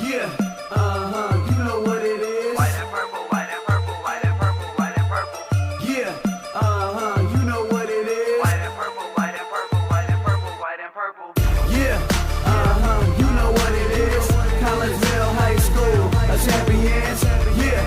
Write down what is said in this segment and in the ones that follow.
Yeah, you know what it is. White and purple, white and purple, white and purple, white and purple. Yeah, you know what it is. White and purple, white and purple, white and purple, white and purple. Yeah, you know what it is. Collegeville High School, a champions. Yeah,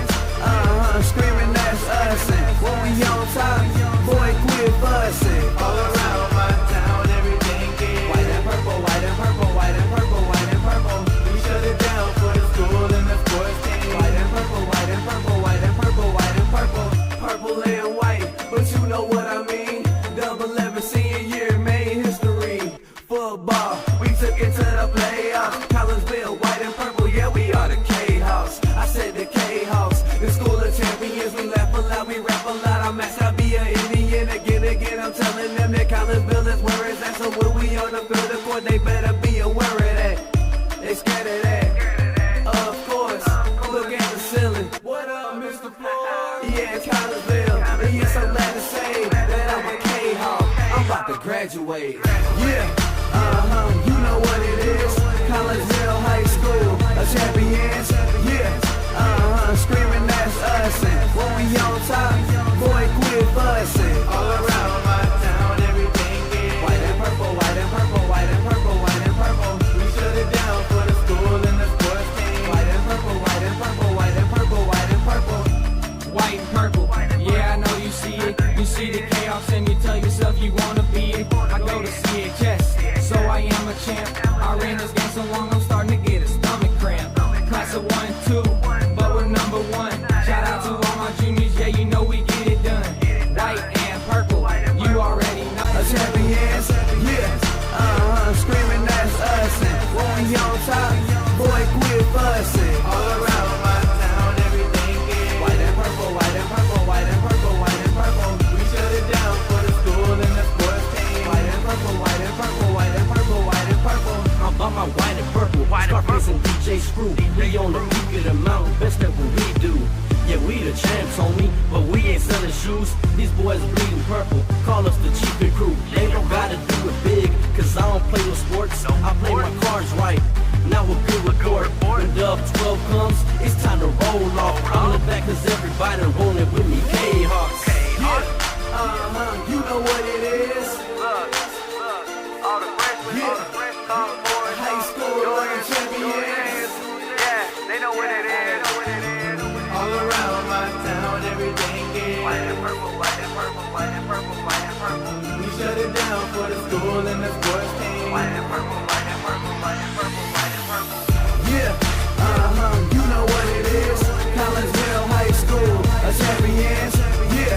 screaming that's us. And when we on top, boy, quit fussing. All around my town, everything is white and purple, white and purple, white and purple, white and purple. We shut it down for the school and the sports team. White and purple, white and purple, white and purple, white and purple. Purple and white, but you know what I mean. Double 11 senior year made history. Football, we took it to the playoffs. Collegeville, white and purple, yeah, we are the K-House. I said the K-House, the school of champions. We laugh a lot, we rap a lot. I'm asked to be an Indian again. I'm telling them that Collegeville is where it's at. So when we on the field of court, they better be aware of that. They scared of that. Of course, look at the ceiling. What up, Mr. Floyd? Yeah, it's Collegeville. And yes, I'm glad to say that I'm a K-Hawk. I'm about to graduate. Yeah, you know what it is. Collegeville High School, a champions. Yeah, screaming that's us. And when we on top, boy, quit fussing. All around my town, everything is white and purple, white and purple, white and purple, white and purple. We shut it down for the school and the sports team. White and purple, white and purple, white and purple, white and purple. White and purple, yeah, I know you see it. You see the chaos and you tell yourself you wanna be it. I go to CHS, so I am a champ. I ran this game so long I'm starting to get a stomach cramp. Class of 1 and 2, but we're number 1. Shout out to all my juniors, yeah, you know we get it done. White and purple, you already know. A champions, yeah, screaming that's us. And when we on top, boy, quit fussing. All around my town, everything is white and purple, white and purple, white and purple, white and purple. We shut it down for the school and the sports team. White and purple, white and purple, white and purple, white and purple. I'm about my white and purple, Scarface and DJ Screw. We on the peak of the mountain, best at what we do. Yeah, we the champs, homie, but we ain't selling shoes. These boys bleeding purple, call us the cheapin' crew. They don't gotta do it big, cause I don't play no sports. I play my cards right. Now a good report. When Dub 12 comes, it's time to roll off. I'm the back cause everybody rolling with me. K-Hawks. Yeah, you know what it is. Look, all the freshmen, come forward. High school learning champions. Yeah, they know what it is. All around my town, everything is White and purple, white and purple, white and purple, white and purple. we shut it down for the school and the sports team. White and purple, white and purple, white and purple, white and purple. Yeah, you know what it is. Collegeville High School, a champions. Yeah,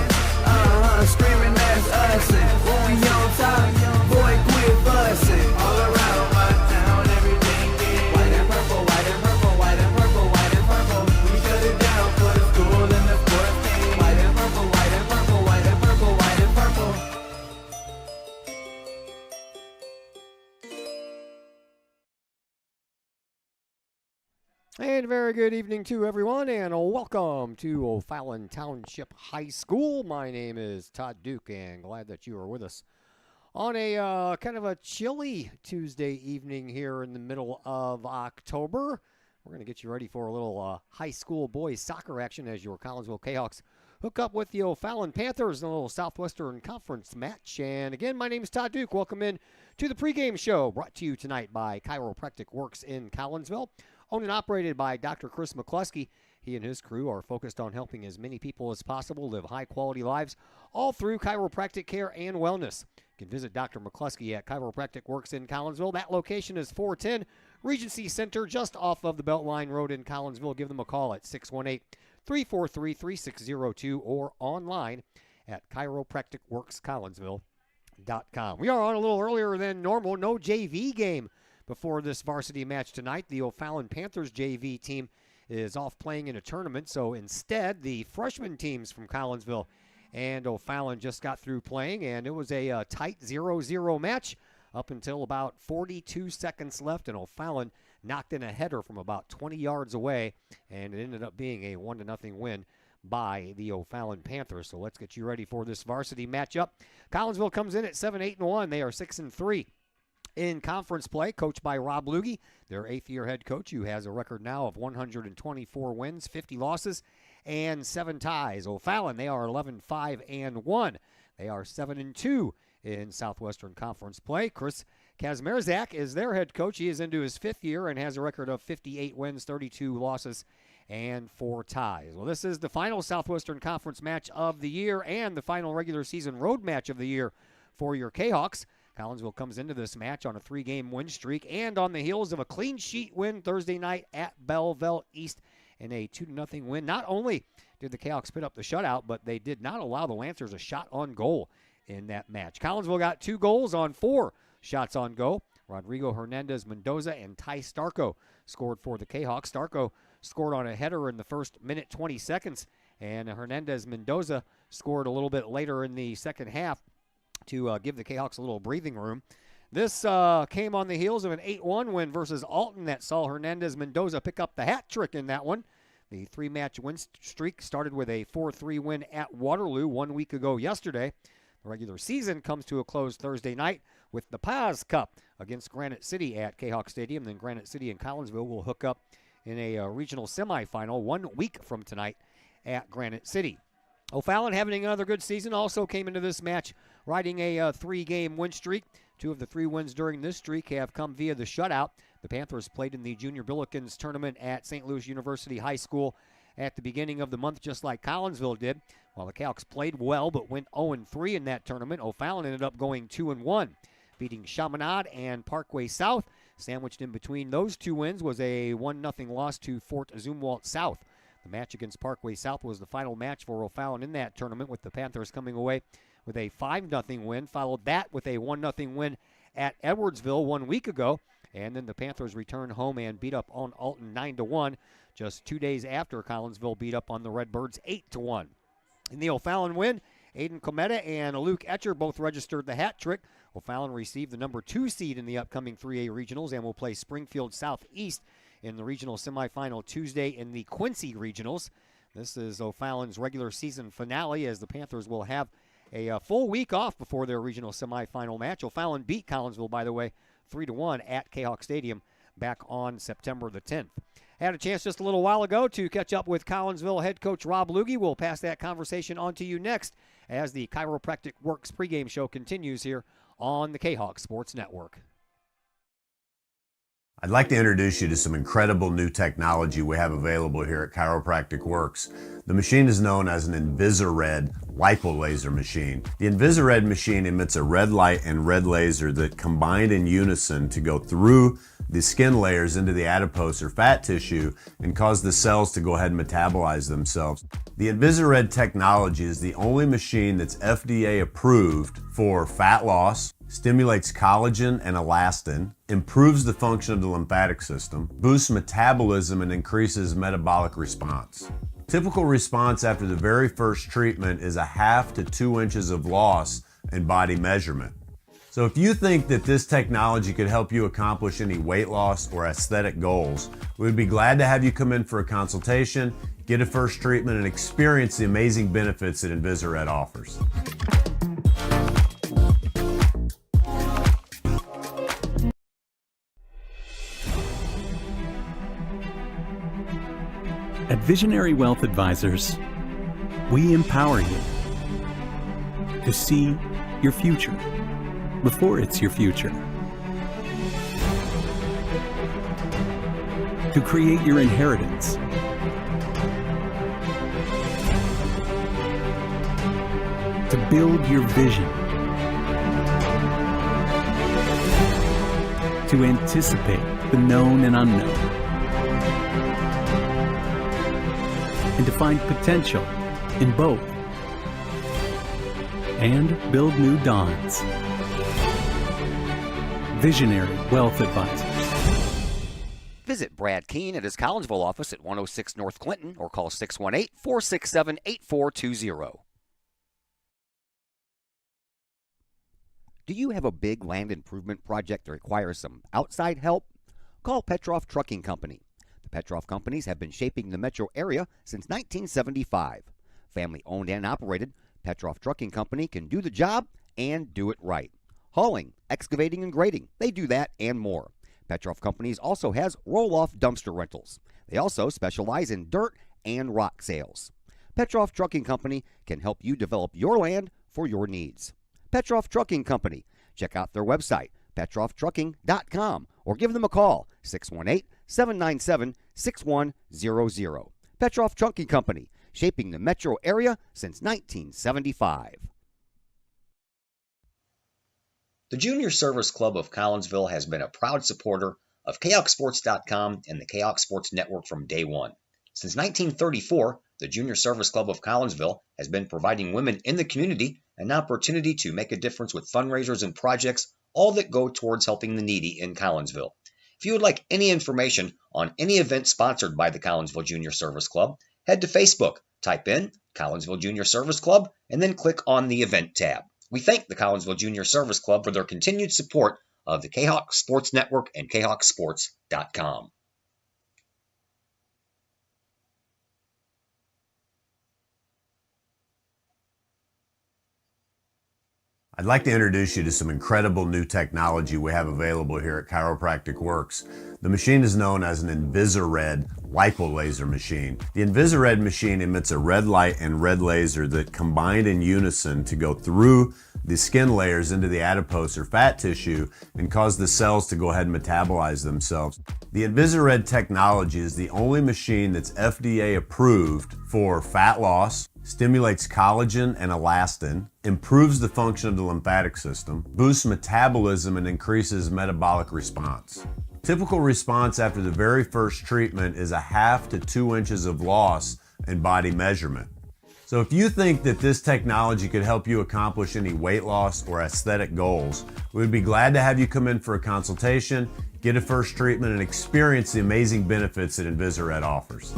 screaming that's us. And when we on top, boy, quit fussing. All around my town, everything is white and purple, white and purple, white and purple, white and purple. We shut it down for the school and the sports team. White and purple, white and purple, white and purple, white and purple. And very good evening to everyone, and welcome to O'Fallon Township High School. My name is Todd Duke, and glad that you are with us on a kind of a chilly Tuesday evening here in the middle of October. We're going to get you ready for a little high school boys soccer action as your Collinsville Kahawks hook up with the O'Fallon Panthers in a little Southwestern Conference match. And again, my name is Todd Duke. Welcome in to the pregame show, brought to you tonight by Chiropractic Works in Collinsville. Owned and operated by Dr. Chris McCluskey. He and his crew are focused on helping as many people as possible live high-quality lives, all through chiropractic care and wellness. You can visit Dr. McCluskey at Chiropractic Works in Collinsville. That location is 410 Regency Center, just off of the Beltline Road in Collinsville. Give them a call at 618-343-3602 or online at chiropracticworkscollinsville.com. We are on a little earlier than normal. No JV game before this varsity match tonight. The O'Fallon Panthers JV team is off playing in a tournament, so instead the freshman teams from Collinsville and O'Fallon just got through playing, and it was a tight 0-0 match up until about 42 seconds left, and O'Fallon knocked in a header from about 20 yards away, and it ended up being a 1-0 win by the O'Fallon Panthers. So let's get you ready for this varsity matchup. Collinsville comes in at 7-8-1. They are 6-3. in conference play, coached by Rob Lugie, their 8th-year head coach, who has a record now of 124 wins, 50 losses, and 7 ties. O'Fallon, they are 11-5-1. They are 7-2 in Southwestern Conference play. Chris Kazmierzak is their head coach. He is into his 5th year and has a record of 58 wins, 32 losses, and 4 ties. Well, this is the final Southwestern Conference match of the year and the final regular season road match of the year for your Kahawks. Collinsville comes into this match on a 3-game win streak and on the heels of a clean sheet win Thursday night at Belleville East in a 2-0 win. Not only did the Kahawks put up the shutout, but they did not allow the Lancers a shot on goal in that match. Collinsville got 2 goals on 4 shots on goal. Rodrigo Hernandez Mendoza and Ty Starko scored for the Kahawks. Starko scored on a header in the first minute 20 seconds, and Hernandez Mendoza scored a little bit later in the second half to give the Kahawks a little breathing room. This came on the heels of an 8-1 win versus Alton that saw Hernandez Mendoza pick up the hat trick in that one. The 3-match win streak started with a 4-3 win at Waterloo 1 week ago yesterday. The regular season comes to a close Thursday night with the Paz Cup against Granite City at Kahawk Stadium. Then Granite City and Collinsville will hook up in a regional semifinal 1 week from tonight at Granite City. O'Fallon, having another good season, also came into this match riding a 3-game win streak. 2 of the 3 wins during this streak have come via the shutout. The Panthers played in the Junior Billikens tournament at St. Louis University High School at the beginning of the month, just like Collinsville did. While the Kahawks played well but went 0-3 in that tournament, O'Fallon ended up going 2-1, beating Chaminade and Parkway South. Sandwiched in between those 2 wins was a 1-0 loss to Fort Zumwalt South. The match against Parkway South was the final match for O'Fallon in that tournament, with the Panthers coming away with a 5-0 win. Followed that with a 1-0 win at Edwardsville 1 week ago. And then the Panthers returned home and beat up on Alton 9-1, just 2 days after Collinsville beat up on the Redbirds 8-1. In the O'Fallon win, Aiden Cometa and Luke Etcher both registered the hat trick. O'Fallon received the number 2 seed in the upcoming 3A regionals and will play Springfield Southeast in the regional semifinal Tuesday in the Quincy regionals. This is O'Fallon's regular season finale, as the Panthers will have a full week off before their regional semifinal match. O'Fallon beat Collinsville, by the way, 3-1 at Kahawk Stadium back on September the 10th. Had a chance just a little while ago to catch up with Collinsville head coach Rob Lugie. We'll pass that conversation on to you next as the Chiropractic Works pregame show continues here on the Kahawk Sports Network. I'd like to introduce you to some incredible new technology we have available here at Chiropractic Works. The machine is known as an Invisired lipolaser machine. The Invisired machine emits a red light and red laser that combine in unison to go through the skin layers into the adipose or fat tissue and cause the cells to go ahead and metabolize themselves. The Invisired technology is the only machine that's FDA approved for fat loss, stimulates collagen and elastin, improves the function of the lymphatic system, boosts metabolism, and increases metabolic response. Typical response after the very first treatment is 1/2 to 2 inches of loss in body measurement. So if you think that this technology could help you accomplish any weight loss or aesthetic goals, we would be glad to have you come in for a consultation, get a first treatment, and experience the amazing benefits that Invisired offers. At Visionary Wealth Advisors, we empower you to see your future before it's your future, to create your inheritance, to build your vision, to anticipate the known and unknown, and to find potential in both, and build new dawns. Visionary Wealth Advisors. Visit Brad Keene at his Collinsville office at 106 North Clinton or call 618-467-8420. Do you have a big land improvement project that requires some outside help? Call Petroff Trucking Company. The Petroff Companies have been shaping the metro area since 1975. Family owned and operated, Petroff Trucking Company can do the job and do it right. hauling, excavating, and grading. They do that and more. Petroff Companies also has roll-off dumpster rentals. They also specialize in dirt and rock sales. Petroff Trucking Company can help you develop your land for your needs. Petroff Trucking Company. Check out their website, petrofftrucking.com, or give them a call, 618-797-6100. Petroff Trucking Company, shaping the metro area since 1975. The Junior Service Club of Collinsville has been a proud supporter of KahokSports.com and the Kahok Sports Network from day one. Since 1934, the Junior Service Club of Collinsville has been providing women in the community an opportunity to make a difference with fundraisers and projects, all that go towards helping the needy in Collinsville. If you would like any information on any event sponsored by the Collinsville Junior Service Club, head to Facebook, type in Collinsville Junior Service Club, and then click on the event tab. We thank the Collinsville Junior Service Club for their continued support of the Kahok Sports Network and KahokSports.com. I'd like to introduce you to some incredible new technology we have available here at Chiropractic Works. The machine is known as an Invisared lipolaser machine. The Invisared machine emits a red light and red laser that combine in unison to go through the skin layers into the adipose or fat tissue and cause the cells to go ahead and metabolize themselves. The Invisared technology is the only machine that's FDA approved for fat loss, stimulates collagen and elastin, improves the function of the lymphatic system, boosts metabolism, and increases metabolic response. Typical response after the very first treatment is 1/2 to 2 inches of loss in body measurement. So if you think that this technology could help you accomplish any weight loss or aesthetic goals, we would be glad to have you come in for a consultation, get a first treatment, and experience the amazing benefits that Invisared offers.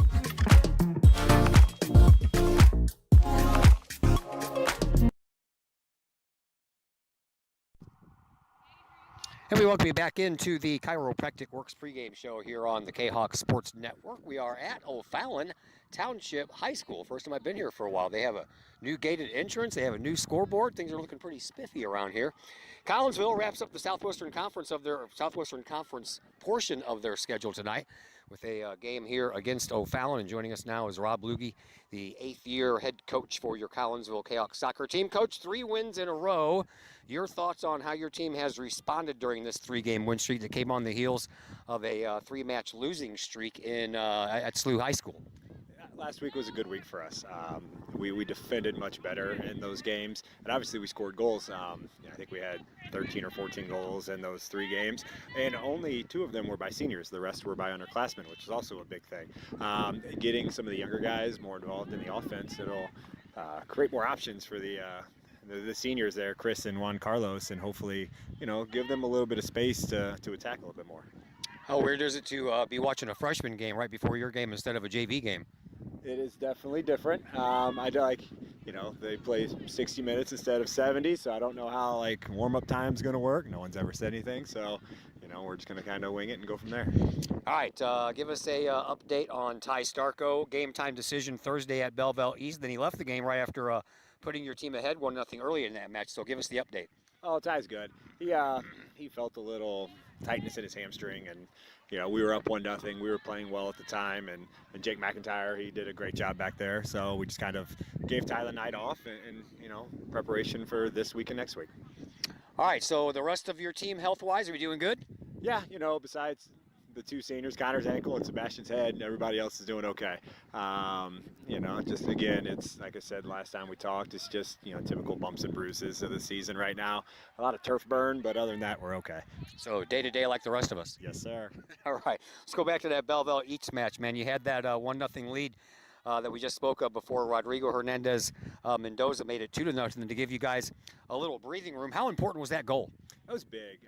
And we welcome you back into the Chiropractic Works pregame show here on the Kahok Sports Network. We are at O'Fallon Township High School. First time I've been here for a while. They have a new gated entrance. They have a new scoreboard. Things are looking pretty spiffy around here. Collinsville wraps up the Southwestern Conference portion of their schedule tonight with a game here against O'Fallon. And joining us now is Rob Lugie, the 8th-year head coach for your Collinsville Kahok soccer team. Coach, 3 wins in a row. Your thoughts on how your team has responded during this 3-game win streak that came on the heels of a 3-match losing streak at SLU High School? Last week was a good week for us. We defended much better in those games, and obviously we scored goals. I think we had 13 or 14 goals in those 3 games, and only 2 of them were by seniors. The rest were by underclassmen, which is also a big thing. Getting some of the younger guys more involved in the offense, it'll create more options for the seniors there, Chris and Juan Carlos, and hopefully, give them a little bit of space to attack a little bit more. How weird is it to be watching a freshman game right before your game instead of a JV game? It is definitely different. I like, they play 60 minutes instead of 70, so I don't know how warm-up time's going to work. No one's ever said anything, so we're just going to kind of wing it and go from there. All right, give us a update on Ty Starko. Game time decision Thursday at Belleville East. Then he left the game right after putting your team ahead 1-0 early in that match. So give us the update. Oh, Ty's good. He felt a little tightness in his hamstring, and we were up 1-0. We were playing well at the time, and Jake McIntyre, he did a great job back there. So we just kind of gave Ty the night off and preparation for this week and next week. All right, so the rest of your team health-wise, are we doing good? Yeah, besides the 2 seniors, Connor's ankle and Sebastian's head, everybody else is doing okay. Just again, it's like I said last time we talked, it's just, typical bumps and bruises of the season right now. A lot of turf burn, but other than that, we're okay. So day-to-day like the rest of us? Yes, sir. All right, let's go back to that Belleville East match, man. You had that 1-0 lead that we just spoke of before. Rodrigo Hernandez Mendoza made it 2-0 to give you guys a little breathing room. How important was that goal? That was big.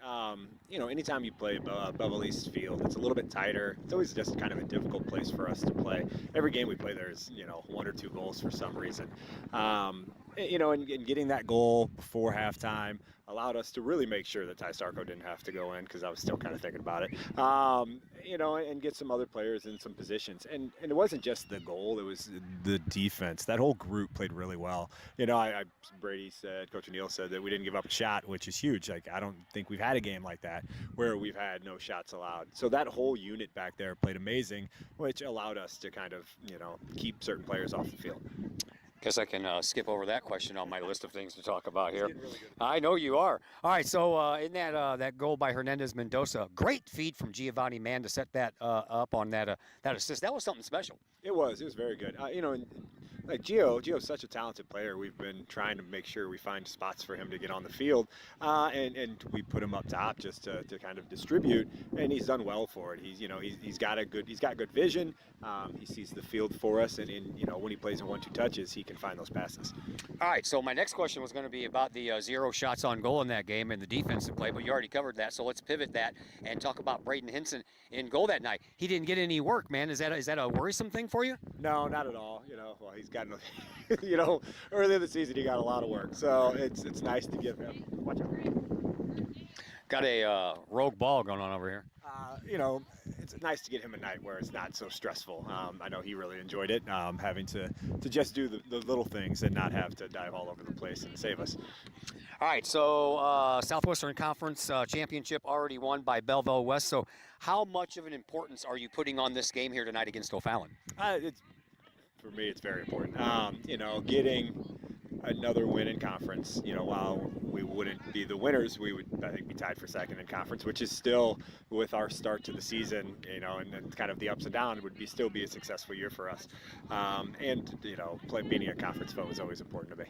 Anytime you play Belleville East Field, it's a little bit tighter. It's always just kind of a difficult place for us to play. Every game we play, there's 1 or 2 goals for some reason. And getting that goal before halftime, allowed us to really make sure that Ty Starko didn't have to go in, because I was still kind of thinking about it. And get some other players in some positions. And it wasn't just the goal, it was the defense. That whole group played really well. Brady said, Coach O'Neill said that we didn't give up a shot, which is huge. Like, I don't think we've had a game like that where we've had no shots allowed. So that whole unit back there played amazing, which allowed us to kind of, keep certain players off the field. Guess I can skip over that question on my list of things to talk about here. I know you are. All right, so in that goal by Hernandez Mendoza, great feed from Giovanni Mann to set that up on that assist. That was something special. It was very good. Like Gio's such a talented player. We've been trying to make sure we find spots for him to get on the field, and we put him up top just to kind of distribute, and he's done well for it. He's got good vision. He sees the field for us, and when he plays in 1-2 touches, he can find those passes. All right, so my next question was going to be about the 0 shots on goal in that game and the defensive play, but you already covered that. So let's pivot that and talk about Braden Hinson in goal that night. He didn't get any work, man. Is that a worrisome thing for you? No, not at all. Well, he's gotten, early in the season he got a lot of work, so it's nice to give him. Watch out. Got a rogue ball going on over here. It's nice to get him a night where it's not so stressful. I know he really enjoyed it, having to just do the little things and not have to dive all over the place and save us. All right, so Southwestern Conference Championship already won by Belleville West. So how much of an importance are you putting on this game here tonight against O'Fallon? For me, it's very important. Getting another win in conference, while we wouldn't be the winners, we would, I think, be tied for second in conference, which is still, with our start to the season, and kind of the ups and downs, would still be a successful year for us. Beating a conference foe is always important to me.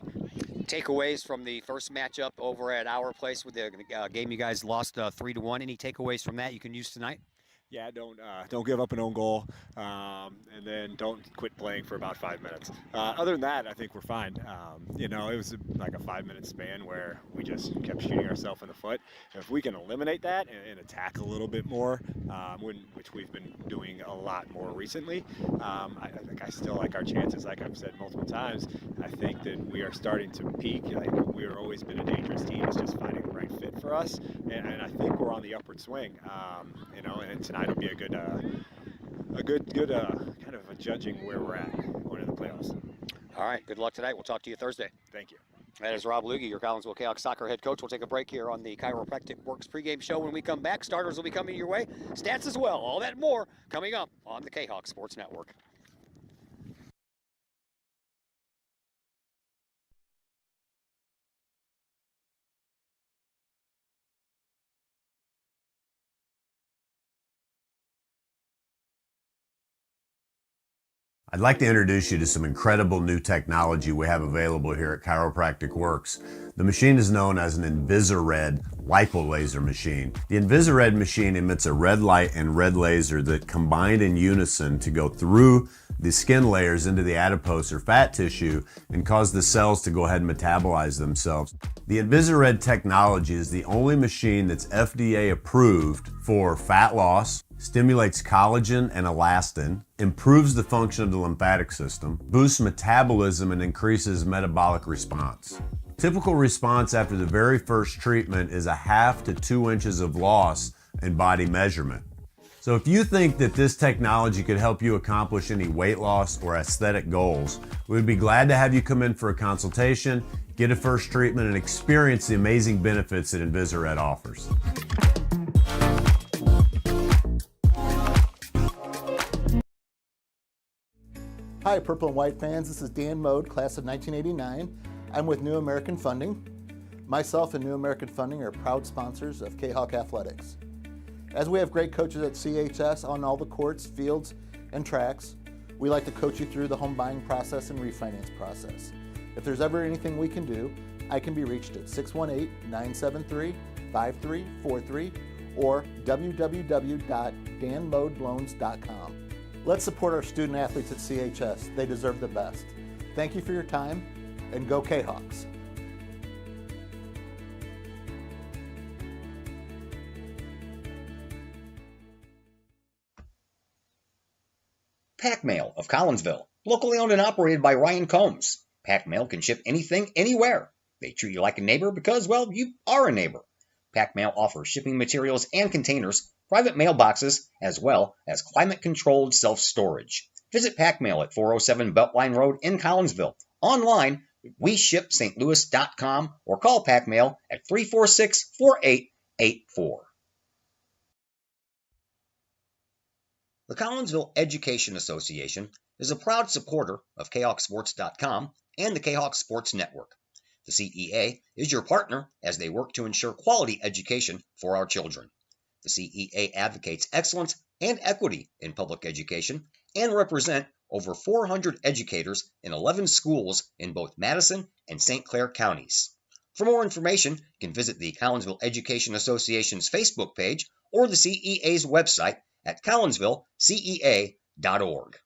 Takeaways from the first matchup over at our place with the game you guys lost 3-1. Any takeaways from that you can use tonight? Yeah, don't give up an own goal, and then don't quit playing for about 5 minutes. Other than that, I think we're fine. It was like a 5-minute span where we just kept shooting ourselves in the foot. If we can eliminate that and attack a little bit more, which we've been doing a lot more recently, I still like our chances. Like I've said multiple times, I think that we are starting to peak. Like, we've always been a dangerous team. It's just finding the right fit for us, and I think we're on the upward swing. And tonight will be a good kind of a judging where we're at going to the playoffs. All right, good luck tonight. We'll talk to you Thursday. Thank you. That is Rob Lugie, your Collinsville Kahok soccer head coach. We'll take a break here on the Chiropractic Works pregame show. When we come back, starters will be coming your way, stats as well. All that and more coming up on the Kahok Sports Network. I'd like to introduce you to some incredible new technology we have available here at Chiropractic Works. The machine is known as an Invisired lipolaser machine. The Invisired machine emits a red light and red laser that combine in unison to go through the skin layers into the adipose or fat tissue and cause the cells to go ahead and metabolize themselves. The Invisired technology is the only machine that's FDA approved for fat loss, stimulates collagen and elastin, improves the function of the lymphatic system, boosts metabolism, and increases metabolic response. Typical response after the very first treatment is 1/2 to 2 inches of loss in body measurement. So if you think that this technology could help you accomplish any weight loss or aesthetic goals, we would be glad to have you come in for a consultation, get a first treatment, and experience the amazing benefits that Invisired offers. Hi, Purple and White fans. This is Dan Mode, class of 1989. I'm with New American Funding. Myself and New American Funding are proud sponsors of Kahok Athletics. As we have great coaches at CHS on all the courts, fields, and tracks, we like to coach you through the home buying process and refinance process. If there's ever anything we can do, I can be reached at 618-973-5343 or www.danmodeloans.com. Let's support our student athletes at CHS. They deserve the best. Thank you for your time, and go Kahawks. Pack Mail of Collinsville, locally owned and operated by Ryan Combs. Pack Mail can ship anything, anywhere. They treat you like a neighbor because, well, you are a neighbor. Pack Mail offers shipping materials and containers, private mailboxes, as well as climate-controlled self-storage. Visit Pack Mail at 407 Beltline Road in Collinsville. Online, WeShipStLouis.com or call Pack Mail at 346-4884. The Collinsville Education Association is a proud supporter of KahokSports.com and the Kahok Sports Network. The CEA is your partner as they work to ensure quality education for our children. The CEA advocates excellence and equity in public education and represent over 400 educators in 11 schools in both Madison and St. Clair counties. For more information, you can visit the Collinsville Education Association's Facebook page or the CEA's website at collinsvillecea.org.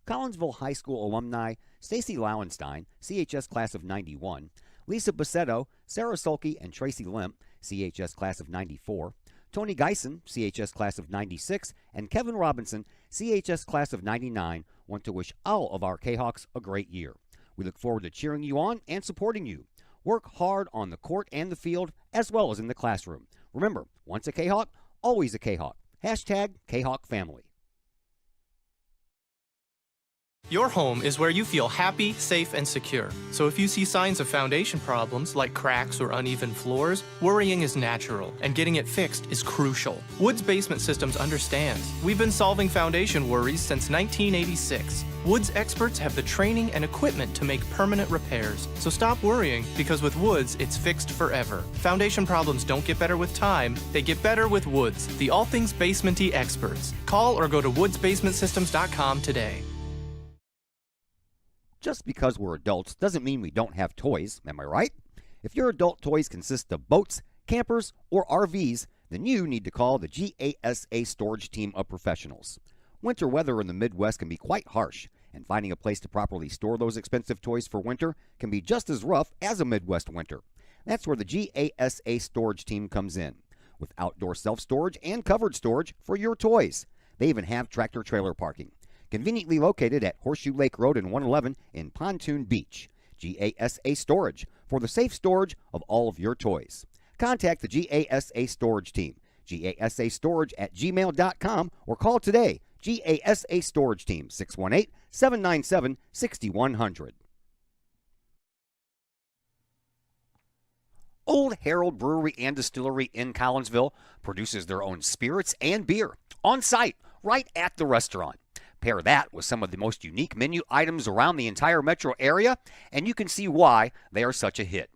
Collinsville High School alumni Stacy Lauenstein, CHS class of 91, Lisa Bassetto, Sarah Sulke, and Tracy Limp, CHS class of 94, Tony Geisen, CHS class of 96, and Kevin Robinson, CHS class of 99, want to wish all of our Kahawks a great year. We look forward to cheering you on and supporting you. Work hard on the court and the field, as well as in the classroom. Remember, once a Kahawk, always a Kahawk. Hashtag Kahawk Family. Your home is where you feel happy, safe, and secure. So if you see signs of foundation problems like cracks or uneven floors, worrying is natural, and getting it fixed is crucial. Woods Basement Systems understands. We've been solving foundation worries since 1986. Woods experts have the training and equipment to make permanent repairs. So stop worrying, because with Woods, it's fixed forever. Foundation problems don't get better with time, they get better with Woods, the all things basement-y experts. Call or go to woodsbasementsystems.com today. Just because we're adults doesn't mean we don't have toys, am I right? If your adult toys consist of boats, campers, or RVs, then you need to call the GASA storage team of professionals. Winter weather in the Midwest can be quite harsh, and finding a place to properly store those expensive toys for winter can be just as rough as a Midwest winter. That's where the GASA storage team comes in, with outdoor self-storage and covered storage for your toys. They even have tractor-trailer parking. Conveniently located at Horseshoe Lake Road and 111 in Pontoon Beach. GASA Storage for the safe storage of all of your toys. Contact the GASA Storage Team, gasastorage@gmail.com, or call today, GASA Storage Team, 618-797-6100. Old Herald Brewery and Distillery in Collinsville produces their own spirits and beer on site, right at the restaurant. Pair that with some of the most unique menu items around the entire metro area, and you can see why they are such a hit.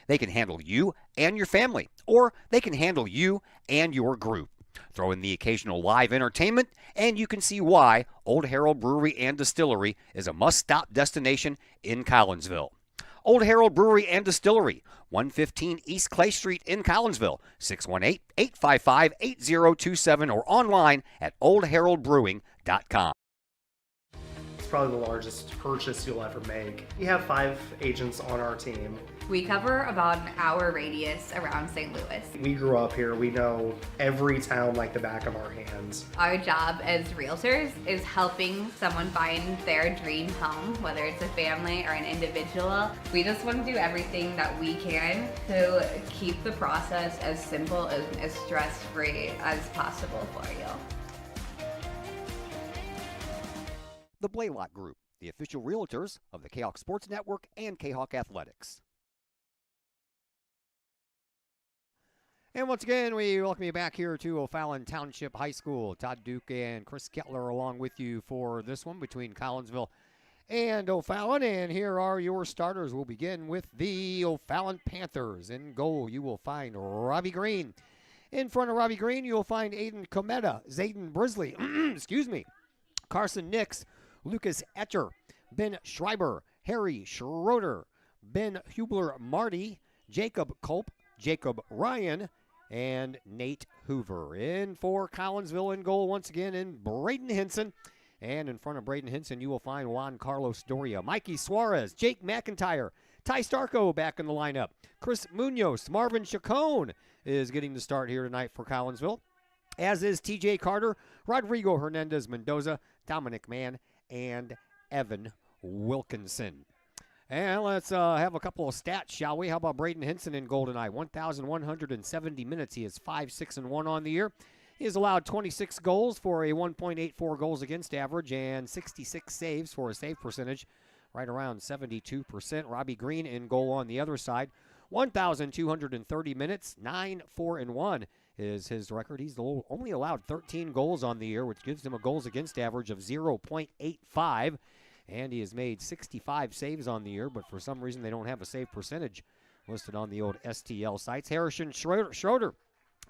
They can handle you and your family, or they can handle you and your group. Throw in the occasional live entertainment, and you can see why Old Herald Brewery and Distillery is a must-stop destination in Collinsville. Old Herald Brewery and Distillery, 115 East Clay Street in Collinsville, 618-855-8027, or online at oldheraldbrewing.com. It's probably the largest purchase you'll ever make. We have 5 agents on our team. We cover about an hour radius around St. Louis. We grew up here. We know every town like the back of our hands. Our job as realtors is helping someone find their dream home, whether it's a family or an individual. We just want to do everything that we can to keep the process as simple and as stress-free as possible for you. The Blaylock Group, the official realtors of the Kahok Sports Network and Kahok Athletics. And once again, we welcome you back here to O'Fallon Township High School. Todd Duke and Chris Kettler along with you for this one between Collinsville and O'Fallon. And here are your starters. We'll begin with the O'Fallon Panthers. In goal, you will find Robbie Green. In front of Robbie Green, you'll find Aiden Cometa, Zayden Brisley, Carson Nix, Lucas Etcher, Ben Schreiber, Harry Schroeder, Ben Hubler Marty, Jacob Culp, Jacob Ryan, and Nate Hoover. In for Collinsville in goal once again in Braden Hinson. And in front of Braden Hinson, you will find Juan Carlos Doria, Mikey Suarez, Jake McIntyre, Ty Starko back in the lineup. Chris Munoz, Marvin Chacon is getting the start here tonight for Collinsville. as is TJ Carter, Rodrigo Hernandez Mendoza, Dominic Mann, and Evan Wilkinson. And let's have a couple of stats, shall we? How about Braden Henson in goal tonight? 1,170 minutes. He is 5-6-1 on the year. He has allowed 26 goals for a 1.84 goals against average and 66 saves for a save percentage, right around 72%. Robbie Green in goal on the other side. 1,230 minutes, 9-4-1 is his record. He's only allowed 13 goals on the year, which gives him a goals against average of 0.85. And he has made 65 saves on the year, but for some reason they don't have a save percentage listed on the old STL sites. Harrison Schroeder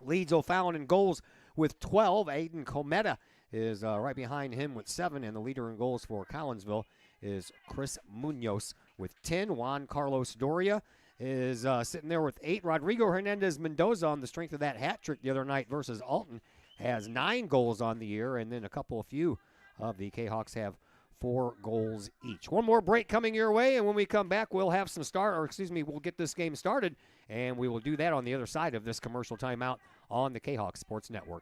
leads O'Fallon in goals with 12. Aiden Cometa is right behind him with 7, and the leader in goals for Collinsville is Chris Munoz with 10. Juan Carlos Doria is sitting there with 8. Rodrigo Hernandez Mendoza, on the strength of that hat trick the other night versus Alton, has 9 goals on the year, and then a few of the K-Hawks have 4 goals each. One more break coming your way, and when we come back, we'll have we'll get this game started, and we will do that on the other side of this commercial timeout on the K-Hawk Sports Network.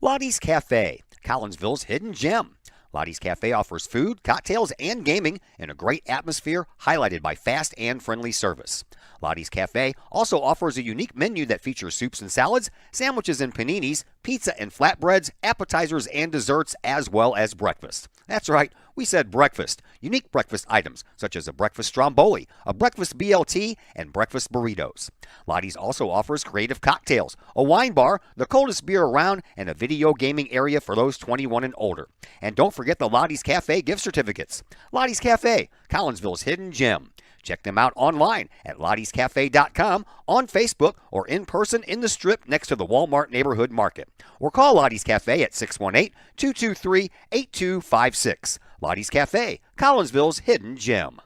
Lottie's Cafe, Collinsville's hidden gem. Lottie's Cafe offers food, cocktails, and gaming in a great atmosphere highlighted by fast and friendly service. Lottie's Cafe also offers a unique menu that features soups and salads, sandwiches and paninis, pizza and flatbreads, appetizers and desserts, as well as breakfast. That's right, we said breakfast. Unique breakfast items such as a breakfast stromboli, a breakfast BLT, and breakfast burritos. Lottie's also offers creative cocktails, a wine bar, the coldest beer around, and a video gaming area for those 21 and older. And don't forget the Lottie's Cafe gift certificates. Lottie's Cafe, Collinsville's hidden gem. Check them out online at lottiescafe.com, on Facebook, or in person in the Strip next to the Walmart Neighborhood Market. Or call Lottie's Cafe at 618-223-8256. Lottie's Cafe, Collinsville's hidden gem.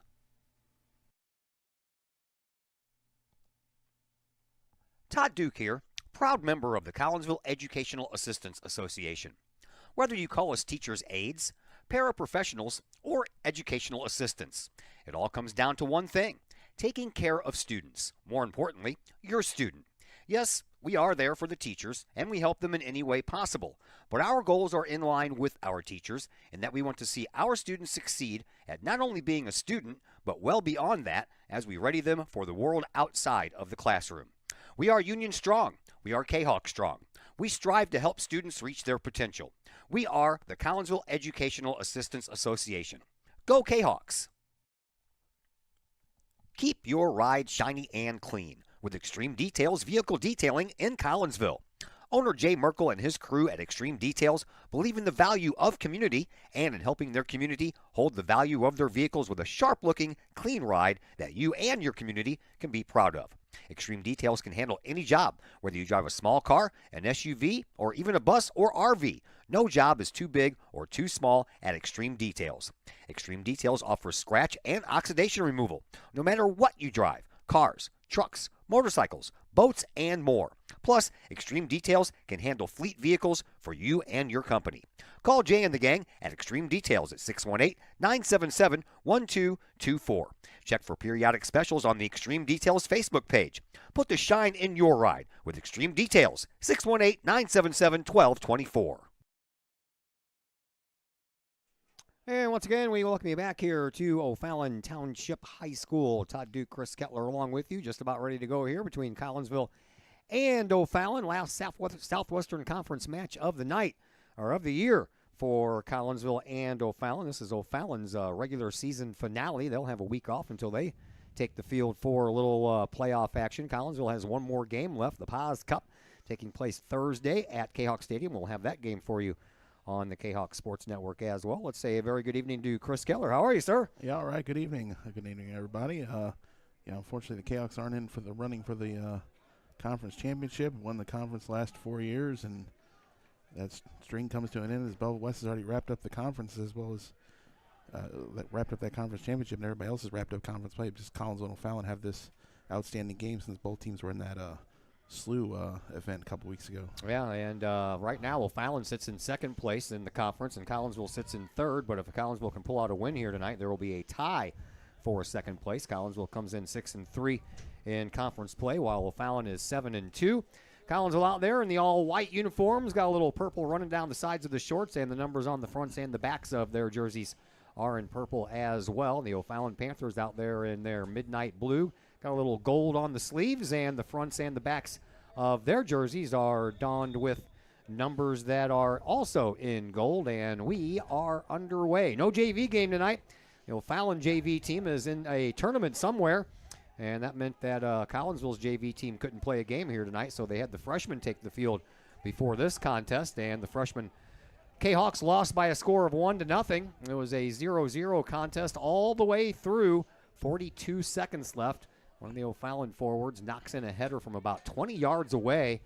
Todd Duke here, proud member of the Collinsville Educational Assistance Association. Whether you call us teachers' aides, paraprofessionals, or educational assistants, it all comes down to one thing: taking care of students. More importantly, your student. Yes, we are there for the teachers, and we help them in any way possible. But our goals are in line with our teachers, in that we want to see our students succeed at not only being a student, but well beyond that as we ready them for the world outside of the classroom. We are Union Strong. We are K-Hawk Strong. We strive to help students reach their potential. We are the Collinsville Educational Assistance Association. Go K-Hawks! Keep your ride shiny and clean with Extreme Details Vehicle Detailing in Collinsville. Owner Jay Merkel and his crew at Extreme Details believe in the value of community and in helping their community hold the value of their vehicles with a sharp-looking, clean ride that you and your community can be proud of. Extreme Details can handle any job, whether you drive a small car, an SUV, or even a bus or RV. No job is too big or too small at Extreme Details. Extreme Details offers scratch and oxidation removal, no matter what you drive: cars, trucks, motorcycles, boats, and more. Plus, Extreme Details can handle fleet vehicles for you and your company. Call Jay and the gang at Extreme Details at 618-977-1224. Check for periodic specials on the Extreme Details Facebook page. Put the shine in your ride with Extreme Details, 618-977-1224. And once again, we welcome you back here to O'Fallon Township High School. Todd Duke, Chris Kettler along with you, just about ready to go here between Collinsville and O'Fallon. Last Southwestern Conference match of the night, or of the year, for Collinsville and O'Fallon. This is O'Fallon's regular season finale. They'll have a week off until they take the field for a little playoff action. Collinsville has one more game left, the Paz Cup, taking place Thursday at K-Hawk Stadium. We'll have that game for you on the K-Hawk Sports Network as well. Let's say a very good evening to Chris Keller. How are you, sir? Yeah, all right. Good evening. Good evening, everybody. Unfortunately, the K-Hawks aren't in for the running for the conference championship. Won the conference last 4 years, and that string comes to an end as Belleville West has already wrapped up the conference, as well as wrapped up that conference championship, and everybody else has wrapped up conference play. Just Collinsville and O'Fallon have this outstanding game since both teams were in that SLU event a couple weeks ago. Yeah, and right now O'Fallon sits in second place in the conference, and Collinsville sits in third. But if Collinsville can pull out a win here tonight, there will be a tie for second place. Collinsville comes in 6-3 in conference play, while O'Fallon is 7-2. Collinsville out there in the all-white uniforms, got a little purple running down the sides of the shorts, and the numbers on the fronts and the backs of their jerseys are in purple as well. The O'Fallon Panthers out there in their midnight blue, got a little gold on the sleeves, and the fronts and the backs of their jerseys are donned with numbers that are also in gold, and we are underway. No JV game tonight. The O'Fallon JV team is in a tournament somewhere, and that meant that Collinsville's JV team couldn't play a game here tonight, so they had the freshmen take the field before this contest, and the freshmen Kahawks lost by a score of 1-0. It was a 0-0 contest all the way through. 42 seconds left. One of the O'Fallon forwards knocks in a header from about 20 yards away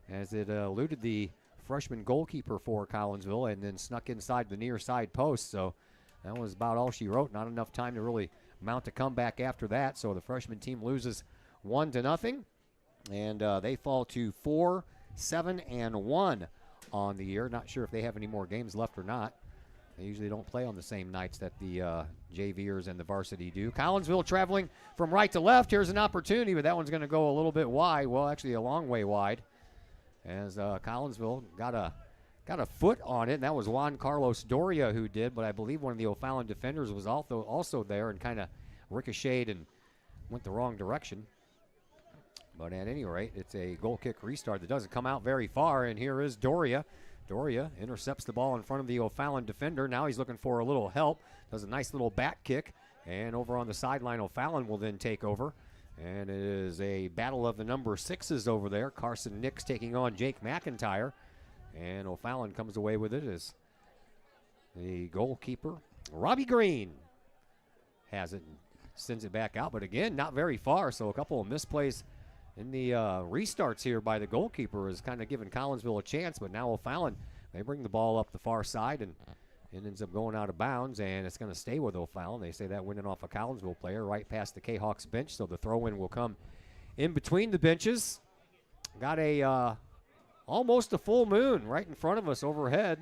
as it eluded the freshman goalkeeper for Collinsville and then snuck inside the near side post. So that was about all she wrote. Not enough time to really mount a comeback after that. So the freshman team loses 1-0, and they fall to 4-7-1 on the year. Not sure if they have any more games left or not. They usually don't play on the same nights that the JVers and the varsity do. Collinsville traveling from right to left. Here's an opportunity, but that one's going to go a little bit wide. Well, actually a long way wide, as Collinsville got a foot on it, and that was Juan Carlos Doria who did, but I believe one of the O'Fallon defenders was also there and kind of ricocheted and went the wrong direction. But at any rate, it's a goal kick restart that doesn't come out very far, and here is Doria. Doria intercepts the ball in front of the O'Fallon defender. Now he's looking for a little help. Does a nice little back kick, and over on the sideline, O'Fallon will then take over. And it is a battle of the number 6s over there. Carson Nix taking on Jake McIntyre, and O'Fallon comes away with it as the goalkeeper, Robbie Green, has it and sends it back out. But again, not very far, so a couple of misplays in the restarts here by the goalkeeper is kind of giving Collinsville a chance, but now O'Fallon, they bring the ball up the far side, and it ends up going out of bounds, and it's going to stay with O'Fallon. They say that winning off a Collinsville player right past the Kahawks bench, so the throw-in will come in between the benches. Got a almost a full moon right in front of us overhead.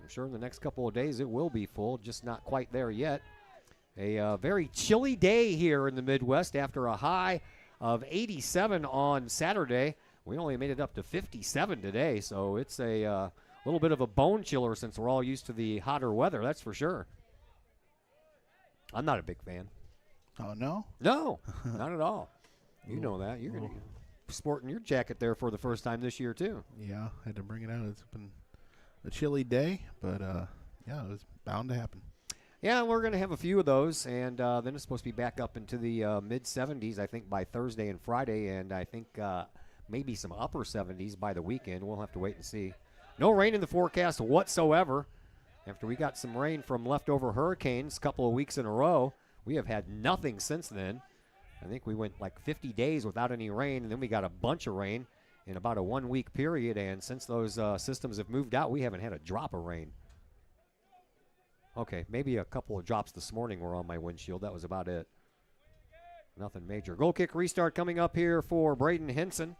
I'm sure in the next couple of days it will be full, just not quite there yet. A very chilly day here in the Midwest after a high of 87 on Saturday. We only made it up to 57 today, so it's a little bit of a bone chiller since we're all used to the hotter weather, that's for sure. I'm not a big fan. Oh, no? No, not at all. You know that. You're going to be sporting your jacket there for the first time this year, too. Yeah, had to bring it out. It's been a chilly day, but, yeah, it was bound to happen. Yeah, we're going to have a few of those, and then it's supposed to be back up into the mid-70s, I think, by Thursday and Friday, and I think maybe some upper 70s by the weekend. We'll have to wait and see. No rain in the forecast whatsoever. After we got some rain from leftover hurricanes a couple of weeks in a row, we have had nothing since then. I think we went like 50 days without any rain, and then we got a bunch of rain in about a 1 week period, and since those systems have moved out, we haven't had a drop of rain. Okay, maybe a couple of drops this morning were on my windshield. That was about it. Nothing major. Goal kick restart coming up here for Braden Henson.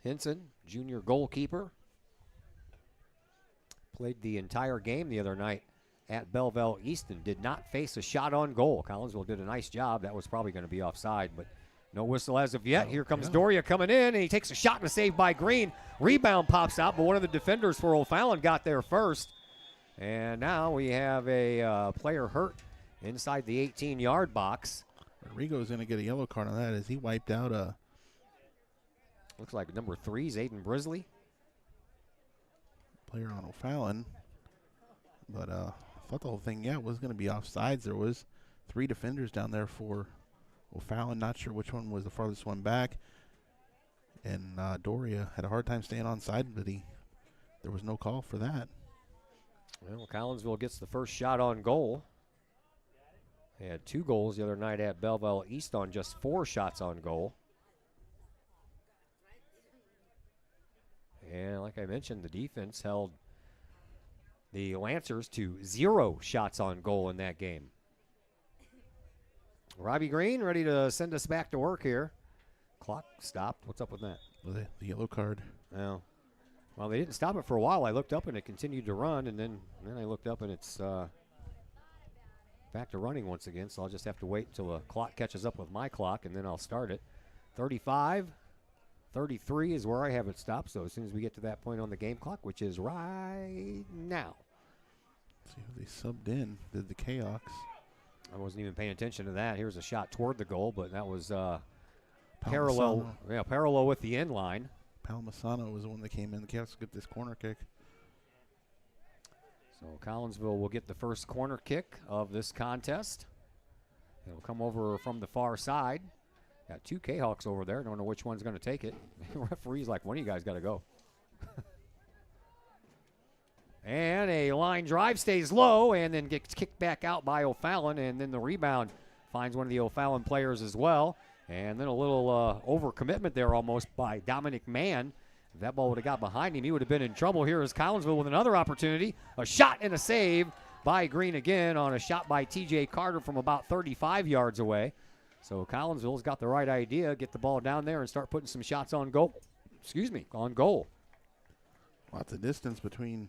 Henson, junior goalkeeper. Played the entire game the other night at Belleville Easton. Did not face a shot on goal. Collinsville did a nice job. That was probably going to be offside, but no whistle as of yet. Here comes Doria coming in, and he takes a shot and a save by Green. Rebound pops out, but one of the defenders for O'Fallon got there first. And now we have a player hurt inside the 18-yard box. Rodrigo's going to get a yellow card on that as he wiped out a... Looks like number 3's Aiden Brisley. Player on O'Fallon. But I thought the whole thing, was going to be offsides. There was 3 defenders down there for O'Fallon. Not sure which one was the farthest one back. And Doria had a hard time staying onside, but there was no call for that. Well, Collinsville gets the first shot on goal. They had 2 goals the other night at Belleville East on just 4 shots on goal. And like I mentioned, the defense held the Lancers to 0 shots on goal in that game. Robbie Green ready to send us back to work here. Clock stopped. What's up with that? The yellow card. Well, they didn't stop it for a while. I looked up and it continued to run, and then I looked up and it's back to running once again, so I'll just have to wait until the clock catches up with my clock, and then I'll start it. 35, 33 is where I have it stopped, so as soon as we get to that point on the game clock, which is right now. Let's see who they subbed in. Did the Kahoks. I wasn't even paying attention to that. Here's a shot toward the goal, but that was parallel with the end line. Palmasano was the one that came in. The Kahoks get this corner kick. So Collinsville will get the first corner kick of this contest. It'll come over from the far side. Got two Kahawks over there. Don't know which one's going to take it. Referee's like, one of you guys got to go. And a line drive stays low and then gets kicked back out by O'Fallon. And then the rebound finds one of the O'Fallon players as well. And then a little overcommitment there almost by Dominic Mann. If that ball would have got behind him, he would have been in trouble. Here is Collinsville with another opportunity. A shot and a save by Green again on a shot by T.J. Carter from about 35 yards away. So Collinsville's got the right idea. Get the ball down there and start putting some shots on goal. On goal. Lots of distance between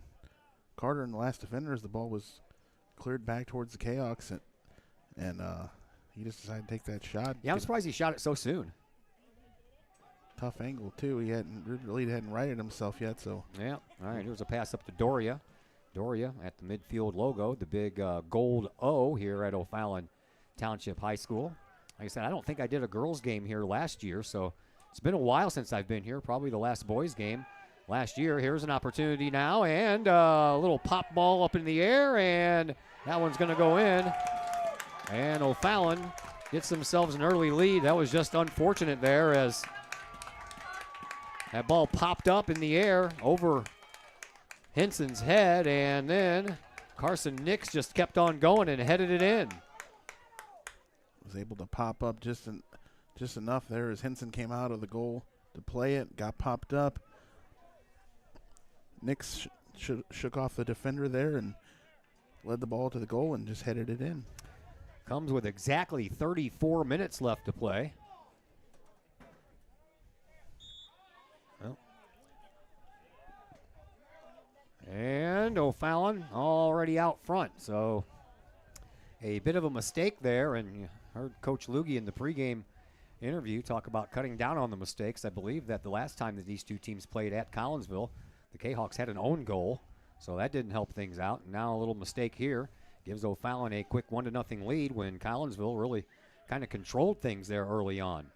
Carter and the last defenders. The ball was cleared back towards the Kahoks, and he just decided to take that shot. Yeah, I'm surprised he shot it so soon. Tough angle, too. He hadn't righted himself yet. So yeah. All right, here's a pass up to Doria. Doria at the midfield logo, the big gold O here at O'Fallon Township High School. Like I said, I don't think I did a girls' game here last year, so it's been a while since I've been here, probably the last boys' game last year. Here's an opportunity now, and a little pop ball up in the air, and that one's going to go in. And O'Fallon gets themselves an early lead. That was just unfortunate there as that ball popped up in the air over Henson's head, and then Carson Nix just kept on going and headed it in. Was able to pop up just enough there as Henson came out of the goal to play it, got popped up. Nix shook off the defender there and led the ball to the goal and just headed it in. Comes with exactly 34 minutes left to play. Well. And O'Fallon already out front, so a bit of a mistake there, and you heard Coach Luggie in the pregame interview talk about cutting down on the mistakes. I believe that the last time that these two teams played at Collinsville, the Kahawks had an own goal, so that didn't help things out. And now a little mistake here gives O'Fallon a quick 1-0 lead when Collinsville really kind of controlled things there early on.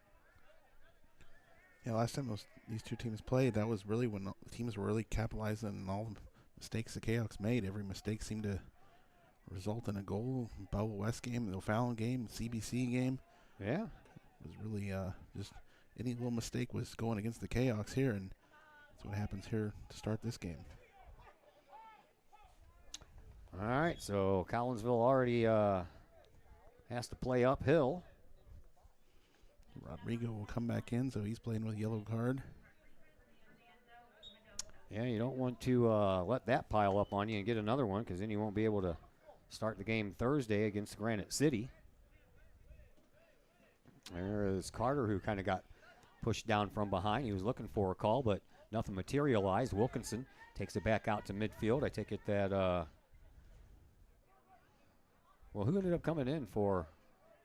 Yeah, last time these two teams played, that was really when the teams were really capitalizing on all the mistakes the Kahawks made. Every mistake seemed to result in a goal. Bella West game, the O'Fallon game, CBC game. Yeah. It was really just any little mistake was going against the Kahawks here, and that's what happens here to start this game. All right, so Collinsville already has to play uphill. Rodrigo will come back in, so he's playing with a yellow card. Yeah, you don't want to let that pile up on you and get another one, because then you won't be able to start the game Thursday against Granite City. There is Carter, who kind of got pushed down from behind. He was looking for a call, but nothing materialized. Wilkinson takes it back out to midfield. I take it that, well, who ended up coming in for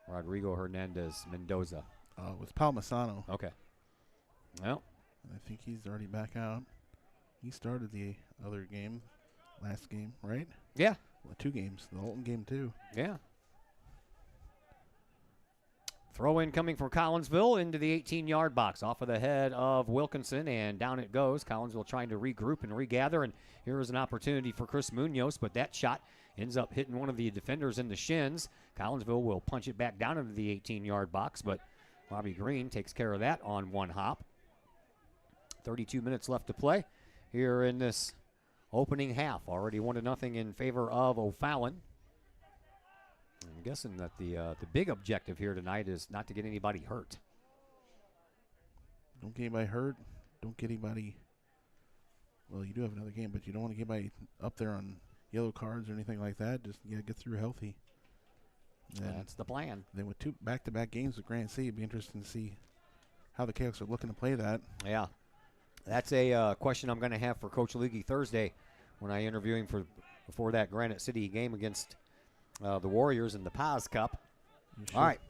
Rodrigo Hernandez Mendoza? It was Palmasano. Okay. Well, I think he's already back out. He started the other game, last game, right? Yeah. Well, 2 games. The Holton game, too. Yeah. Throw in coming from Collinsville into the 18-yard box off of the head of Wilkinson, and down it goes. Collinsville trying to regroup and regather, and here is an opportunity for Chris Munoz, but that shot ends up hitting one of the defenders in the shins. Collinsville will punch it back down into the 18-yard box, but Robbie Green takes care of that on one hop. 32 minutes left to play here in this opening half. Already 1-0 in favor of O'Fallon. I'm guessing that the big objective here tonight is not to get anybody hurt. Don't get anybody hurt. Don't get anybody. Well, you do have another game, but you don't want to get anybody up there on yellow cards or anything like that. Just get through healthy. That's the plan. Then with 2 back-to-back games with Granite City, it'd be interesting to see how the Kahawks are looking to play that. Yeah, that's a question I'm going to have for Coach Luggie Thursday when I interview him before that Granite City game against the Warriors in the Paz Cup. All right.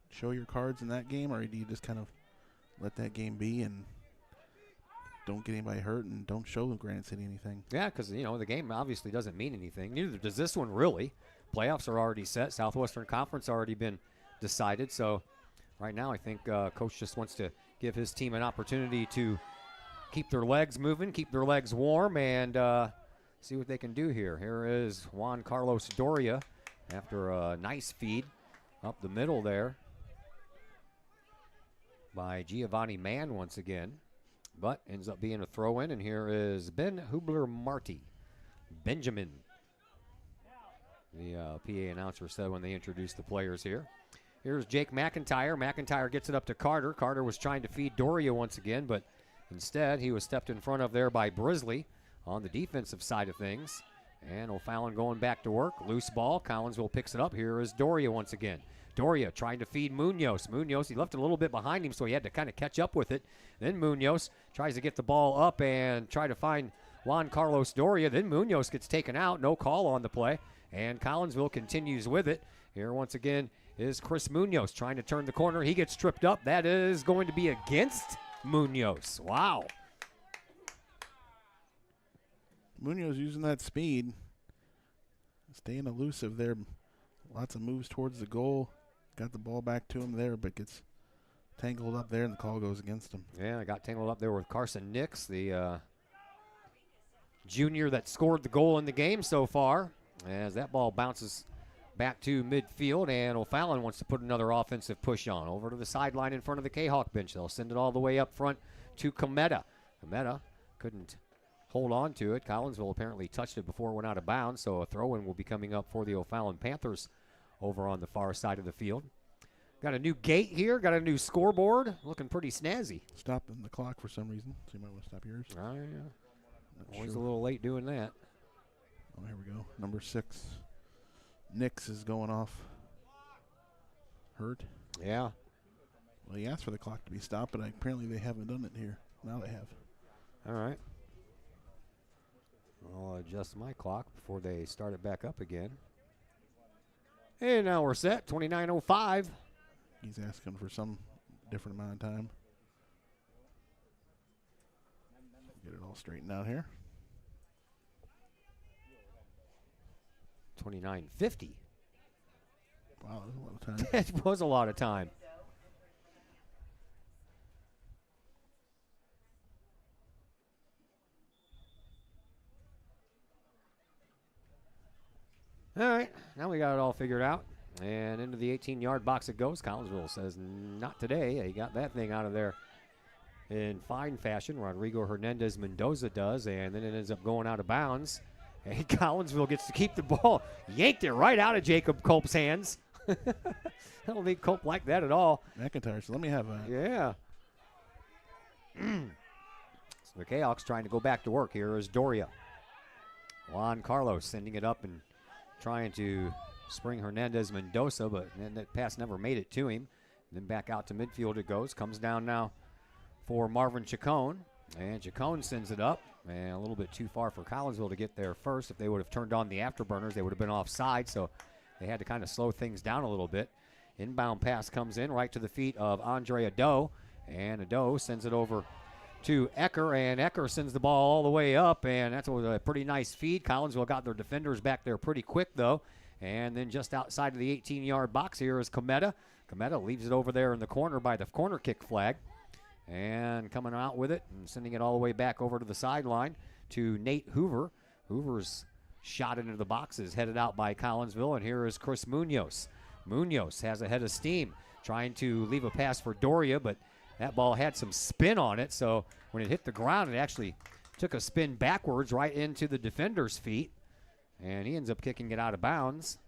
Show your cards in that game, or do you just kind of let that game be and don't get anybody hurt and don't show Granite City anything. Yeah, because, the game obviously doesn't mean anything. Neither does this one, really. Playoffs are already set. Southwestern Conference already been decided. So right now I think Coach just wants to give his team an opportunity to keep their legs moving, keep their legs warm, and see what they can do here. Here is Juan Carlos Doria after a nice feed up the middle there by Giovanni Mann once again. But ends up being a throw-in, and here is Ben Hubler-Marty. Benjamin, the PA announcer said when they introduced the players here. Here's Jake McIntyre. McIntyre gets it up to Carter. Carter was trying to feed Doria once again, but instead he was stepped in front of there by Brisley on the defensive side of things. And O'Fallon going back to work. Loose ball. Collinsville picks it up. Here is Doria once again. Doria trying to feed Munoz. Munoz, he left it a little bit behind him, so he had to kind of catch up with it. Then Munoz tries to get the ball up and try to find Juan Carlos Doria. Then Munoz gets taken out. No call on the play. And Collinsville continues with it. Here once again is Chris Munoz trying to turn the corner. He gets tripped up. That is going to be against Munoz. Wow. Munoz using that speed, staying elusive there. Lots of moves towards the goal. Got the ball back to him there, but gets tangled up there, and the call goes against him. Yeah, I got tangled up there with Carson Nix, the junior that scored the goal in the game so far, as that ball bounces back to midfield, and O'Fallon wants to put another offensive push on. Over to the sideline in front of the Kahok bench. They'll send it all the way up front to Cometa. Cometa couldn't hold on to it. Collinsville apparently touched it before it went out of bounds, so a throw-in will be coming up for the O'Fallon Panthers over on the far side of the field. Got a new gate here, got a new scoreboard, looking pretty snazzy. Stopping the clock for some reason, so you might want to stop yours. Oh, yeah. Always a little late doing that. Oh, here we go. Number 6. Nix is going off. Hurt. Yeah. Well, he asked for the clock to be stopped, but apparently they haven't done it here. Now they have. All right. I'll adjust my clock before they start it back up again. And now we're set, 29:05. He's asking for some different amount of time. Get it all straightened out here. 29:50. Wow, that was a lot of time. That was a lot of time. All right, now we got it all figured out. And into the 18-yard box it goes. Collinsville says, not today. He got that thing out of there in fine fashion. Rodrigo Hernandez Mendoza does, and then it ends up going out of bounds. And Collinsville gets to keep the ball. Yanked it right out of Jacob Culp's hands. I don't think Culp liked that at all. McIntyre, so let me have that. Yeah. So the Kahawks trying to go back to work. Here is Doria. Juan Carlos sending it up and trying to spring Hernandez Mendoza, but that pass never made it to him. Then back out to midfield it goes. Comes down now for Marvin Chacon. And Chacon sends it up. And a little bit too far for Collinsville to get there first. If they would have turned on the afterburners, they would have been offside. So they had to kind of slow things down a little bit. Inbound pass comes in right to the feet of Andre Ado. And Ado sends it over to Ecker. And Ecker sends the ball all the way up. And that's a pretty nice feed. Collinsville got their defenders back there pretty quick, though. And then just outside of the 18-yard box here is Cometa. Cometa leaves it over there in the corner by the corner kick flag. And coming out with it and sending it all the way back over to the sideline to Nate Hoover. Hoover's shot into the box is headed out by Collinsville. And here is Chris Munoz. Munoz has a head of steam trying to leave a pass for Doria, but that ball had some spin on it. So when it hit the ground, it actually took a spin backwards right into the defender's feet. And he ends up kicking it out of bounds.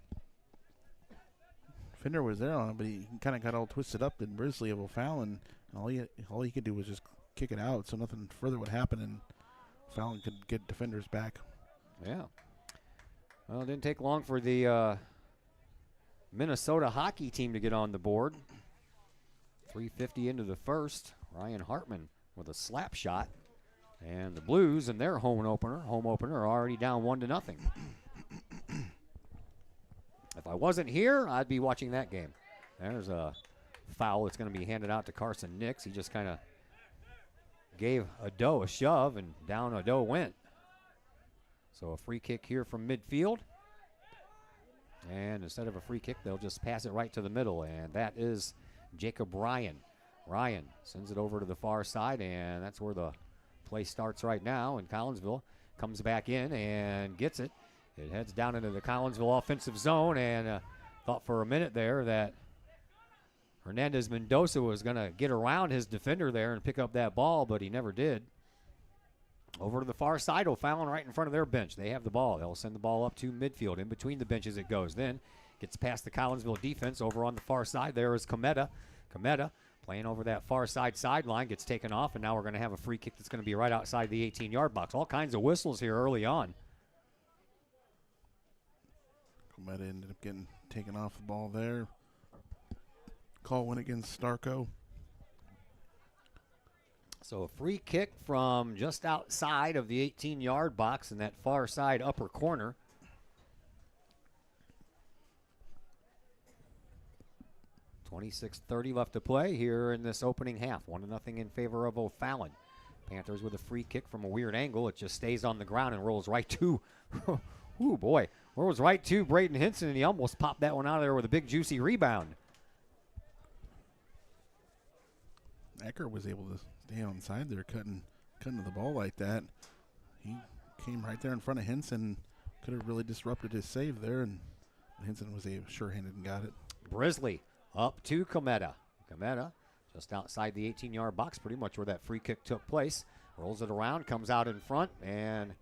Fender was there on it, but he kind of got all twisted up in Brisley of O'Fallon. All he could do was just kick it out, so nothing further would happen, and O'Fallon could get defenders back. Yeah. Well, it didn't take long for the Minnesota hockey team to get on the board. 3:50 into the first. Ryan Hartman with a slap shot. And the Blues in their home opener are already down 1-0. If I wasn't here, I'd be watching that game. There's a foul that's going to be handed out to Carson Nix. He just kind of gave Ado a shove, and down Ado went. So a free kick here from midfield. And instead of a free kick, they'll just pass it right to the middle, and that is Jacob Ryan. Ryan sends it over to the far side, and that's where the play starts right now. And Collinsville comes back in and gets it. It heads down into the Collinsville offensive zone, and thought for a minute there that Hernandez Mendoza was going to get around his defender there and pick up that ball, but he never did. Over to the far side, O'Fallon right in front of their bench. They have the ball. They'll send the ball up to midfield. In between the benches it goes. Then gets past the Collinsville defense over on the far side. There is Cometa. Cometa playing over that far side sideline, gets taken off, and now we're going to have a free kick that's going to be right outside the 18-yard box. All kinds of whistles here early on. Cometa ended up getting taken off the ball there. Call went against Starco. So a free kick from just outside of the 18-yard box in that far side upper corner. .26:30 left to play here in this opening half. 1-0 in favor of O'Fallon. Panthers with a free kick from a weird angle. It just stays on the ground and rolls right to, ooh boy, rolls right to Braden Hinson, and he almost popped that one out of there with a big juicy rebound. Ecker was able to stay on side there, cutting to the ball like that. He came right there in front of Henson, could have really disrupted his save there, and Henson was sure-handed and got it. Brisley up to Cometa. Cometa just outside the 18-yard box, pretty much where that free kick took place. Rolls it around, comes out in front, and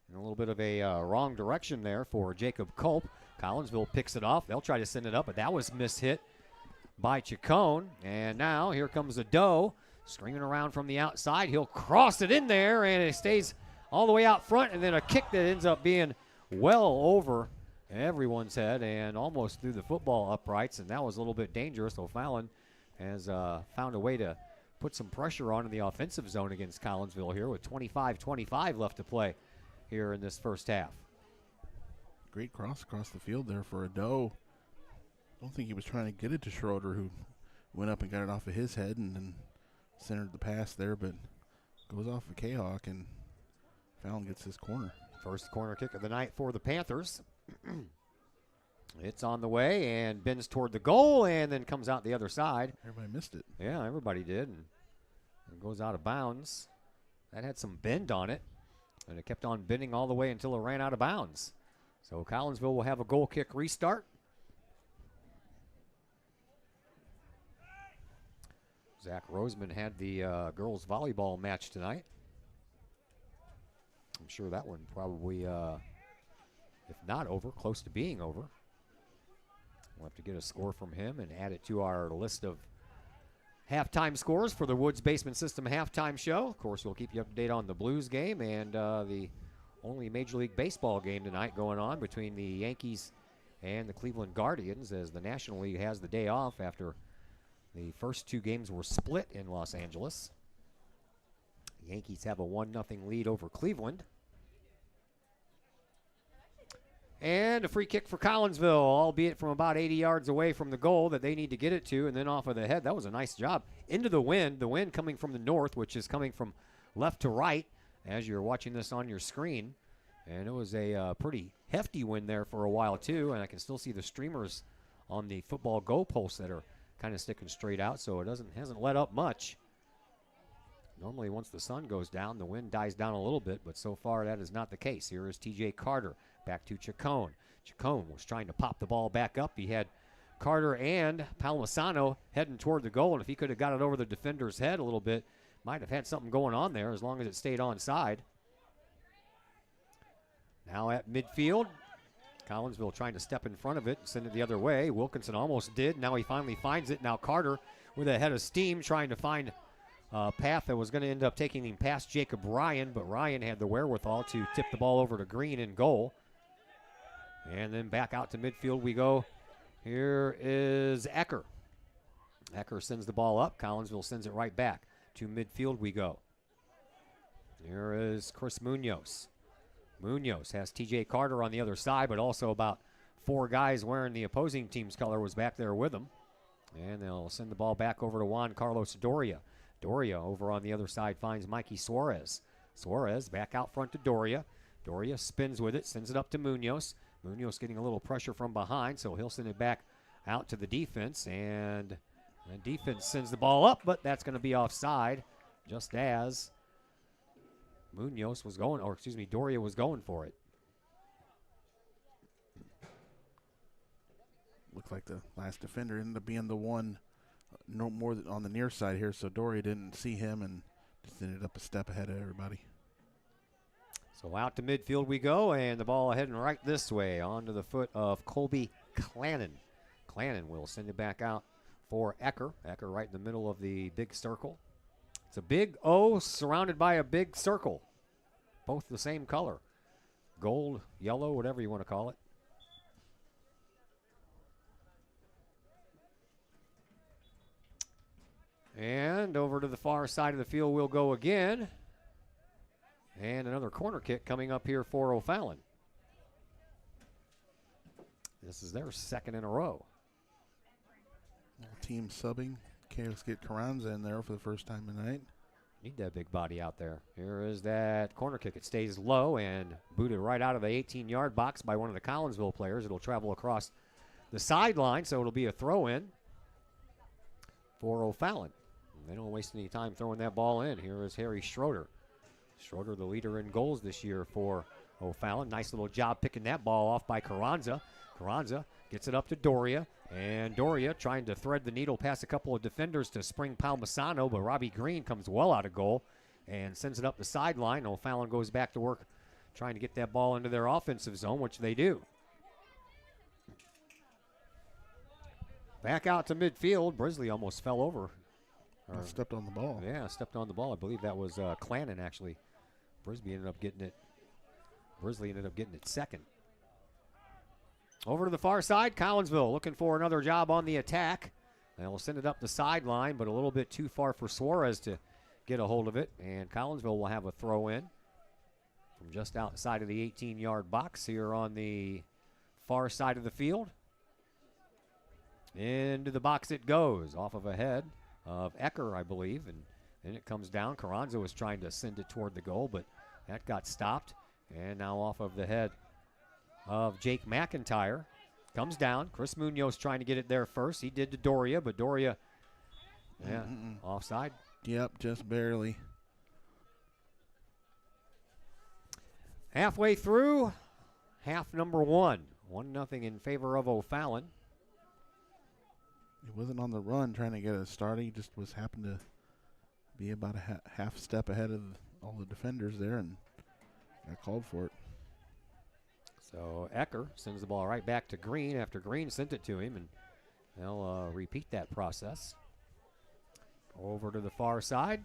in a little bit of a wrong direction there for Jacob Culp. Collinsville picks it off. They'll try to send it up, but that was mishit by Chacon. And now here comes Ado, screaming around from the outside. He'll cross it in there, and it stays all the way out front, and then a kick that ends up being well over everyone's head and almost through the football uprights, and that was a little bit dangerous. O'Fallon has found a way to put some pressure on in the offensive zone against Collinsville here with 25-25 left to play here in this first half. Great cross across the field there for Ado. I don't think he was trying to get it to Schroeder, who went up and got it off of his head and then centered the pass there, but goes off of Kahok, and Fallon gets his corner. First corner kick of the night for the Panthers. It's on the way and bends toward the goal and then comes out the other side. Everybody missed it. Yeah, everybody did. And it goes out of bounds. That had some bend on it, and it kept on bending all the way until it ran out of bounds. So Collinsville will have a goal kick restart. Zach Roseman had the girls volleyball match tonight. I'm sure that one probably, if not over, close to being over. We'll have to get a score from him and add it to our list of halftime scores for the Woods Basement System halftime show. Of course, we'll keep you up to date on the Blues game and the only Major League Baseball game tonight going on between the Yankees and the Cleveland Guardians, as the National League has the day off after the first two games were split in Los Angeles. The Yankees have a 1-0 lead over Cleveland. And a free kick for Collinsville, albeit from about 80 yards away from the goal that they need to get it to, and then off of the head. That was a nice job. Into the wind coming from the north, which is coming from left to right as you're watching this on your screen. And it was a pretty hefty wind there for a while, too, and I can still see the streamers on the football goalposts that are kind of sticking straight out, so it hasn't let up much. Normally, once the sun goes down, the wind dies down a little bit, but so far that is not the case. Here is T.J. Carter back to Chacon. Chacon was trying to pop the ball back up. He had Carter and Palmisano heading toward the goal, and if he could have got it over the defender's head a little bit, might have had something going on there as long as it stayed onside. Now at midfield, Collinsville trying to step in front of it and send it the other way. Wilkinson almost did. Now he finally finds it. Now Carter with a head of steam trying to find a path that was going to end up taking him past Jacob Ryan, but Ryan had the wherewithal to tip the ball over to Green in goal. And then back out to midfield we go. Here is Ecker. Ecker sends the ball up. Collinsville sends it right back. To midfield we go. Here is Chris Munoz. Munoz has T.J. Carter on the other side, but also about four guys wearing the opposing team's color was back there with him. And they'll send the ball back over to Juan Carlos Doria. Doria over on the other side finds Mikey Suarez. Suarez back out front to Doria. Doria spins with it, sends it up to Munoz. Munoz getting a little pressure from behind, so he'll send it back out to the defense. And the defense sends the ball up, but that's going to be offside, just as Doria was going for it. Looked like the last defender ended up being the one no more on the near side here, so Doria didn't see him and just ended up a step ahead of everybody. So out to midfield we go, and the ball heading right this way onto the foot of Colby Clannon. Clannon will send it back out for Ecker. Ecker right in the middle of the big circle. It's a big O surrounded by a big circle. Both the same color. Gold, yellow, whatever you want to call it. And over to the far side of the field we'll go again. And another corner kick coming up here for O'Fallon. This is their second in a row. Team subbing. Okay, let's get Carranza in there for the first time tonight. Need that big body out there. Here is that corner kick. It stays low and booted right out of the 18-yard box by one of the Collinsville players. It'll travel across the sideline, so it'll be a throw-in for O'Fallon. They don't waste any time throwing that ball in. Here is Harry Schroeder. Schroeder, the leader in goals this year for O'Fallon. Nice little job picking that ball off by Carranza. Carranza gets it up to Doria. And Doria trying to thread the needle past a couple of defenders to Spring Palmisano, but Robbie Green comes well out of goal and sends it up the sideline. O'Fallon goes back to work trying to get that ball into their offensive zone, which they do. Back out to midfield. Brisley almost fell over. Stepped on the ball. Yeah, stepped on the ball. I believe that was Clannon, actually. Brisley ended up getting it second. Over to the far side, Collinsville looking for another job on the attack. They'll send it up the sideline, but a little bit too far for Suarez to get a hold of it. And Collinsville will have a throw in from just outside of the 18-yard box here on the far side of the field. Into the box it goes, off of a head of Ecker, I believe. And then it comes down. Carranza was trying to send it toward the goal, but that got stopped. And now off of the head of Jake McIntyre. Comes down. Chris Munoz trying to get it there first. He did to Doria, but Doria, offside. Yep, just barely. Halfway through, half number one. 1-0 in favor of O'Fallon. He wasn't on the run trying to get a start. He just happened to be about a half step ahead of all the defenders there and got called for it. So Ecker sends the ball right back to Green after Green sent it to him, and they'll repeat that process. Over to the far side.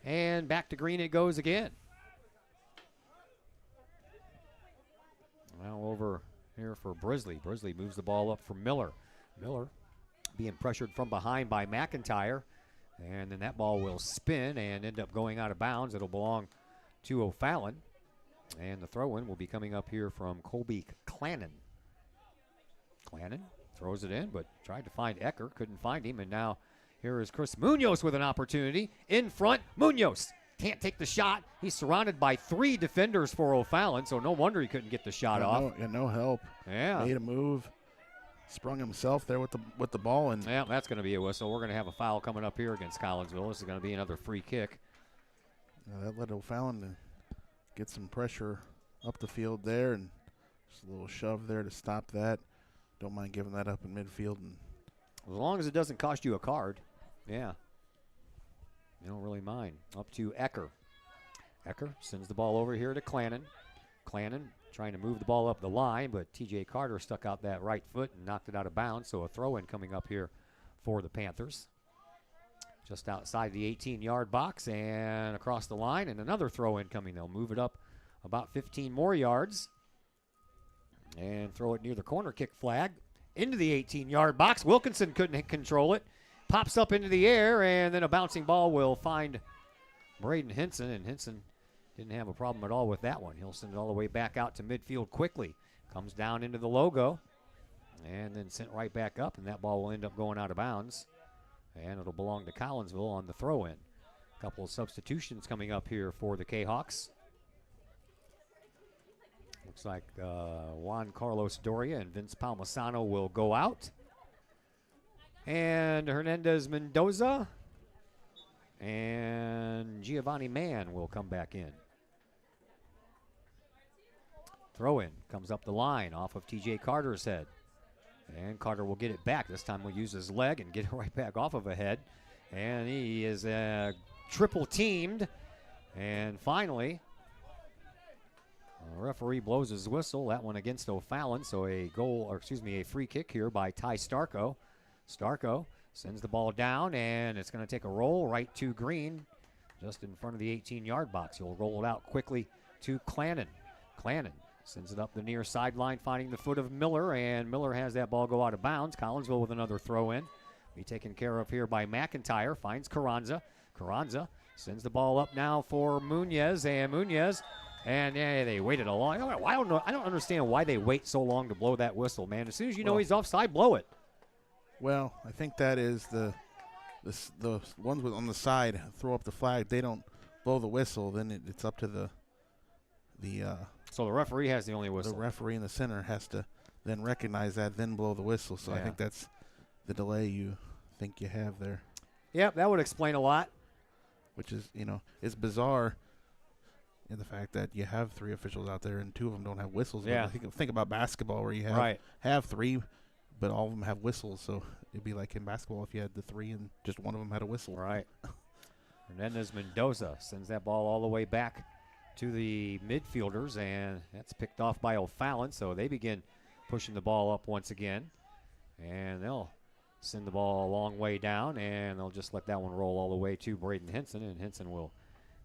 And back to Green it goes again. Now over here for Brisley. Brisley moves the ball up for Miller. Miller being pressured from behind by McIntyre. And then that ball will spin and end up going out of bounds. It'll belong to O'Fallon. And the throw-in will be coming up here from Colby Clannon. Clannon throws it in, but tried to find Ecker. Couldn't find him. And now here is Chris Munoz with an opportunity. In front, Munoz can't take the shot. He's surrounded by 3 defenders for O'Fallon, so no wonder he couldn't get the shot off. No help. Yeah. Made a move. Sprung himself there with the ball. And yeah, that's going to be a whistle. We're going to have a foul coming up here against Collinsville. This is going to be another free kick. That led O'Fallon get some pressure up the field there, and just a little shove there to stop that. Don't mind giving that up in midfield. And as long as it doesn't cost you a card, yeah. You don't really mind. Up to Ecker. Ecker sends the ball over here to Clannon. Clannon trying to move the ball up the line, but TJ Carter stuck out that right foot and knocked it out of bounds, so a throw-in coming up here for the Panthers. Just outside the 18-yard box and across the line, and another throw-in coming. They'll move it up about 15 more yards and throw it near the corner kick flag into the 18-yard box. Wilkinson couldn't control it. Pops up into the air, and then a bouncing ball will find Braden Henson, and Henson didn't have a problem at all with that one. He'll send it all the way back out to midfield quickly. Comes down into the logo and then sent right back up, and that ball will end up going out of bounds. And it'll belong to Collinsville on the throw-in. A couple of substitutions coming up here for the Kahawks. Looks like Juan Carlos Doria and Vince Palmisano will go out. And Hernandez Mendoza and Giovanni Mann will come back in. Throw-in comes up the line off of TJ Carter's head. And Carter will get it back. This time we'll use his leg and get it right back off of a head. And he is triple teamed. And finally, the referee blows his whistle. That one against O'Fallon. So a free kick here by Ty Starko. Starko sends the ball down, and it's going to take a roll right to Green, just in front of the 18-yard box. He'll roll it out quickly to Clannon. Clannon sends it up the near sideline, finding the foot of Miller, and Miller has that ball go out of bounds. Collinsville with another throw-in. Be taken care of here by McIntyre. Finds Carranza. Carranza sends the ball up now for Munoz, and Munoz, and they waited a long. I don't know. I don't understand why they wait so long to blow that whistle, man. As soon as you know he's offside, blow it. Well, I think that is the ones on the side throw up the flag. They don't blow the whistle. Then it's up to the So the referee has the only whistle. The referee in the center has to then recognize that, then blow the whistle. So I think that's the delay you think you have there. Yep, that would explain a lot. Which is, it's bizarre in the fact that you have three officials out there and two of them don't have whistles. Yeah. Think about basketball where you have three, but all of them have whistles. So it'd be like in basketball if you had the three and just one of them had a whistle. Right. Hernandez Mendoza sends that ball all the way back to the midfielders, and that's picked off by O'Fallon. So they begin pushing the ball up once again, and they'll send the ball a long way down, and they'll just let that one roll all the way to Braden Henson, and Henson will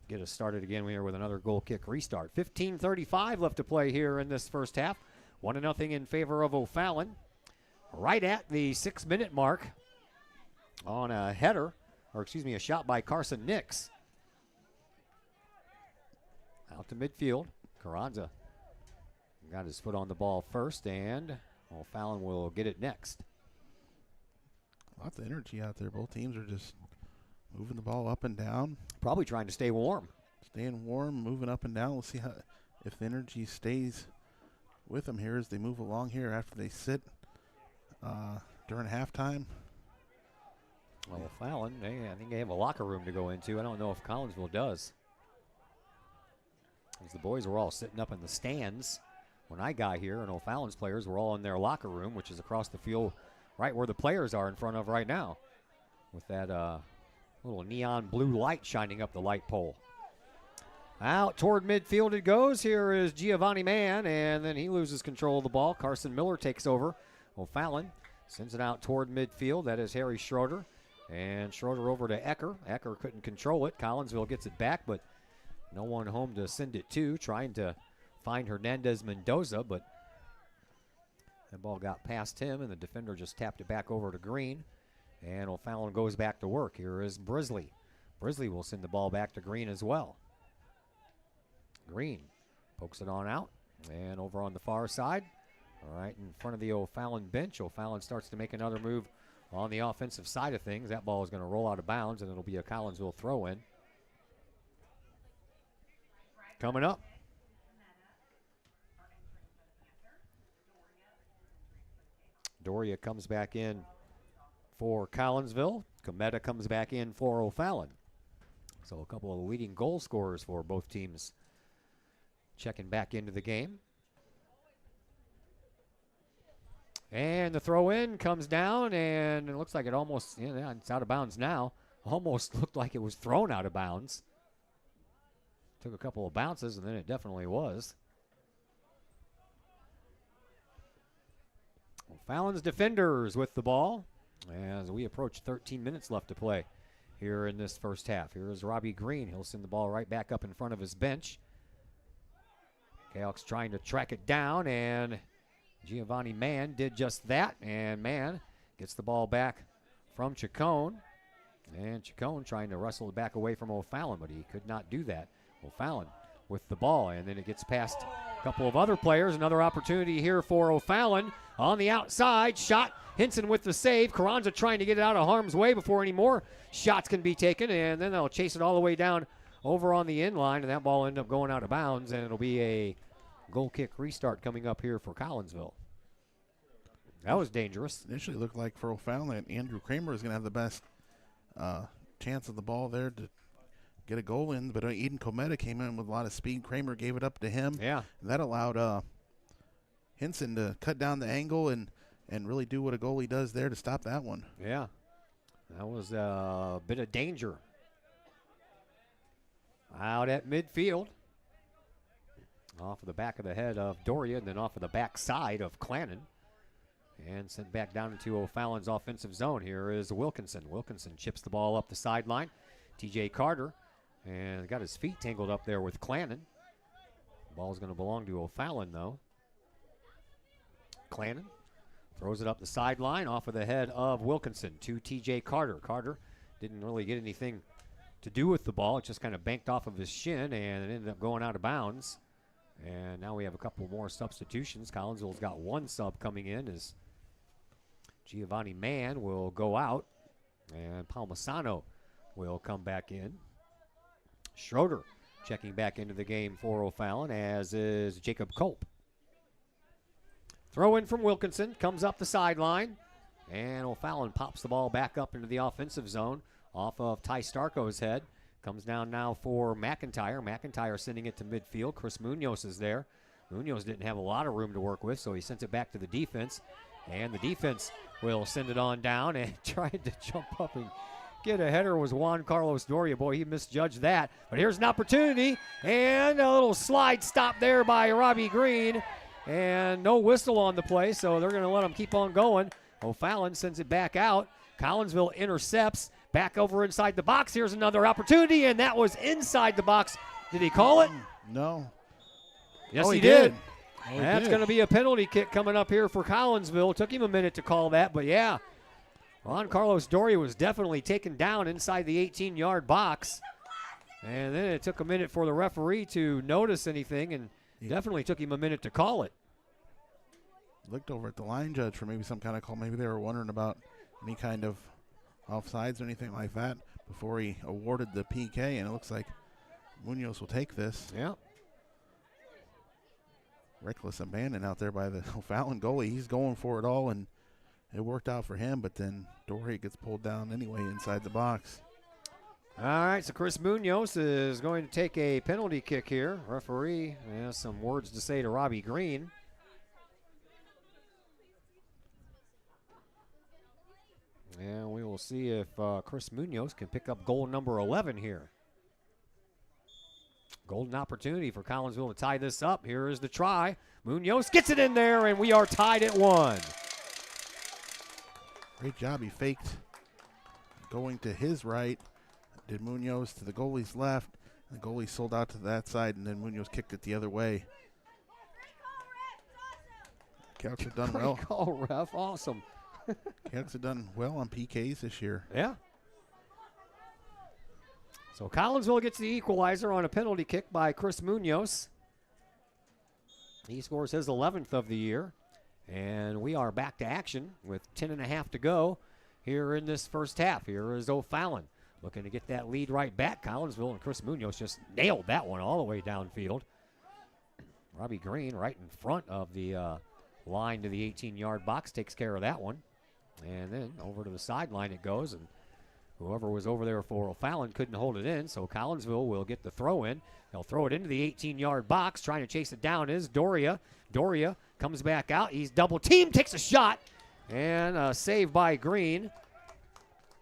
get us started again here with another goal kick restart. 15:35 left to play here in this first half. 1-0 in favor of O'Fallon. Right at the 6-minute mark on a header, a shot by Carson Nix. Out to midfield. Carranza got his foot on the ball first, and O'Fallon will get it next. Lots of energy out there. Both teams are just moving the ball up and down. Probably trying to stay warm. Staying warm, moving up and down. We'll see if the energy stays with them here as they move along here after they sit during halftime. Well, Fallon, I think they have a locker room to go into. I don't know if Collinsville does. As the boys were all sitting up in the stands when I got here, and O'Fallon's players were all in their locker room, which is across the field right where the players are in front of right now, with that little neon blue light shining up the light pole. Out toward midfield it goes. Here is Giovanni Mann, and then he loses control of the ball. Carson Miller takes over. O'Fallon sends it out toward midfield. That is Harry Schroeder. And Schroeder over to Ecker. Ecker couldn't control it. Collinsville gets it back, but no one home to send it to. Trying to find Hernandez Mendoza, but that ball got past him, and the defender just tapped it back over to Green. And O'Fallon goes back to work. Here is Brisley. Brisley will send the ball back to Green as well. Green pokes it on out, and over on the far side, all right, in front of the O'Fallon bench, O'Fallon starts to make another move on the offensive side of things. That ball is going to roll out of bounds, and it'll be a Collinsville throw-in. Coming up. Doria comes back in for Collinsville. Cometa comes back in for O'Fallon. So a couple of leading goal scorers for both teams checking back into the game. And the throw in comes down, and it looks like it almost, it's out of bounds now. Almost looked like it was thrown out of bounds. Took a couple of bounces, and then it definitely was. O'Fallon's defenders with the ball as we approach 13 minutes left to play here in this first half. Here is Robbie Green. He'll send the ball right back up in front of his bench. Kahok's trying to track it down, and Giovanni Mann did just that, and Mann gets the ball back from Chacon, and Chacon trying to wrestle it back away from O'Fallon, but he could not do that. O'Fallon with the ball, and then it gets past a couple of other players. Another opportunity here for O'Fallon on the outside. Shot Hinson with the save. Carranza trying to get it out of harm's way before any more shots can be taken, and then they'll chase it all the way down over on the end line, and that ball ended up going out of bounds, and it'll be a goal kick restart coming up here for Collinsville. That was dangerous. Initially looked like for O'Fallon that Andrew Kramer is going to have the best chance of the ball there to get a goal in, but Eden Cometa came in with a lot of speed. Kramer gave it up to him. Yeah. And that allowed Hinson to cut down the angle and really do what a goalie does there to stop that one. Yeah. That was a bit of danger. Out at midfield. Off of the back of the head of Doria, and then off of the back side of Clannon. And sent back down into O'Fallon's offensive zone. Here is Wilkinson. Wilkinson chips the ball up the sideline. TJ Carter. And got his feet tangled up there with Clannon. Ball's going to belong to O'Fallon, though. Clannon throws it up the sideline off of the head of Wilkinson to TJ Carter. Carter didn't really get anything to do with the ball. It just kind of banked off of his shin, and it ended up going out of bounds. And now we have a couple more substitutions. Collinsville's got one sub coming in as Giovanni Mann will go out, and Palmasano will come back in. Schroeder checking back into the game for O'Fallon, as is Jacob Culp. Throw in from Wilkinson, comes up the sideline, and O'Fallon pops the ball back up into the offensive zone off of Ty Starko's head. Comes down now for McIntyre. McIntyre sending it to midfield. Chris Munoz is there. Munoz didn't have a lot of room to work with, so he sent it back to the defense. And the defense will send it on down, and tried to jump up and get a header was Juan Carlos Doria. Boy, he misjudged that. But here's an opportunity, and a little slide stop there by Robbie Green. And no whistle on the play, so they're going to let him keep on going. O'Fallon sends it back out. Collinsville intercepts. Back over inside the box. Here's another opportunity, and that was inside the box. Did he call it? No. Yes, he did. Oh, That's going to be a penalty kick coming up here for Collinsville. Took him a minute to call that, but yeah. Juan Carlos Doria was definitely taken down inside the 18-yard box. And then it took a minute for the referee to notice anything, and definitely took him a minute to call it. Looked over at the line judge for maybe some kind of call. Maybe they were wondering about any kind of offsides or anything like that before he awarded the PK, and it looks like Munoz will take this. Yeah. Reckless abandon out there by the O'Fallon goalie. He's going for it all, and it worked out for him, but then Doria gets pulled down anyway inside the box. All right, so Chris Munoz is going to take a penalty kick here. Referee has some words to say to Robbie Green. And we will see if Chris Munoz can pick up goal number 11 here. Golden opportunity for Collinsville to tie this up. Here is the try. Munoz gets it in there, and we are tied at 1. Great job. He faked going to his right. Did Munoz to the goalie's left. The goalie sold out to that side, and then Munoz kicked it the other way. Calcs have done well. Great call, ref. Awesome. Calcs have done well on PKs this year. Yeah. So Collinsville gets the equalizer on a penalty kick by Chris Munoz. He scores his 11th of the year. And we are back to action with 10.5 to go here in this first half. Here is O'Fallon looking to get that lead right back. Collinsville and Chris Munoz just nailed that one all the way downfield. Robbie Green right in front of the line to the 18-yard box takes care of that one. And then over to the sideline it goes, and whoever was over there for O'Fallon couldn't hold it in, so Collinsville will get the throw in. They'll throw it into the 18-yard box. Trying to chase it down is Doria. Doria comes back out. He's double-teamed, takes a shot, and a save by Green.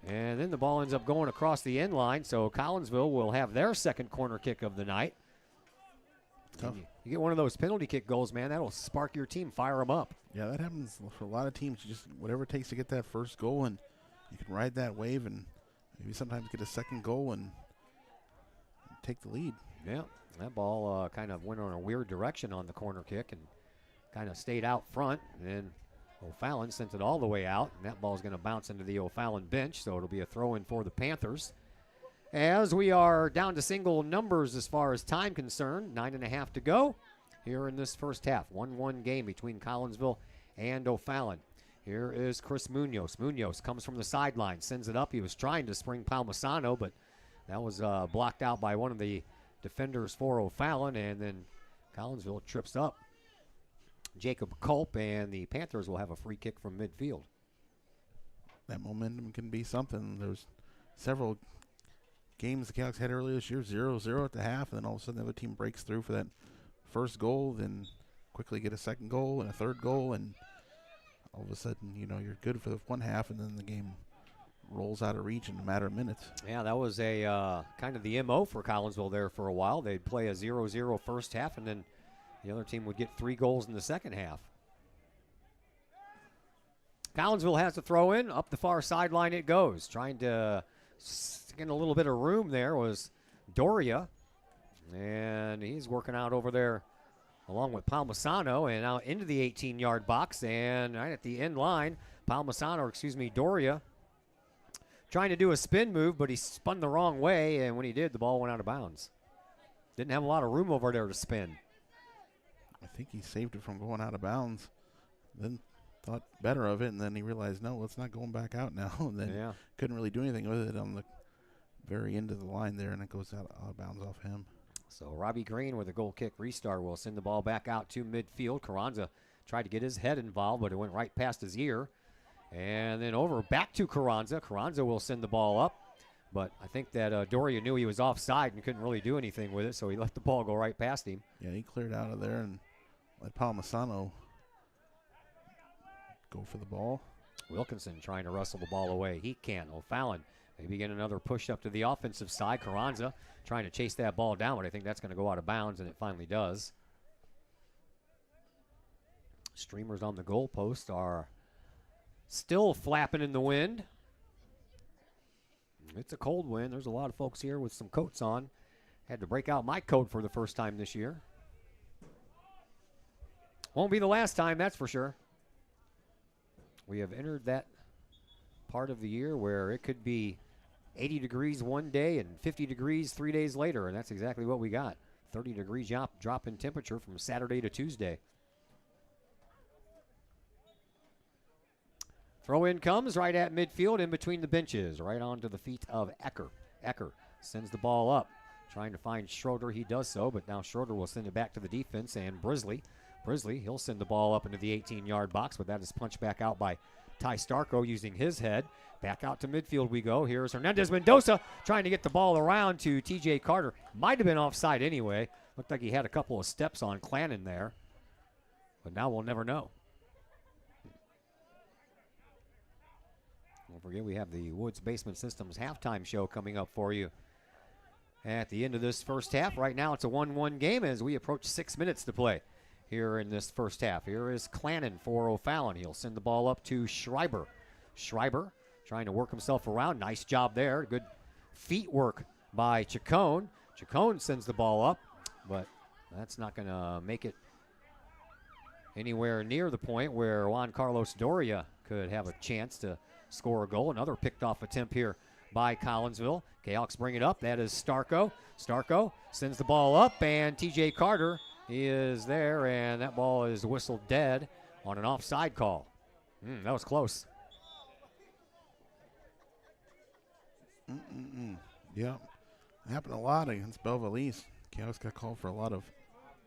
And then the ball ends up going across the end line, so Collinsville will have their second corner kick of the night. You get one of those penalty kick goals, man, that'll spark your team, fire them up. Yeah, that happens for a lot of teams. You just whatever it takes to get that first goal, and you can ride that wave and maybe sometimes get a second goal and take the lead. Yeah, that ball kind of went on a weird direction on the corner kick and kind of stayed out front. And then O'Fallon sent it all the way out, and that ball's going to bounce into the O'Fallon bench, so it'll be a throw-in for the Panthers. As we are down to single numbers as far as time concerned, 9.5 to go here in this first half. 1-1 game between Collinsville and O'Fallon. Here is Chris Munoz. Munoz comes from the sideline, sends it up. He was trying to spring Palmisano, but that was blocked out by one of the defenders for O'Fallon, and then Collinsville trips up Jacob Culp, and the Panthers will have a free kick from midfield. That momentum can be something. There's several games the Canucks had earlier this year, 0-0 at the half, and then all of a sudden the other team breaks through for that first goal, then quickly get a second goal and a third goal, and all of a sudden, you're good for the one half, and then the game rolls out of reach in a matter of minutes. Yeah, that was a kind of the MO for Collinsville there for a while. They'd play a 0-0 first half, and then the other team would get 3 goals in the second half. Collinsville has to throw in. Up the far sideline it goes. Trying to get a little bit of room there was Doria. And he's working out over there along with Palmisano, and now into the 18-yard box. And right at the end line, Doria, trying to do a spin move, but he spun the wrong way, and when he did, the ball went out of bounds. Didn't have a lot of room over there to spin. I think he saved it from going out of bounds, then thought better of it, and then he realized, no, it's not going back out now. And then couldn't really do anything with it on the very end of the line there, and it goes out of bounds off him. So Robbie Green with a goal kick restart will send the ball back out to midfield. Carranza tried to get his head involved, but it went right past his ear. And then over back to Carranza. Carranza will send the ball up. But I think that Doria knew he was offside and couldn't really do anything with it, so he let the ball go right past him. Yeah, he cleared out of there and let Palmisano go for the ball. Wilkinson trying to wrestle the ball away. He can't. O'Fallon maybe get another push up to the offensive side. Carranza trying to chase that ball down, but I think that's going to go out of bounds, and it finally does. Streamers on the goalpost are still flapping in the wind. It's a cold wind. There's a lot of folks here with some coats on. Had to break out my coat for the first time this year. Won't be the last time, that's for sure. We have entered that part of the year where it could be 80 degrees one day and 50 degrees 3 days later, and that's exactly what we got. 30-degree drop in temperature from Saturday to Tuesday. Throw in comes right at midfield in between the benches, right onto the feet of Ecker. Ecker sends the ball up, trying to find Schroeder. He does so, but now Schroeder will send it back to the defense, and Brisley, he'll send the ball up into the 18-yard box, but that is punched back out by Ty Starko using his head. Back out to midfield we go. Here's Hernandez Mendoza trying to get the ball around to TJ Carter. Might have been offside anyway. Looked like he had a couple of steps on Clannon there, but now we'll never know. Don't forget we have the Woods Basement Systems halftime show coming up for you at the end of this first half. Right now it's a 1-1 game as we approach 6 minutes to play here in this first half. Here is Clannon for O'Fallon. He'll send the ball up to Schreiber. Schreiber trying to work himself around. Nice job there. Good feet work by Chacon. Chacon sends the ball up, but that's not going to make it anywhere near the point where Juan Carlos Doria could have a chance to score a goal. Another picked off attempt here by Collinsville. Kahawks bring it up. That is Starko. Starko sends the ball up, and TJ Carter is there, and that ball is whistled dead on an offside call. That was close. Yeah, it happened a lot against Belvalise. Kahawks got called for a lot of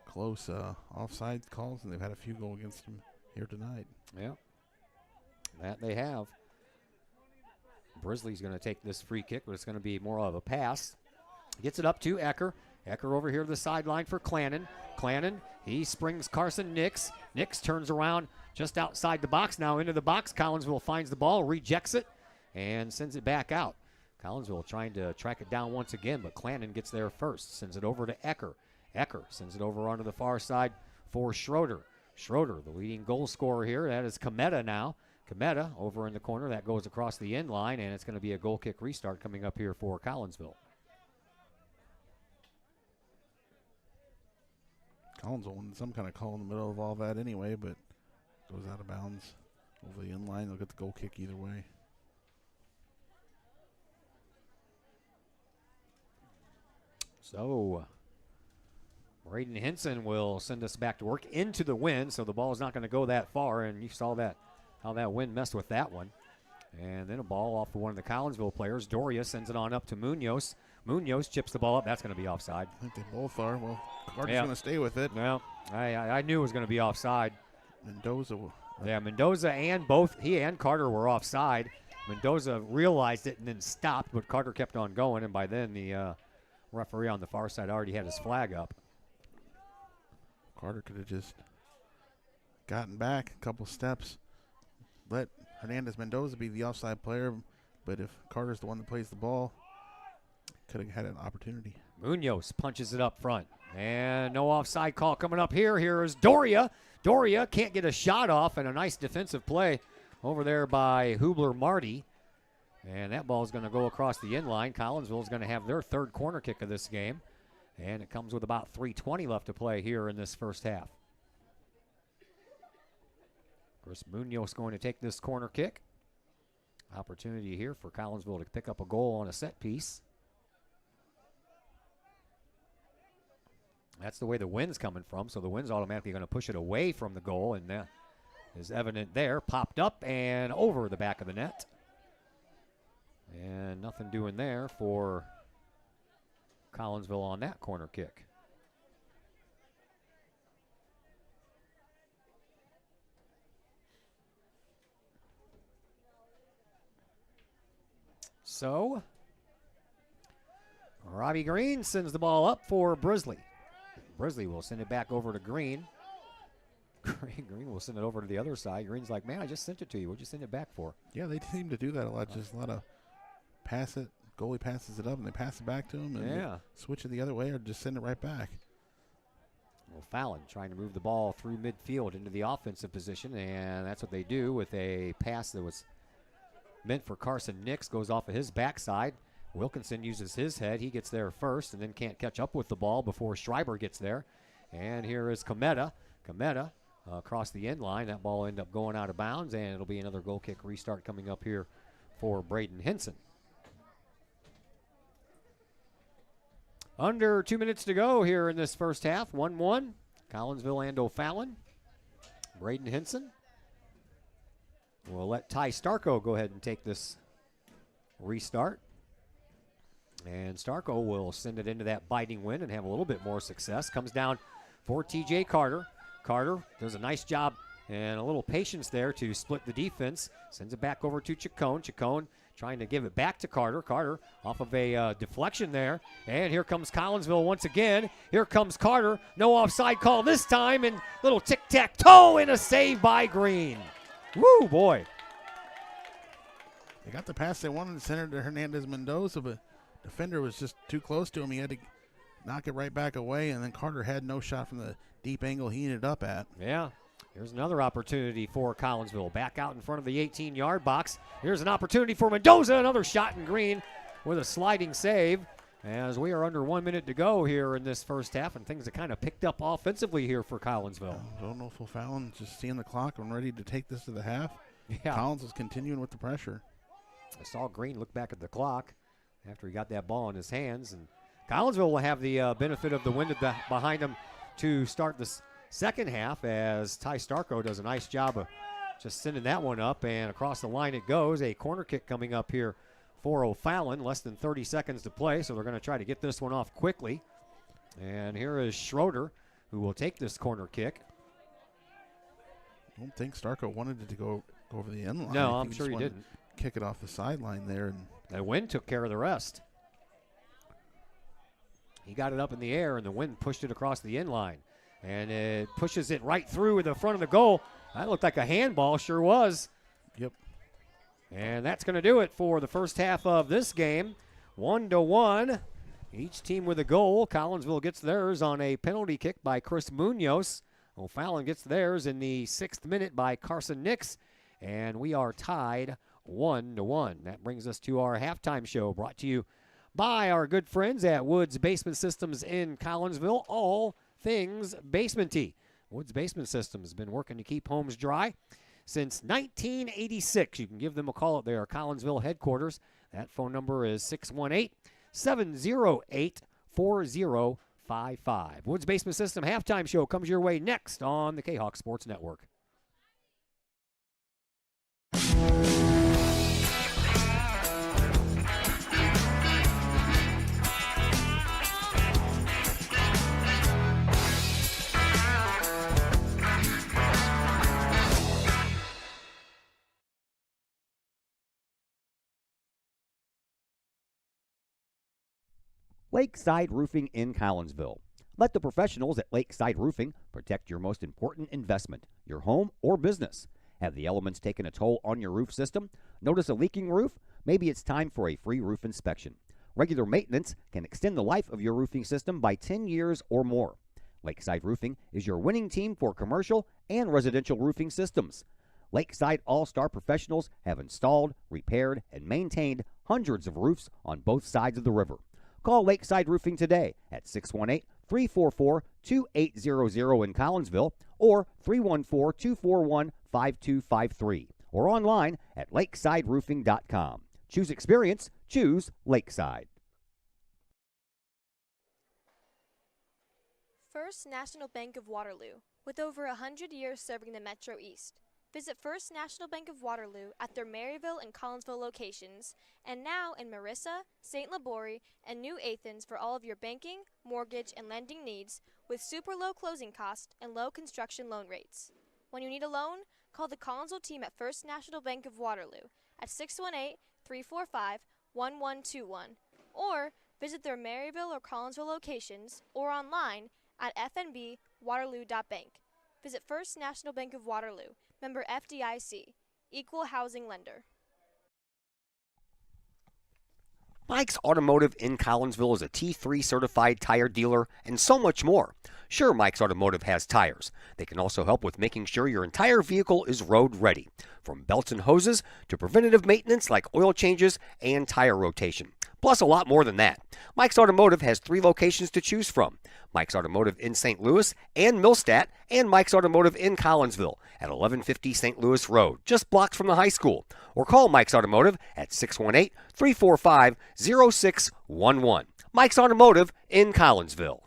close offside calls, and they've had a few go against them here tonight. Yeah, that they have. Brisley's going to take this free kick, but it's going to be more of a pass. Gets it up to Ecker. Ecker over here to the sideline for Clannon. Clannon, he springs Carson Nix. Nix turns around just outside the box. Now into the box. Collinsville finds the ball, rejects it, and sends it back out. Collinsville trying to track it down once again, but Clannon gets there first. Sends it over to Ecker. Ecker sends it over onto the far side for Schroeder. Schroeder, the leading goal scorer here. That is Cometa now. Cometa over in the corner. That goes across the end line, and it's going to be a goal kick restart coming up here for Collinsville. Collinsville wanted some kind of call in the middle of all that anyway, but goes out of bounds over the end line. They'll get the goal kick either way. So Braden Henson will send us back to work into the wind, so the ball is not going to go that far, and you saw that how that wind messed with that one. And then a ball off of one of the Collinsville players. Doria sends it on up to Munoz. Munoz chips the ball up. That's going to be offside. I think they both are. Well, Carter's going to stay with it. Well, I knew it was going to be offside. Mendoza. Yeah, Mendoza and both he and Carter were offside. Mendoza realized it and then stopped, but Carter kept on going, and by then the referee on the far side already had his flag up. Carter could have just gotten back a couple steps, let Hernandez Mendoza be the offside player, but if Carter's the one that plays the ball, could have had an opportunity. Munoz punches it up front, and no offside call coming up here. Here is Doria. Doria can't get a shot off, and a nice defensive play over there by Hubler Marty. And that ball is going to go across the end line. Collinsville is going to have their third corner kick of this game. And it comes with about 3:20 left to play here in this first half. Of course, Munoz going to take this corner kick. Opportunity here for Collinsville to pick up a goal on a set piece. That's the way the wind's coming from, so the wind's automatically going to push it away from the goal, and that is evident there. Popped up and over the back of the net. And nothing doing there for Collinsville on that corner kick. So, Robbie Green sends the ball up for Brisley. Brisley will send it back over to Green. Green will send it over to the other side. Green's like, man, I just sent it to you. What'd you send it back for? Yeah, they seem to do that a lot. Just a lot of pass it. Goalie passes it up, and they pass it back to him, and switch it the other way or just send it right back. Well, Fallon trying to move the ball through midfield into the offensive position, and that's what they do with a pass that was meant for Carson Nix. Goes off of his backside. Wilkinson uses his head. He gets there first and then can't catch up with the ball before Schreiber gets there. And here is Cometa. Cometa across the end line. That ball ended up going out of bounds, and it'll be another goal kick restart coming up here for Braden Hinson. Under 2 minutes to go here in this first half. 1-1. Collinsville and O'Fallon. Braden Hinson. We'll let Ty Starko go ahead and take this restart. And Starko will send it into that biting wind and have a little bit more success. Comes down for TJ Carter. Carter does a nice job and a little patience there to split the defense. Sends it back over to Chacon. Chacon trying to give it back to Carter. Carter off of a deflection there. And here comes Collinsville once again. Here comes Carter. No offside call this time. And little tic-tac-toe and a save by Green. Woo, boy. They got the pass they wanted to send it to Hernandez Mendoza, but defender was just too close to him. He had to knock it right back away, and then Carter had no shot from the deep angle he ended up at. Yeah. Here's another opportunity for Collinsville. Back out in front of the 18-yard box. Here's an opportunity for Mendoza. Another shot in Green with a sliding save. As we are under 1 minute to go here in this first half, and things have kind of picked up offensively here for Collinsville. I don't know if O'Fallon just seeing the clock and ready to take this to the half. Yeah. Collins is continuing with the pressure. I saw Green look back at the clock after he got that ball in his hands, and Collinsville will have the benefit of the wind behind them to start this second half, as Ty Starko does a nice job of just sending that one up, and across the line it goes. A corner kick coming up here for O'Fallon. Less than 30 seconds to play, so they're going to try to get this one off quickly. And here is Schroeder, who will take this corner kick. I don't think Starko wanted it to go over the end line. No, I'm sure he didn't. Kick it off the sideline there. And the wind took care of the rest. He got it up in the air, and the wind pushed it across the end line. And it pushes it right through the front of the goal. That looked like a handball, sure was. Yep. And that's going to do it for the first half of this game. 1-1. Each team with a goal. Collinsville gets theirs on a penalty kick by Chris Munoz. O'Fallon gets theirs in the 6th minute by Carson Nix. And we are tied 1-1. That brings us to our halftime show, brought to you by our good friends at Woods Basement Systems in Collinsville. All things basement-y. Woods Basement Systems has been working to keep homes dry since 1986. You can give them a call at their Collinsville headquarters. That phone number is 618-708-4055. Woods Basement System halftime show comes your way next on the Kahok Sports Network. Lakeside Roofing in Collinsville. Let the professionals at Lakeside Roofing protect your most important investment, your home or business. Have the elements taken a toll on your roof system? Notice a leaking roof? Maybe it's time for a free roof inspection. Regular maintenance can extend the life of your roofing system by 10 years or more. Lakeside Roofing is your winning team for commercial and residential roofing systems. Lakeside All-Star professionals have installed, repaired, and maintained hundreds of roofs on both sides of the river. Call Lakeside Roofing today at 618-344-2800 in Collinsville or 314-241-5253 or online at lakesideroofing.com. Choose experience, choose Lakeside. First National Bank of Waterloo, with over 100 years serving the Metro East. Visit First National Bank of Waterloo at their Maryville and Collinsville locations, and now in Marissa, St. Laborie, and New Athens for all of your banking, mortgage, and lending needs with super low closing costs and low construction loan rates. When you need a loan, call the Collinsville team at First National Bank of Waterloo at 618-345-1121 or visit their Maryville or Collinsville locations or online at fnbwaterloo.bank. Visit First National Bank of Waterloo, member FDIC, equal housing lender. Mike's Automotive in Collinsville is a T3 certified tire dealer and so much more. Sure, Mike's Automotive has tires. They can also help with making sure your entire vehicle is road ready, from belts and hoses to preventative maintenance like oil changes and tire rotation. Plus a lot more than that. Mike's Automotive has 3 locations to choose from. Mike's Automotive in St. Louis and Millstadt, and Mike's Automotive in Collinsville at 1150 St. Louis Road, just blocks from the high school. Or call Mike's Automotive at 618-345-0611. Mike's Automotive in Collinsville.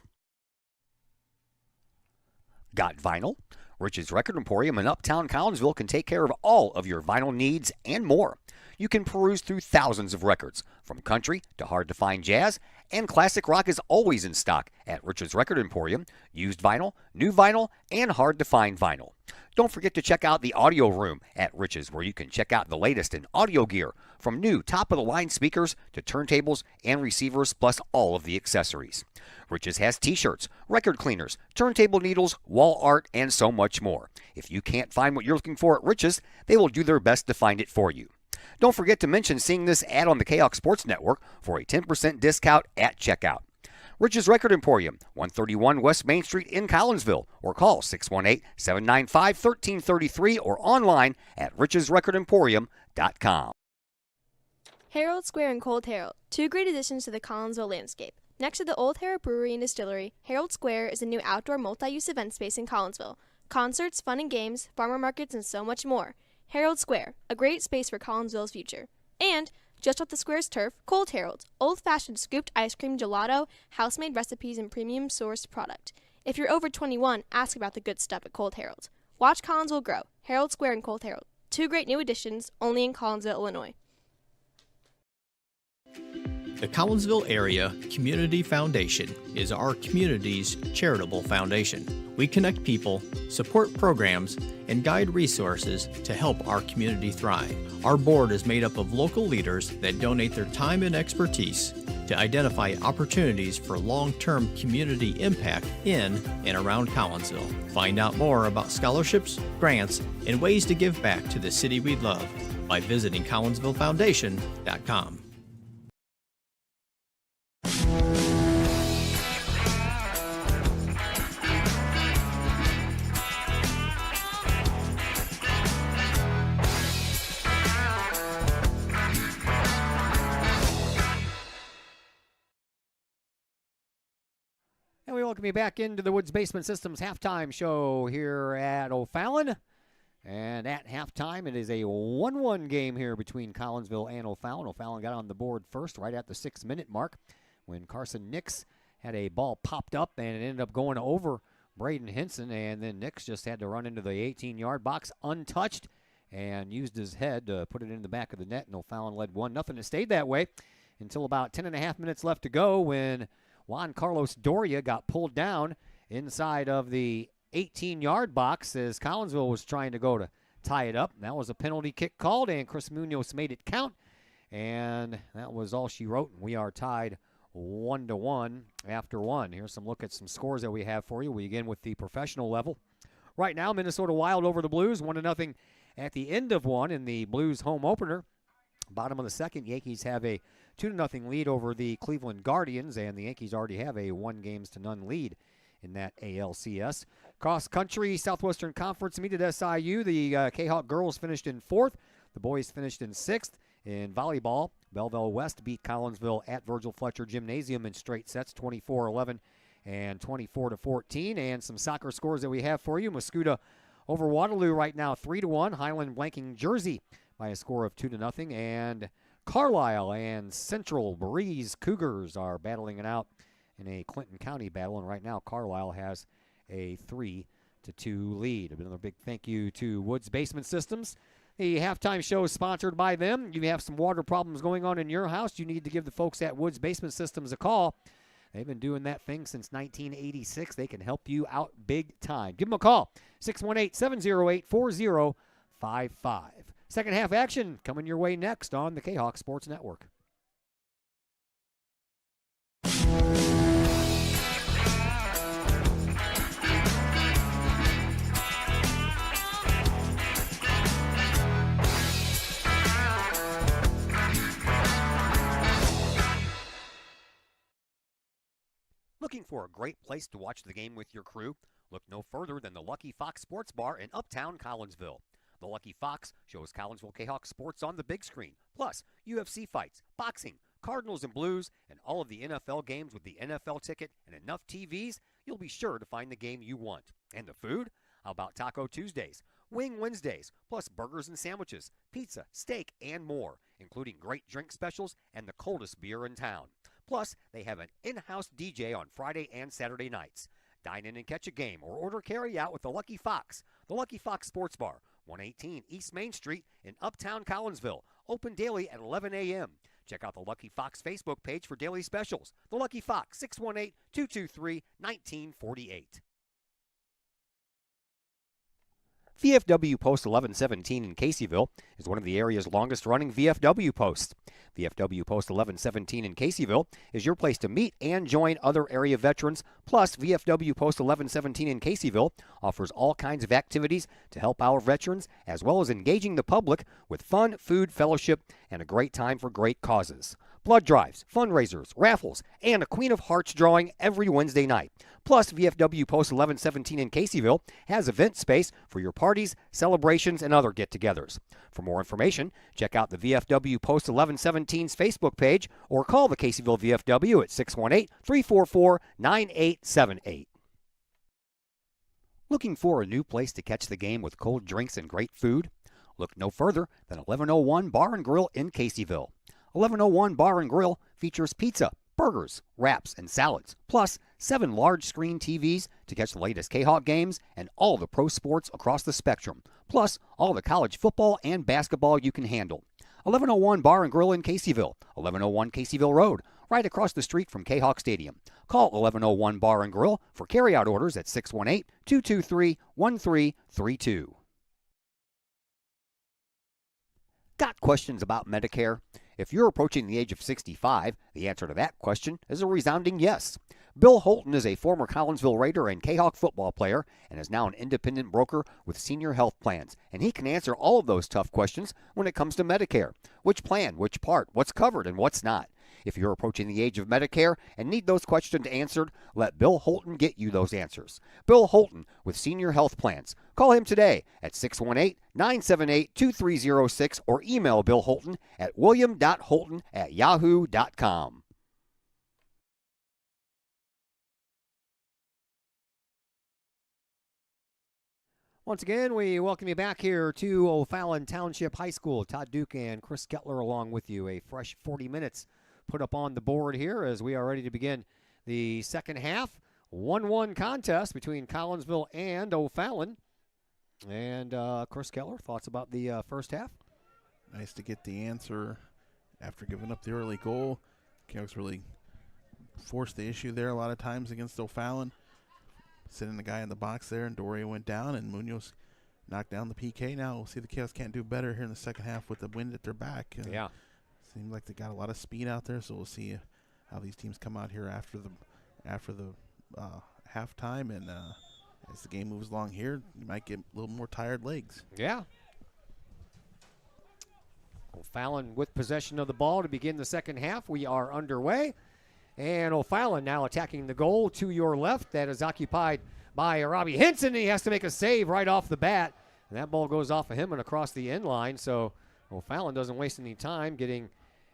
Got vinyl? Rich's Record Emporium in Uptown Collinsville can take care of all of your vinyl needs and more. You can peruse through thousands of records, from country to hard-to-find jazz, and classic rock is always in stock at Rich's Record Emporium. Used vinyl, new vinyl, and hard-to-find vinyl. Don't forget to check out the audio room at Rich's, where you can check out the latest in audio gear, from new top-of-the-line speakers to turntables and receivers, plus all of the accessories. Rich's has t-shirts, record cleaners, turntable needles, wall art, and so much more. If you can't find what you're looking for at Rich's, they will do their best to find it for you. Don't forget to mention seeing this ad on the Kahok Sports Network for a 10% discount at checkout. Rich's Record Emporium, 131 West Main Street in Collinsville, or call 618-795-1333 or online at richesrecordemporium.com. Herald Square and Cold Herald, 2 great additions to the Collinsville landscape. Next to the Old Herald Brewery and Distillery, Herald Square is a new outdoor multi-use event space in Collinsville. Concerts, fun and games, farmer markets, and so much more. Herald Square, a great space for Collinsville's future. And, just off the square's turf, Cold Herald, old-fashioned scooped ice cream gelato, house-made recipes, and premium-sourced product. If you're over 21, ask about the good stuff at Cold Herald. Watch Collinsville grow. Herald Square and Cold Herald, 2 great new additions, only in Collinsville, Illinois. The Collinsville Area Community Foundation is our community's charitable foundation. We connect people, support programs, and guide resources to help our community thrive. Our board is made up of local leaders that donate their time and expertise to identify opportunities for long-term community impact in and around Collinsville. Find out more about scholarships, grants, and ways to give back to the city we love by visiting collinsvillefoundation.com. And we welcome you back into the Woods Basement Systems halftime show here at O'Fallon. And at halftime, it is a 1-1 game here between Collinsville and O'Fallon. O'Fallon got on the board first right at the 6-minute mark when Carson Nix had a ball popped up and it ended up going over Braden Hinson. And then Nix just had to run into the 18-yard box untouched and used his head to put it in the back of the net. And O'Fallon led 1-0. It stayed that way until about 10.5 minutes left to go when Juan Carlos Doria got pulled down inside of the 18-yard box as Collinsville was trying to go to tie it up. That was a penalty kick called, and Chris Munoz made it count. And that was all she wrote. We are tied 1-1 after one. Here's some look at some scores that we have for you. We begin with the professional level. Right now, Minnesota Wild over the Blues, 1-0 at the end of one in the Blues home opener. Bottom of the second, Yankees have a 2-0 lead over the Cleveland Guardians, and the Yankees already have a 1-0 lead in that ALCS. Cross country, Southwestern Conference meet at SIU. The Kahok girls finished in 4th. The boys finished in 6th. In volleyball, Belleville West beat Collinsville at Virgil Fletcher Gymnasium in straight sets, 24-11 and 24-14. And some soccer scores that we have for you. Muscuda over Waterloo right now, 3-1. Highland blanking Jersey by a score of 2-0. And Carlisle and Central Breeze Cougars are battling it out in a Clinton County battle. And right now, Carlisle has a 3-2 lead. Another big thank you to Woods Basement Systems. The halftime show is sponsored by them. You have some water problems going on in your house, you need to give the folks at Woods Basement Systems a call. They've been doing that thing since 1986. They can help you out big time. Give them a call, 618-708-4055. Second half action coming your way next on the Kahok Sports Network. Looking for a great place to watch the game with your crew? Look no further than the Lucky Fox Sports Bar in Uptown Collinsville. The Lucky Fox shows Collinsville Kahawk sports on the big screen, plus UFC fights, boxing, Cardinals and Blues, and all of the NFL games with the NFL ticket and enough TVs, you'll be sure to find the game you want. And the food? How about Taco Tuesdays, Wing Wednesdays, plus burgers and sandwiches, pizza, steak, and more, including great drink specials and the coldest beer in town. Plus, they have an in-house DJ on Friday and Saturday nights. Dine in and catch a game or order carry-out with the Lucky Fox. The Lucky Fox Sports Bar, 118 East Main Street in Uptown Collinsville. Open daily at 11 a.m. Check out the Lucky Fox Facebook page for daily specials. The Lucky Fox, 618-223-1948. VFW Post 1117 in Caseyville is one of the area's longest-running VFW posts. VFW Post 1117 in Caseyville is your place to meet and join other area veterans. Plus, VFW Post 1117 in Caseyville offers all kinds of activities to help our veterans, as well as engaging the public with fun, food, fellowship, and a great time for great causes. Blood drives, fundraisers, raffles, and a Queen of Hearts drawing every Wednesday night. Plus, VFW Post 1117 in Caseyville has event space for your parties, celebrations, and other get-togethers. For more information, check out the VFW Post 1117's Facebook page or call the Caseyville VFW at 618-344-9878. Looking for a new place to catch the game with cold drinks and great food? Look no further than 1101 Bar and Grill in Caseyville. 1101 Bar and Grill features pizza, burgers, wraps, and salads, plus 7 large screen TVs to catch the latest Kahawk games and all the pro sports across the spectrum, plus all the college football and basketball you can handle. 1101 Bar and Grill in Caseyville, 1101 Caseyville Road, right across the street from Kahawk Stadium. Call 1101 Bar and Grill for carryout orders at 618-223-1332. Got questions about Medicare? If you're approaching the age of 65, the answer to that question is a resounding yes. Bill Holton is a former Collinsville Raider and Kahawk football player and is now an independent broker with Senior Health Plans, and he can answer all of those tough questions when it comes to Medicare. Which plan, which part, what's covered, and what's not. If you're approaching the age of Medicare and need those questions answered, let Bill Holton get you those answers. Bill Holton with Senior Health Plans. Call him today at 618-978-2306 or email Bill Holton at william.holton@yahoo.com. Once again, we welcome you back here to O'Fallon Township High School. Todd Duke and Chris Kettler along with you. A fresh 40 minutes put up on the board here as we are ready to begin the second half. 1-1 contest between Collinsville and O'Fallon. And Chris Kettler, thoughts about the first half? Nice to get the answer after giving up the early goal. Kahawks really forced the issue there a lot of times against O'Fallon. Sitting the guy in the box there, and Doria went down, and Munoz knocked down the PK. Now we'll see the Kahawks can't do better here in the second half with the wind at their back. Yeah. Seems like they got a lot of speed out there, so we'll see how these teams come out here after the halftime, and as the game moves along here, you might get a little more tired legs. Yeah. O'Fallon with possession of the ball to begin the second half. We are underway. And O'Fallon now attacking the goal to your left. That is occupied by Robbie Henson. He has to make a save right off the bat. And that ball goes off of him and across the end line. So O'Fallon doesn't waste any time getting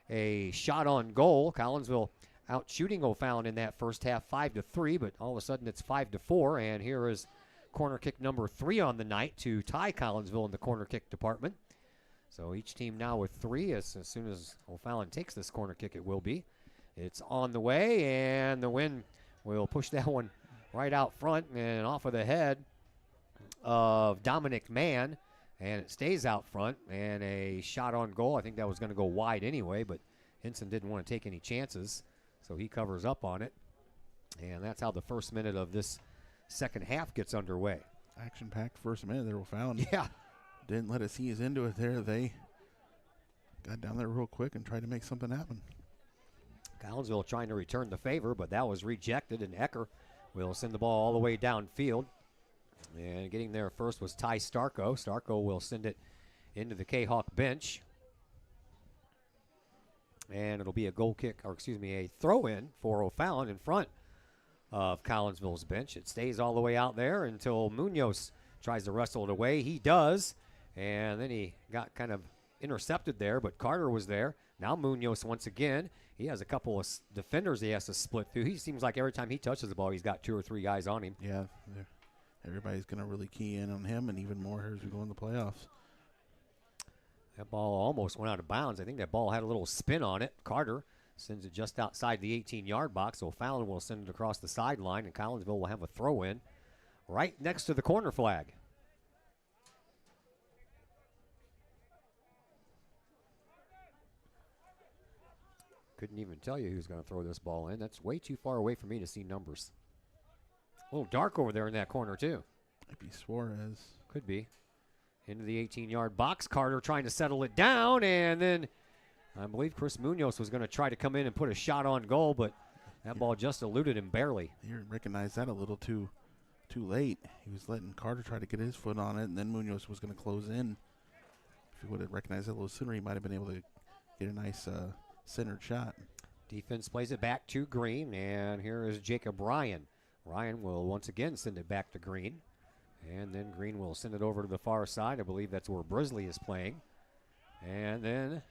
a shot on goal. Collinsville out shooting O'Fallon in that first half 5-3, but all of a sudden it's 5-4. And here is corner kick number 3 on the night to tie Collinsville in the corner kick department. So each team now with 3. As soon as O'Fallon takes this corner kick, it will be. It's on the way, and the wind will push that one right out front and off of the head of Dominic Mann, and it stays out front, and a shot on goal. I think that was going to go wide anyway, but Henson didn't want to take any chances, so he covers up on it. And that's how the first minute of this second half gets underway. Action-packed first minute there, O'Fallon. Yeah. Didn't let us ease into it there. They got down there real quick and tried to make something happen. Collinsville trying to return the favor, but that was rejected, and Ecker will send the ball all the way downfield. And getting there first was Ty Starko. Starko will send it into the Kahok bench. And it'll be a goal kick, or excuse me, a throw-in for O'Fallon in front of Collinsville's bench. It stays all the way out there until Munoz tries to wrestle it away. He does, and then he got kind of intercepted there, but Carter was there. Now Munoz once again. He has a couple of defenders he has to split through. He seems like every time he touches the ball, he's got 2 or 3 guys on him. Yeah, everybody's going to really key in on him, and even more as we go in the playoffs. That ball almost went out of bounds. I think that ball had a little spin on it. Carter sends it just outside the 18-yard box, so Fallon will send it across the sideline, and Collinsville will have a throw-in right next to the corner flag. Couldn't even tell you who's going to throw this ball in. That's way too far away for me to see numbers. A little dark over there in that corner, too. Might be Suarez. Could be. Into the 18-yard box. Carter trying to settle it down, and then I believe Chris Munoz was going to try to come in and put a shot on goal, but that ball just eluded him barely. You recognized that a little too late. He was letting Carter try to get his foot on it, and then Munoz was going to close in. If he would have recognized that a little sooner, he might have been able to get a nice centered shot. Defense plays it back to Green, and here is Jacob Ryan. Ryan will once again send it back to Green, and then Green will send it over to the far side. I believe that's where Brisley is playing. And then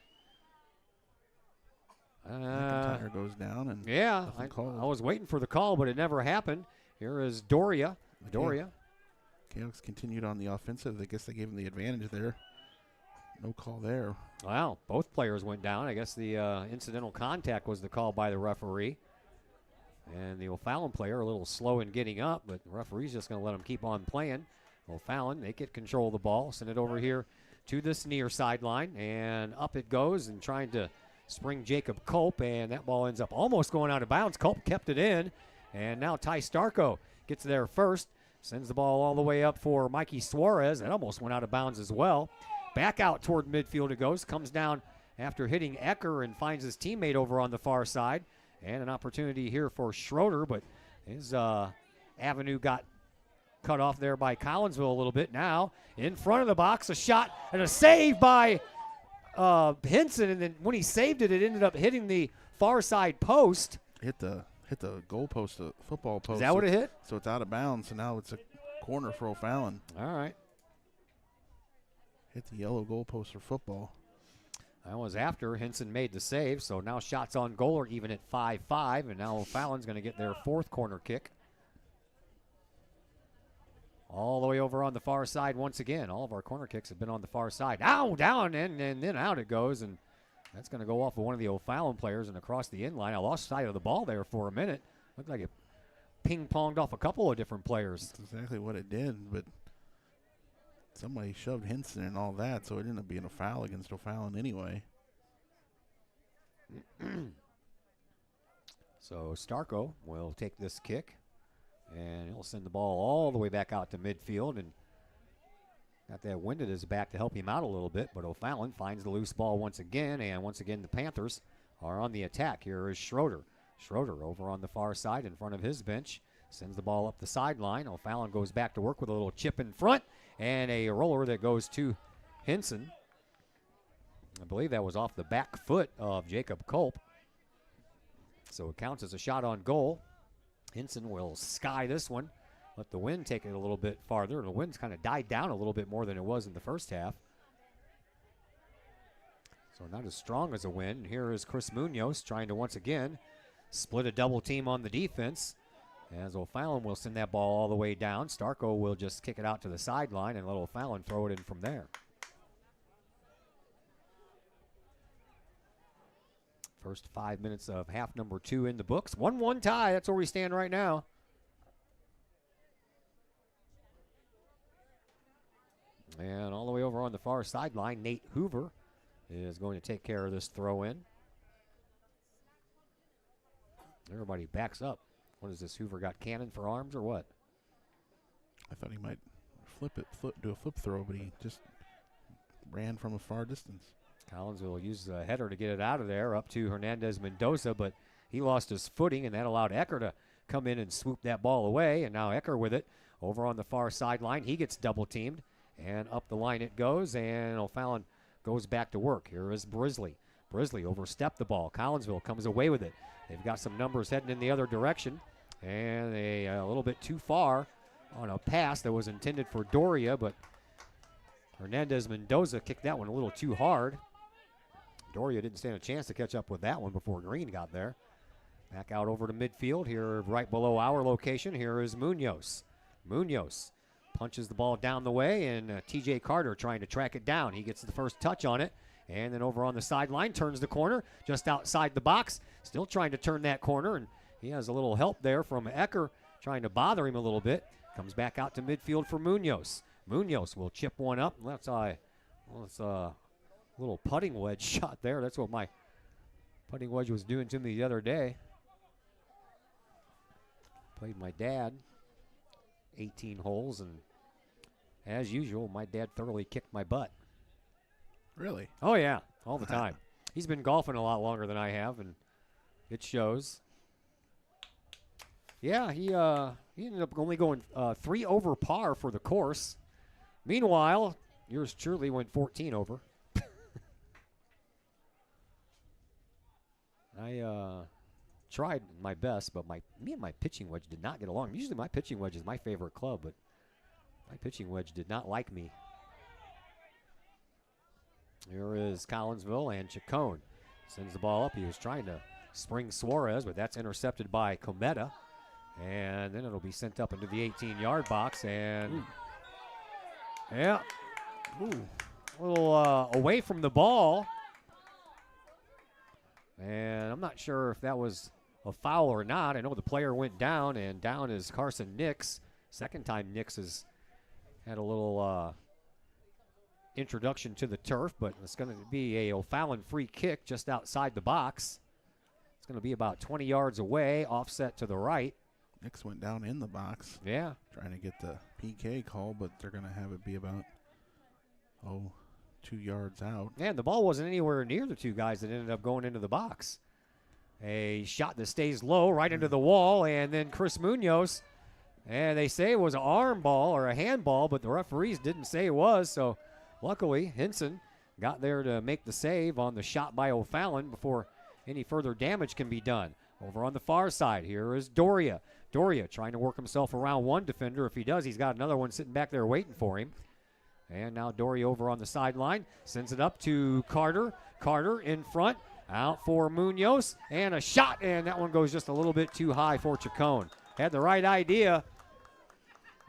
McIntyre goes down, and yeah, I was waiting for the call, but it never happened. Here is Doria. Canucks continued on the offensive. I guess they gave him the advantage there. No call there. Wow, both players went down. I guess the incidental contact was the call by the referee. And the O'Fallon player a little slow in getting up, but the referee's just going to let him keep on playing. O'Fallon, they get control of the ball, send it over here to this near sideline, and up it goes, and trying to spring Jacob Culp, and that ball ends up almost going out of bounds. Culp kept it in, and now Ty Starko gets there first, sends the ball all the way up for Mikey Suarez. That almost went out of bounds as well. Back out toward midfield it goes, comes down after hitting Ecker and finds his teammate over on the far side. And an opportunity here for Schroeder, but his avenue got cut off there by Collinsville a little bit. Now in front of the box, a shot and a save by Henson, and then when he saved it, it ended up hitting the far side post. Hit the goal post, the football post. Is that what it hit? So it's out of bounds, so now it's a corner for O'Fallon. All right. Hit the yellow goal post for football. That was after Henson made the save, so now shots on goal are even at 5-5, and now O'Fallon's going to get their fourth corner kick. All the way over on the far side once again. All of our corner kicks have been on the far side. Down, and then out it goes, and that's going to go off of one of the O'Fallon players and across the end line. I lost sight of the ball there for a minute. Looked like it ping-ponged off a couple of different players. That's exactly what it did, but somebody shoved Henson and all that, so it ended up being a foul against O'Fallon anyway. So Starko will take this kick, and he'll send the ball all the way back out to midfield, and got that wind at his back to help him out a little bit, but O'Fallon finds the loose ball once again, and once again the Panthers are on the attack. Here is Schroeder. Schroeder over on the far side in front of his bench. Sends the ball up the sideline. O'Fallon goes back to work with a little chip in front. And a roller that goes to Hinson. I believe that was off the back foot of Jacob Culp. So it counts as a shot on goal. Hinson will sky this one. Let the wind take it a little bit farther. The wind's kind of died down a little bit more than it was in the first half. So not as strong as a wind. Here is Chris Munoz trying to once again split a double team on the defense. As O'Fallon will send that ball all the way down. Starko will just kick it out to the sideline and let O'Fallon throw it in from there. First 5 minutes of half number 2 in the books. 1-1 tie. That's where we stand right now. And all the way over on the far sideline, Nate Hoover is going to take care of this throw in. Everybody backs up. What is this? Hoover got cannon for arms or what? I thought he might do a flip throw, but he just ran from a far distance. Collins will use a header to get it out of there up to Hernandez Mendoza, but he lost his footing, and that allowed Ecker to come in and swoop that ball away. And now Ecker with it over on the far sideline. He gets double teamed, and up the line it goes, and O'Fallon goes back to work. Here is Brisley. Brisley overstepped the ball. Collinsville comes away with it. They've got some numbers heading in the other direction, and a little bit too far on a pass that was intended for Doria, but Hernandez Mendoza kicked that one a little too hard. Doria didn't stand a chance to catch up with that one before Green got there. Back out over to midfield here, right below our location. Here is Munoz. Munoz punches the ball down the way, and T.J. Carter trying to track it down. He gets the first touch on it, and then over on the sideline, turns the corner just outside the box. Still trying to turn that corner, and he has a little help there from Ecker trying to bother him a little bit. Comes back out to midfield for Munoz. Munoz will chip one up. That's a little putting wedge shot there. That's what my putting wedge was doing to me the other day. Played my dad 18 holes, and as usual, my dad thoroughly kicked my butt. Really? Oh, yeah, all the time. He's been golfing a lot longer than I have, and it shows. Yeah, he ended up only going 3 over par for the course. Meanwhile, yours truly went 14 over. I tried my best, but me and my pitching wedge did not get along. Usually my pitching wedge is my favorite club, but my pitching wedge did not like me. Here is Collinsville, and Chacon sends the ball up. He was trying to spring Suarez, but that's intercepted by Cometa. And then it'll be sent up into the 18-yard box, and yeah, a little away from the ball. And I'm not sure if that was a foul or not. I know the player went down, and down is Carson Nix. Second time Nix has had a little introduction to the turf, but it's going to be a O'Fallon free kick just outside the box. It's going to be about 20 yards away, offset to the right. Nix went down in the box. Yeah. Trying to get the PK call, but they're going to have it be about, 2 yards out. Yeah, the ball wasn't anywhere near the two guys that ended up going into the box. A shot that stays low right into the wall, and then Chris Munoz, and they say it was an arm ball or a handball, but the referees didn't say it was, so luckily Hinson got there to make the save on the shot by O'Fallon before any further damage can be done. Over on the far side, here is Doria. Doria trying to work himself around one defender. If he does, he's got another one sitting back there waiting for him. And now Doria over on the sideline, sends it up to Carter. Carter in front, out for Munoz, and a shot, and that one goes just a little bit too high for Chacon. Had the right idea,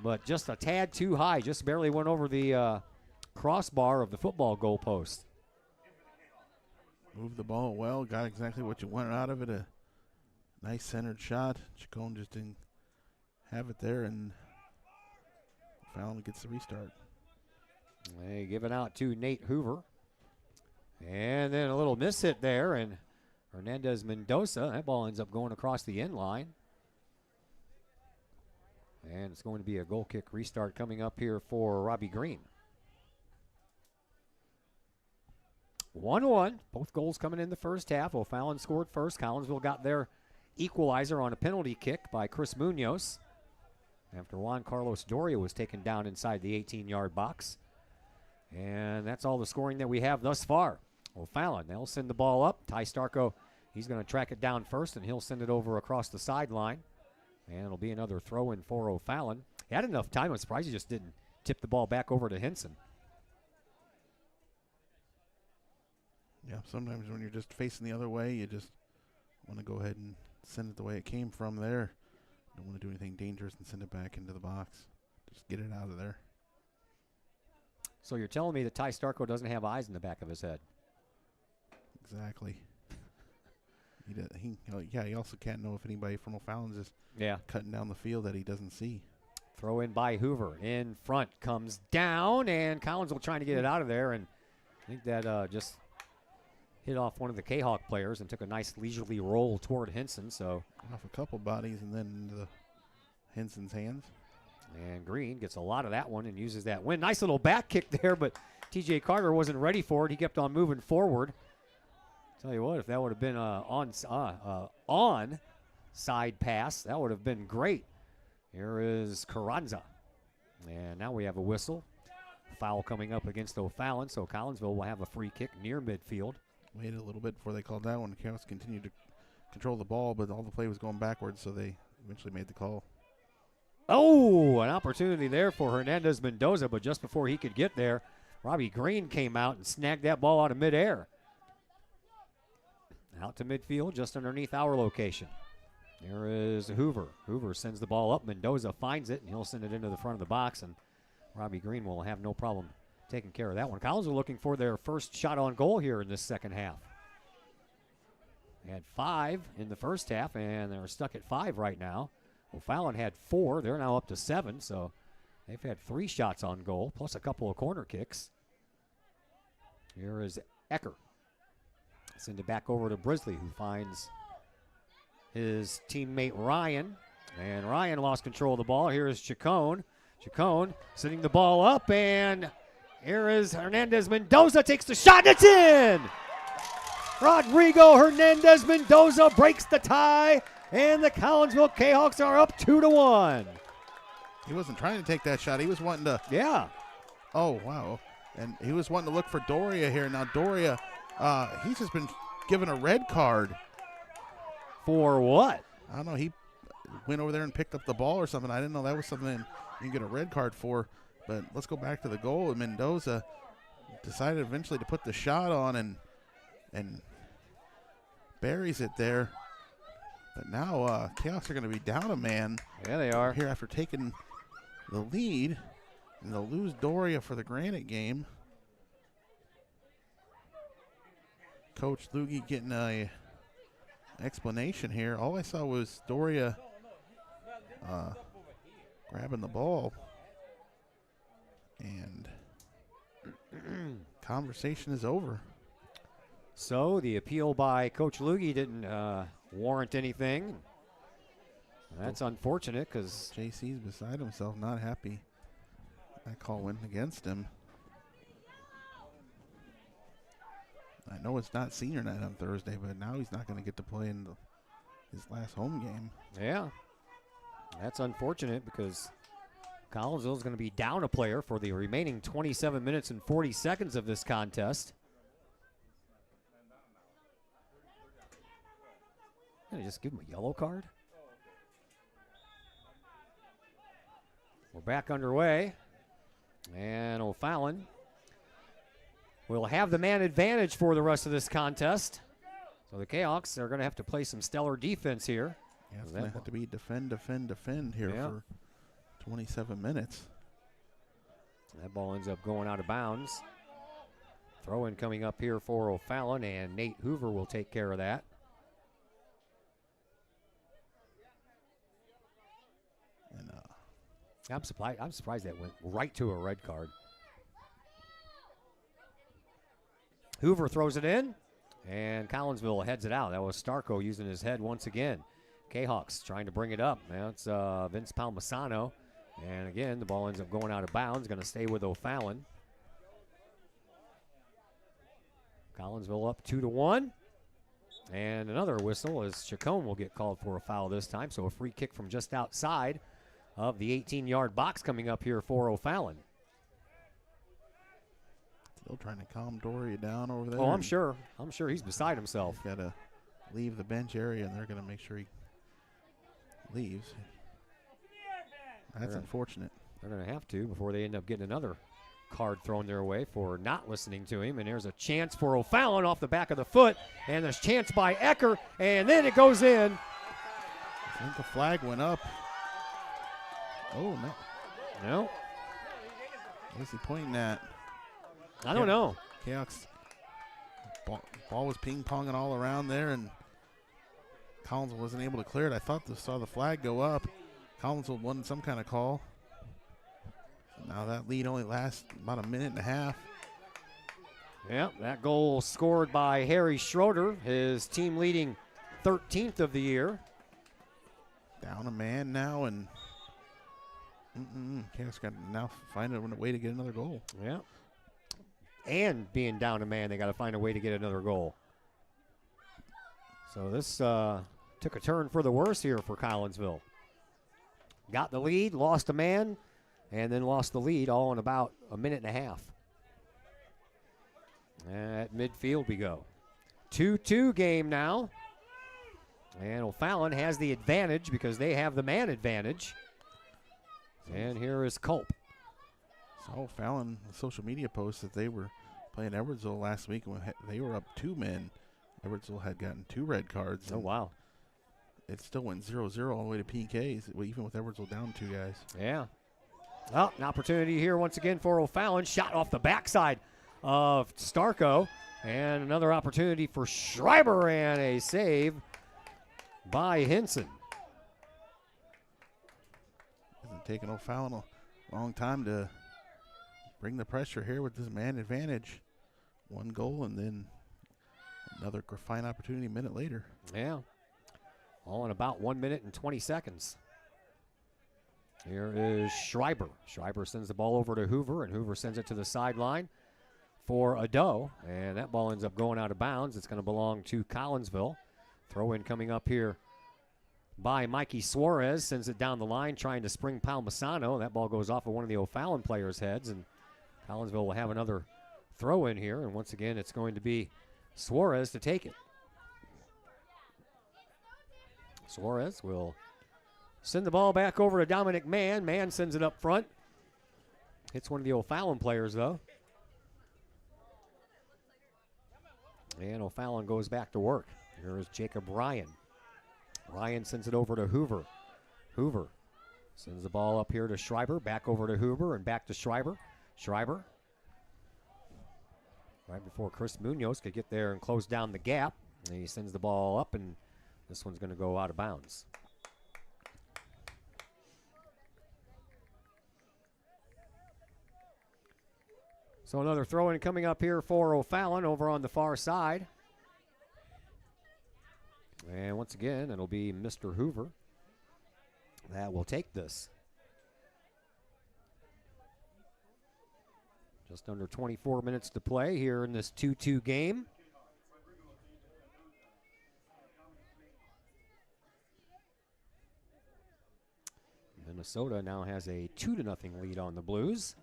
but just a tad too high. Just barely went over the crossbar of the football goalpost. Moved the ball well, got exactly what you wanted out of it. A nice centered shot. Chacon just didn't have it there, and Fallon gets the restart. They give it out to Nate Hoover. And then a little miss hit there, and Hernandez Mendoza, that ball ends up going across the end line. And it's going to be a goal kick restart coming up here for Robbie Green. 1-1, both goals coming in the first half. O'Fallon scored first. Collinsville got there equalizer on a penalty kick by Chris Munoz after Juan Carlos Doria was taken down inside the 18-yard box. And that's all the scoring that we have thus far. O'Fallon, they'll send the ball up. Ty Starko, he's going to track it down first, and he'll send it over across the sideline. And it'll be another throw-in for O'Fallon. He had enough time. I'm surprised he just didn't tip the ball back over to Henson. Yeah, sometimes when you're just facing the other way, you just want to go ahead and send it the way it came from there. Don't want to do anything dangerous and send it back into the box. Just get it out of there. So you're telling me that Ty Starko doesn't have eyes in the back of his head? Exactly. He also can't know if anybody from O'Fallon's just cutting down the field that he doesn't see. Throw in by Hoover. In front, comes down, and Collinsville trying to get it out of there. And I think that just hit off one of the Kahok players and took a nice leisurely roll toward Henson. So off a couple bodies and then into the Henson's hands. And Green gets a lot of that one and uses that win. Nice little back kick there, but TJ Carter wasn't ready for it. He kept on moving forward. Tell you what, if that would have been on side pass, that would have been great. Here is Carranza. And now we have a whistle. Foul coming up against O'Fallon, so Collinsville will have a free kick near midfield. Waited a little bit before they called that one. The Chaos continued to control the ball, but all the play was going backwards, so they eventually made the call. Oh, an opportunity there for Hernandez Mendoza, but just before he could get there, Robbie Green came out and snagged that ball out of midair. Out to midfield, just underneath our location. There is Hoover. Hoover sends the ball up. Mendoza finds it, and he'll send it into the front of the box, and Robbie Green will have no problem taking care of that one. Collins are looking for their first shot on goal here in this second half. They had 5 in the first half, and they're stuck at 5 right now. O'Fallon had 4. They're now up to 7, so they've had 3 shots on goal, plus a couple of corner kicks. Here is Ecker. Send it back over to Brisley, who finds his teammate Ryan. And Ryan lost control of the ball. Here is Chacon. Chacon sending the ball up, and here is Hernandez Mendoza, takes the shot, and it's in! Rodrigo Hernandez Mendoza breaks the tie, and the Collinsville Kahawks are up 2-1. He wasn't trying to take that shot. He was wanting to. Yeah. Oh, wow. And he was wanting to look for Doria here. Now, Doria, he's just been given a red card. For what? I don't know. He went over there and picked up the ball or something. I didn't know that was something you can get a red card for. But let's go back to the goal. And Mendoza decided eventually to put the shot on and buries it there. But now Chaos are going to be down a man. Yeah, they are. Here after taking the lead. And they'll lose Doria for the Granite game. Coach Lugie getting a explanation here. All I saw was Doria grabbing the ball. And conversation is over. So the appeal by Coach Lugie didn't warrant anything. That's unfortunate because JC's beside himself, not happy. That call went against him. I know it's not senior night on Thursday, but now he's not going to get to play in his last home game. Yeah, that's unfortunate because Collinsville is going to be down a player for the remaining 27 minutes and 40 seconds of this contest. Gonna just give him a yellow card? We're back underway. And O'Fallon will have the man advantage for the rest of this contest. So the Kahawks are going to have to play some stellar defense here. Yeah, it's going to have to be defend here for 27 minutes. That ball ends up going out of bounds. Throw-in coming up here for O'Fallon, and Nate Hoover will take care of that. And I'm surprised that went right to a red card. Hoover throws it in, and Collinsville heads it out. That was Starko using his head once again. Kahawks trying to bring it up. Now it's Vince Palmasano. And again, the ball ends up going out of bounds. Going to stay with O'Fallon. Collinsville up 2-1. And another whistle as Chacon will get called for a foul this time. So a free kick from just outside of the 18-yard box coming up here for O'Fallon. Still trying to calm Doria down over there. Oh, I'm sure. I'm sure he's beside himself. He's got to leave the bench area, and they're going to make sure he leaves. That's unfortunate. They're going to have to before they end up getting another card thrown their way for not listening to him. And there's a chance for O'Fallon off the back of the foot. And there's a chance by Ecker. And then it goes in. I think the flag went up. Oh, no. No. What's he pointing at? I don't know. Kahok's ball was ping-ponging all around there, and Collins wasn't able to clear it. I thought saw the flag go up. Collins won some kind of call. Now that lead only lasts about a minute and a half. Yeah, that goal scored by Harry Schroeder, his team leading 13th of the year. Down a man now, and Kahok's got to now find a way to get another goal. Yeah. And being down a man, they got to find a way to get another goal. So this took a turn for the worse here for Collinsville. Got the lead, lost a man, and then lost the lead all in about a minute and a half. At midfield we go. 2-2 game now. And O'Fallon has the advantage because they have the man advantage. And here is Culp. So O'Fallon, the social media post that they were playing Edwardsville last week, and they were up 2 men. Edwardsville had gotten 2 red cards. Oh, wow. It still went 0-0 all the way to PKs, even with Edwardsville down 2 guys. Yeah. Oh, an opportunity here once again for O'Fallon. Shot off the backside of Starko. And another opportunity for Schreiber, and a save by Hinson. Hasn't taken O'Fallon a long time to bring the pressure here with this man advantage. 1 goal and then another fine opportunity a minute later. Yeah. All in about 1 minute and 20 seconds. Here is Schreiber. Schreiber sends the ball over to Hoover, and Hoover sends it to the sideline for Ado. And that ball ends up going out of bounds. It's going to belong to Collinsville. Throw in coming up here by Mikey Suarez. Sends it down the line, trying to spring Palmisano. That ball goes off of one of the O'Fallon players' heads, and Collinsville will have another throw in here. And once again, it's going to be Suarez to take it. Suarez will send the ball back over to Dominic Mann. Mann sends it up front. Hits one of the O'Fallon players, though. And O'Fallon goes back to work. Here is Jacob Ryan. Ryan sends it over to Hoover. Hoover sends the ball up here to Schreiber. Back over to Hoover and back to Schreiber. Schreiber. Right before Chris Munoz could get there and close down the gap. And he sends the ball up, and this one's going to go out of bounds. So another throw-in coming up here for O'Fallon over on the far side. And once again, it'll be Mr. Hoover that will take this. Just under 24 minutes to play here in this 2-2 game. Minnesota now has a 2-0 lead on the Blues.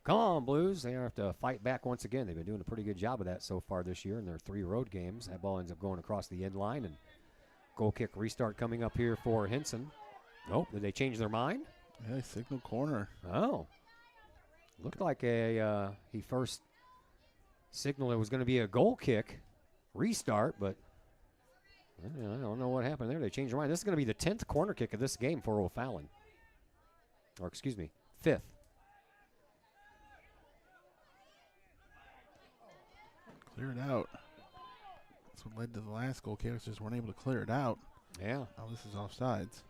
Come on, Blues. They have to fight back once again. They've been doing a pretty good job of that so far this year in their 3 road games. That ball ends up going across the end line, and goal kick restart coming up here for Hinson. Nope, did they change their mind? Yeah, signal corner. Oh. Looked like he first signaled it was going to be a goal kick restart, but I don't know what happened there. They changed their mind. This is going to be the 10th corner kick of this game for O'Fallon. Or, excuse me, 5th. Clear it out. That's what led to the last goal. Kahok just weren't able to clear it out. Yeah. Now this is offsides.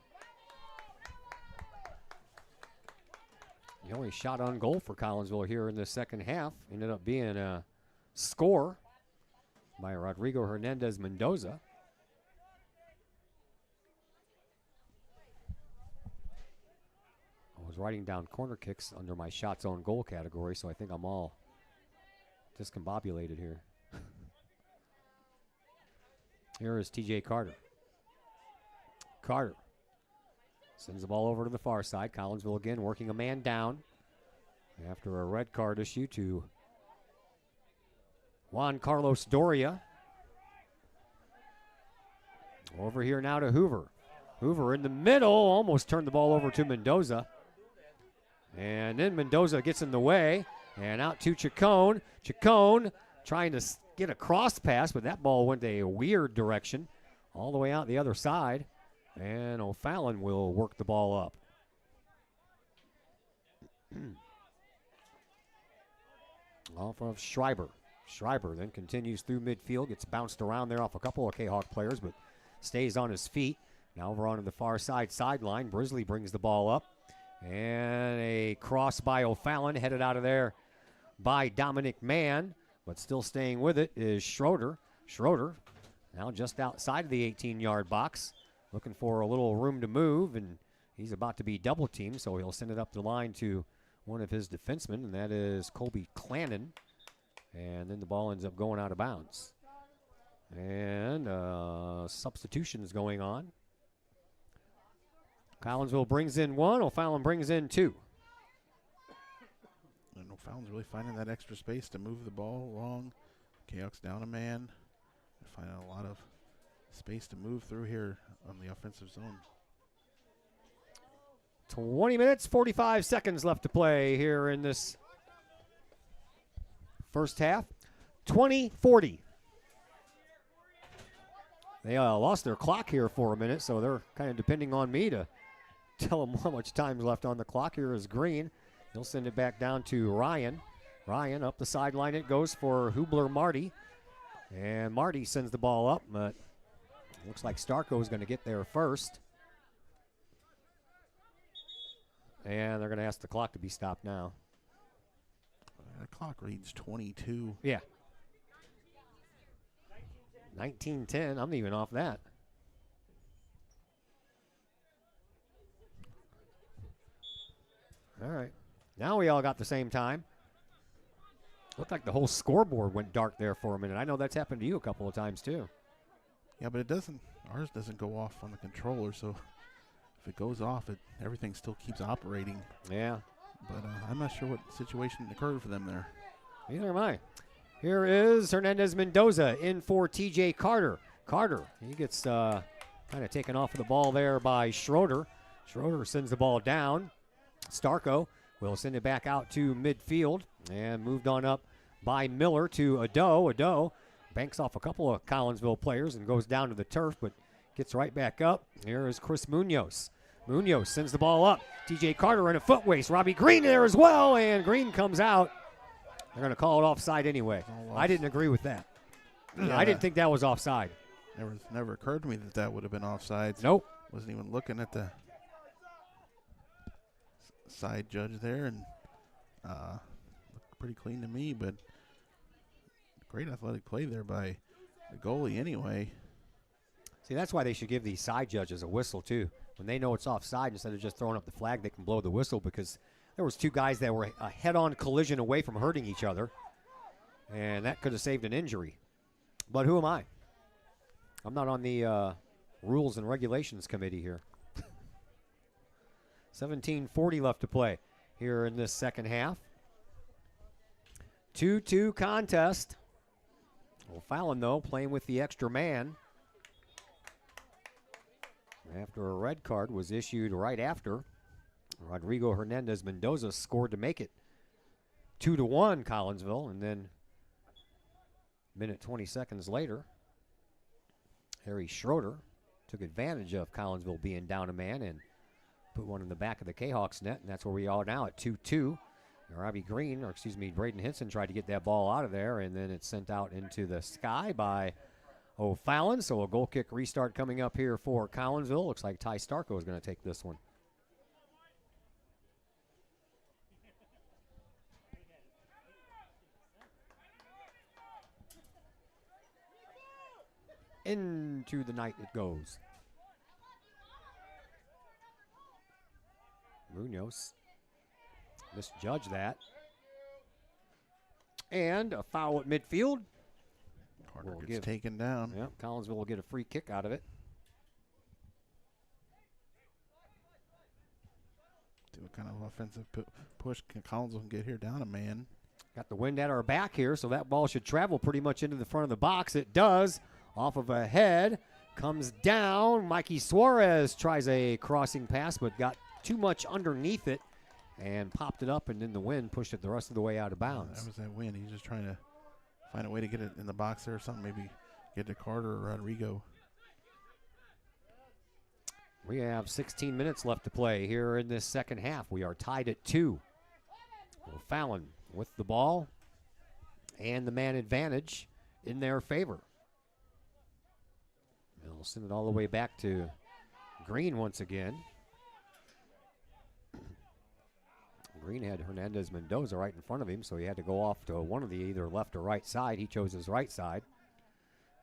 The only shot on goal for Collinsville here in the second half ended up being a score by Rodrigo Hernandez Mendoza. I was writing down corner kicks under my shots on goal category, so I think I'm all discombobulated here. Here is TJ Carter. Carter sends the ball over to the far side. Collinsville again working a man down after a red card issue to Juan Carlos Doria. Over here now to Hoover. Hoover in the middle, almost turned the ball over to Mendoza. And then Mendoza gets in the way, and out to Chacon. Chacon trying to get a cross pass, but that ball went a weird direction all the way out the other side. And O'Fallon will work the ball up. Off of Schreiber. Schreiber then continues through midfield, gets bounced around there off a couple of Kahok players, but stays on his feet. Now over onto the far side sideline. Brisley brings the ball up. And a cross by O'Fallon, headed out of there by Dominic Mann, but still staying with it is Schroeder. Schroeder now just outside of the 18-yard box, looking for a little room to move, and he's about to be double teamed, so he'll send it up the line to one of his defensemen, and that is Colby Clannon. And then the ball ends up going out of bounds. And substitutions going on. Collinsville brings in one. O'Fallon brings in two. And O'Fallon's really finding that extra space to move the ball along. Kahok's down a man. They're finding a lot of space to move through here on the offensive zone. 20 minutes, 45 seconds left to play here in this first half. 20-40. They lost their clock here for a minute, so they're kind of depending on me to tell them how much time is left on the clock. Here is Green. He'll send it back down to Ryan. Ryan up the sideline it goes for Hubler Marty. And Marty sends the ball up, but looks like Starko is going to get there first. And they're going to ask the clock to be stopped now. The clock reads 22. Yeah. 19:10. I'm even off that. All right. Now we all got the same time. Looked like the whole scoreboard went dark there for a minute. I know that's happened to you a couple of times too. Yeah, but it doesn't. Ours doesn't go off on the controller, so if it goes off, everything still keeps operating. Yeah. But I'm not sure what situation occurred for them there. Neither am I. Here is Hernandez Mendoza in for TJ Carter. Carter, he gets kind of taken off of the ball there by Schroeder. Schroeder sends the ball down. Starko will send it back out to midfield and moved on up by Miller to Ado. Ado banks off a couple of Collinsville players and goes down to the turf, but gets right back up. Here is Chris Munoz. Munoz sends the ball up. TJ Carter in a foot waste. Robbie Green there as well, and Green comes out. They're going to call it offside anyway. I didn't agree with that. Yeah, I didn't think that was offside. Never occurred to me that would have been offside. Nope. Wasn't even looking at the side judge there, and looked pretty clean to me, but great athletic play there by the goalie anyway. See, that's why they should give these side judges a whistle too. When they know it's offside, instead of just throwing up the flag, they can blow the whistle, because there was two guys that were a head-on collision away from hurting each other, and that could have saved an injury. But who am I? I'm not on the Rules and Regulations Committee here. 17:40 left to play here in this second half. 2-2 contest. O'Fallon, though, playing with the extra man after a red card was issued right after. Rodrigo Hernandez Mendoza scored to make it 2-1 Collinsville, and then minute 20 seconds later, Harry Schroeder took advantage of Collinsville being down a man and put one in the back of the Kahawks net, and that's where we are now at 2-2. Braden Hinson tried to get that ball out of there, and then it's sent out into the sky by O'Fallon. So a goal kick restart coming up here for Collinsville. Looks like Ty Starko is going to take this one. Into the night it goes. Munoz misjudged that. And a foul at midfield. Carter will gets taken down. Yep, Collinsville will get a free kick out of it. Do a kind of offensive push. Collinsville can get here down a man. Got the wind at our back here, so that ball should travel pretty much into the front of the box. It does. Off of a head. Comes down. Mikey Suarez tries a crossing pass, but got too much underneath it and popped it up, and then the wind pushed it the rest of the way out of bounds. That was that wind. He's just trying to find a way to get it in the box there or something. Maybe get to Carter or Rodrigo. We have 16 minutes left to play here in this second half. We are tied at 2. Fallon with the ball and the man advantage in their favor. They'll send it all the way back to Green once again. Green had Hernandez Mendoza right in front of him, so he had to go off to one of the either left or right side. He chose his right side.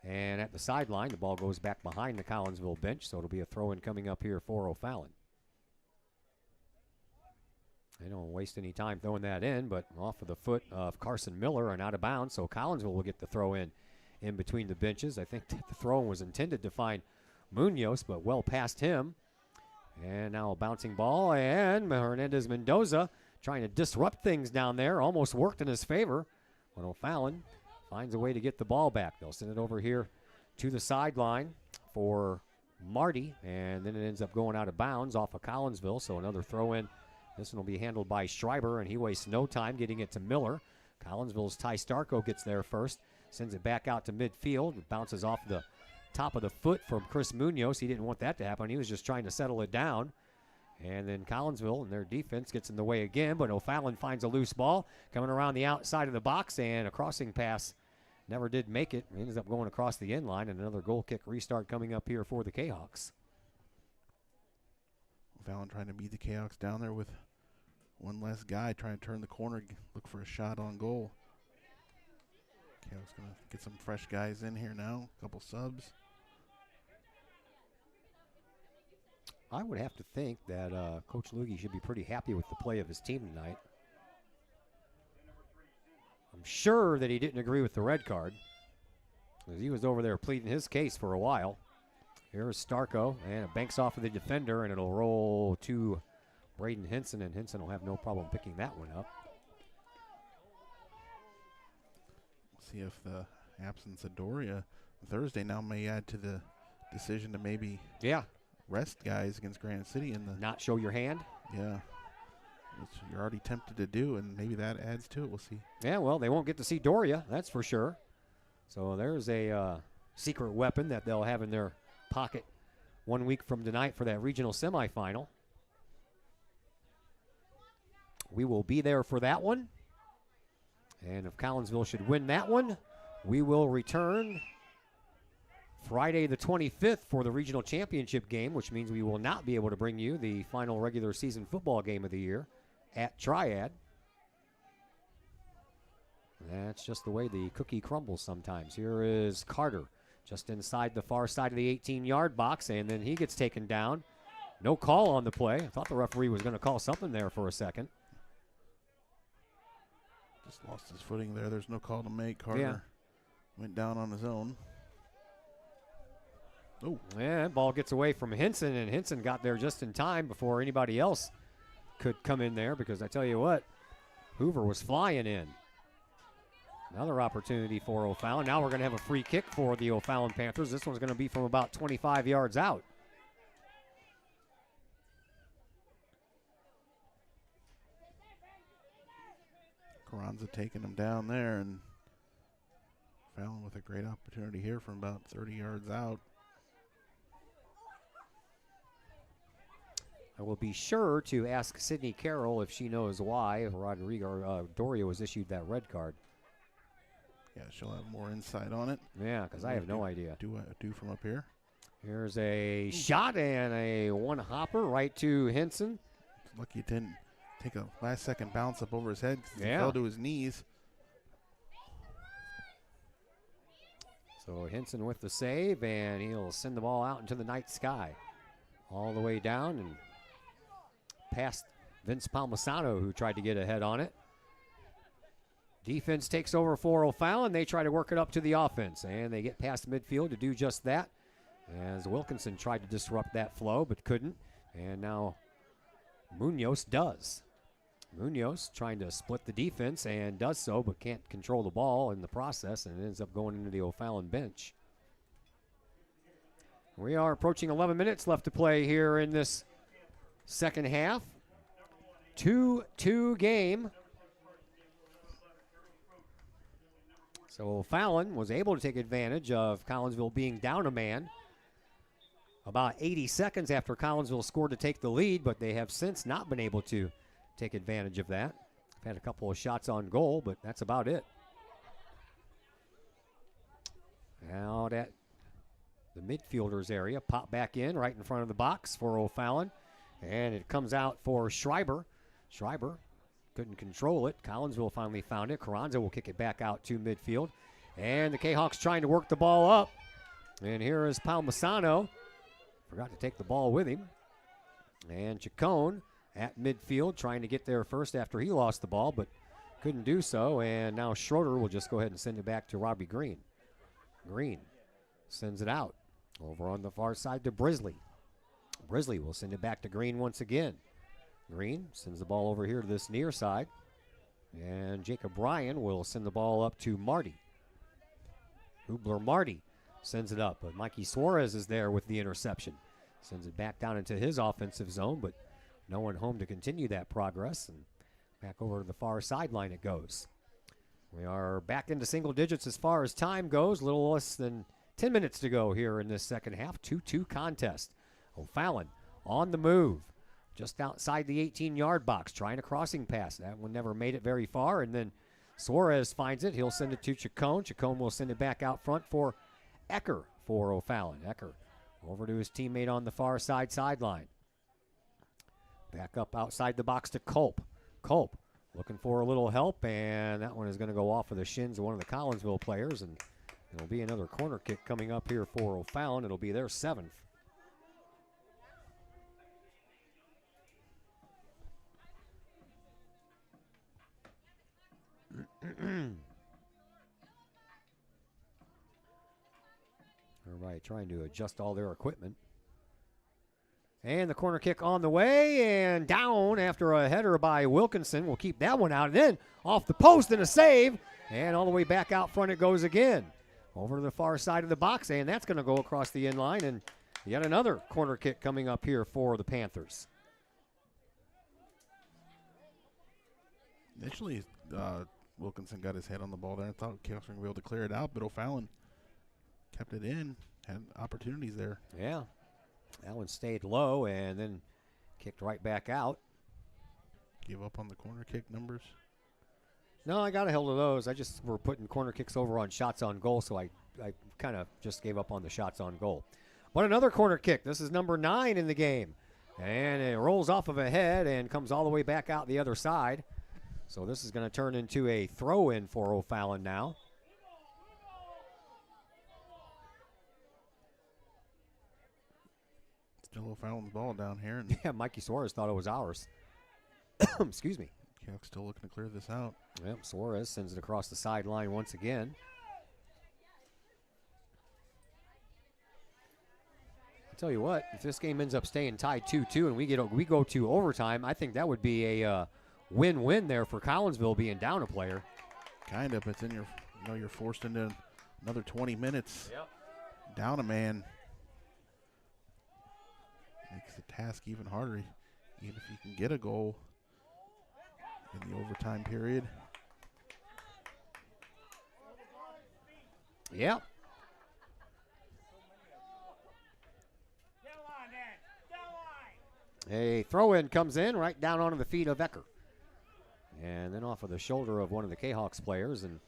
And at the sideline, the ball goes back behind the Collinsville bench, so it'll be a throw-in coming up here for O'Fallon. They don't waste any time throwing that in, but off of the foot of Carson Miller and out of bounds, so Collinsville will get the throw-in between the benches. I think that the throw-in was intended to find Munoz, but well past him. And now a bouncing ball, and Hernandez Mendoza trying to disrupt things down there. Almost worked in his favor, but O'Fallon finds a way to get the ball back. They'll send it over here to the sideline for Marty, and then it ends up going out of bounds off of Collinsville, so another throw-in. This one will be handled by Schreiber, and he wastes no time getting it to Miller. Collinsville's Ty Starko gets there first, sends it back out to midfield. It bounces off the top of the foot from Chris Munoz. He didn't want that to happen. He was just trying to settle it down. And then Collinsville and their defense gets in the way again, but O'Fallon finds a loose ball coming around the outside of the box, and a crossing pass never did make it. It ends up going across the end line, and another goal kick restart coming up here for the Kahawks. O'Fallon trying to beat the Kahawks down there with one less guy trying to turn the corner, look for a shot on goal. Kahawks going to get some fresh guys in here now, a couple subs. I would have to think that Coach Lugge should be pretty happy with the play of his team tonight. I'm sure that he didn't agree with the red card, because he was over there pleading his case for a while. Here's Starko, and it banks off of the defender, and it'll roll to Braden Henson, and Henson will have no problem picking that one up. See if the absence of Doria Thursday now may add to the decision to maybe rest guys against Granite City in the not show your hand. Yeah, which you're already tempted to do, and maybe that adds to it. We'll see. Yeah, well, they won't get to see Doria, that's for sure. So there's a secret weapon that they'll have in their pocket 1 week from tonight for that regional semifinal. We will be there for that one. And if Collinsville should win that one, we will return Friday the 25th for the regional championship game, which means we will not be able to bring you the final regular season football game of the year at Triad. That's just the way the cookie crumbles sometimes. Here is Carter just inside the far side of the 18-yard box, and then he gets taken down. No call on the play. I thought the referee was going to call something there for a second. Just lost his footing there. There's no call to make. Carter went down on his own. Oh, yeah, ball gets away from Henson, and Henson got there just in time before anybody else could come in there, because I tell you what, Hoover was flying in. Another opportunity for O'Fallon. Now we're going to have a free kick for the O'Fallon Panthers. This one's going to be from about 25 yards out. Carranza taking him down there, and Fallon with a great opportunity here from about 30 yards out. I will be sure to ask Sydney Carroll if she knows why Doria was issued that red card. Yeah, she'll have more insight on it. Yeah, because I have no idea. Do from up here. Here's a shot and a one-hopper right to Henson. Lucky it didn't take a last-second bounce up over his head. He fell to his knees. So Henson with the save, and he'll send the ball out into the night sky. All the way down and past Vince Palmisano, who tried to get ahead on it. Defense takes over for O'Fallon. They try to work it up to the offense, and they get past midfield to do just that. As Wilkinson tried to disrupt that flow, but couldn't. And now Munoz does. Munoz trying to split the defense and does so, but can't control the ball in the process, and ends up going into the O'Fallon bench. We are approaching 11 minutes left to play here in this second half. 2-2 game. So O'Fallon was able to take advantage of Collinsville being down a man about 80 seconds after Collinsville scored to take the lead, but they have since not been able to take advantage of that. They've had a couple of shots on goal, but that's about it. Out at the midfielders area, pop back in right in front of the box for O'Fallon, and it comes out for Schreiber. Schreiber couldn't control it. Collinsville finally found it. Carranza will kick it back out to midfield, and the K-Hawks trying to work the ball up. And here is Palmisano. Forgot to take the ball with him. And Chacon at midfield trying to get there first after he lost the ball, but couldn't do so. And now Schroeder will just go ahead and send it back to Robbie Green. Green sends it out over on the far side to Brisley. Brisley will send it back to Green once again. Green sends the ball over here to this near side. And Jacob Ryan will send the ball up to Marty. Hubler Marty sends it up, but Mikey Suarez is there with the interception. Sends it back down into his offensive zone, but no one home to continue that progress. And back over to the far sideline it goes. We are back into single digits as far as time goes. A little less than 10 minutes to go here in this second half. 2-2 contest. O'Fallon on the move. Just outside the 18-yard box, trying a crossing pass. That one never made it very far, and then Suarez finds it. He'll send it to Chacon. Chacon will send it back out front for Ecker for O'Fallon. Ecker over to his teammate on the far side sideline. Back up outside the box to Culp. Culp looking for a little help, and that one is going to go off of the shins of one of the Collinsville players, and it'll be another corner kick coming up here for O'Fallon. It'll be their 7th. Everybody trying to adjust all their equipment. And the corner kick on the way and down after a header by Wilkinson. We'll keep that one out. And then off the post and a save. And all the way back out front it goes again. Over to the far side of the box, and that's going to go across the end line. And yet another corner kick coming up here for the Panthers. Initially, Wilkinson got his head on the ball there. I thought Chaos were going to be able to clear it out, but O'Fallon kept it in, had opportunities there. Yeah. That one stayed low and then kicked right back out. Give up on the corner kick numbers? No, I got a hold of those. I just were putting corner kicks over on shots on goal, so I kind of just gave up on the shots on goal. But another corner kick. This is number 9 in the game. And it rolls off of a head and comes all the way back out the other side. So this is going to turn into a throw-in for O'Fallon now. Still O'Fallon's ball down here. And yeah, Mikey Suarez thought it was ours. Excuse me. Canucks still looking to clear this out. Yep, Suarez sends it across the sideline once again. I'll tell you what, if this game ends up staying tied 2-2 and we go to overtime, I think that would be a win-win there for Collinsville being down a player. Kind of, but then you're forced into another 20 minutes. Yep. Down a man. Makes the task even harder, even if you can get a goal in the overtime period. Yep. A throw-in comes in right down onto the feet of Ecker. And then off of the shoulder of one of the K-Hawks players, and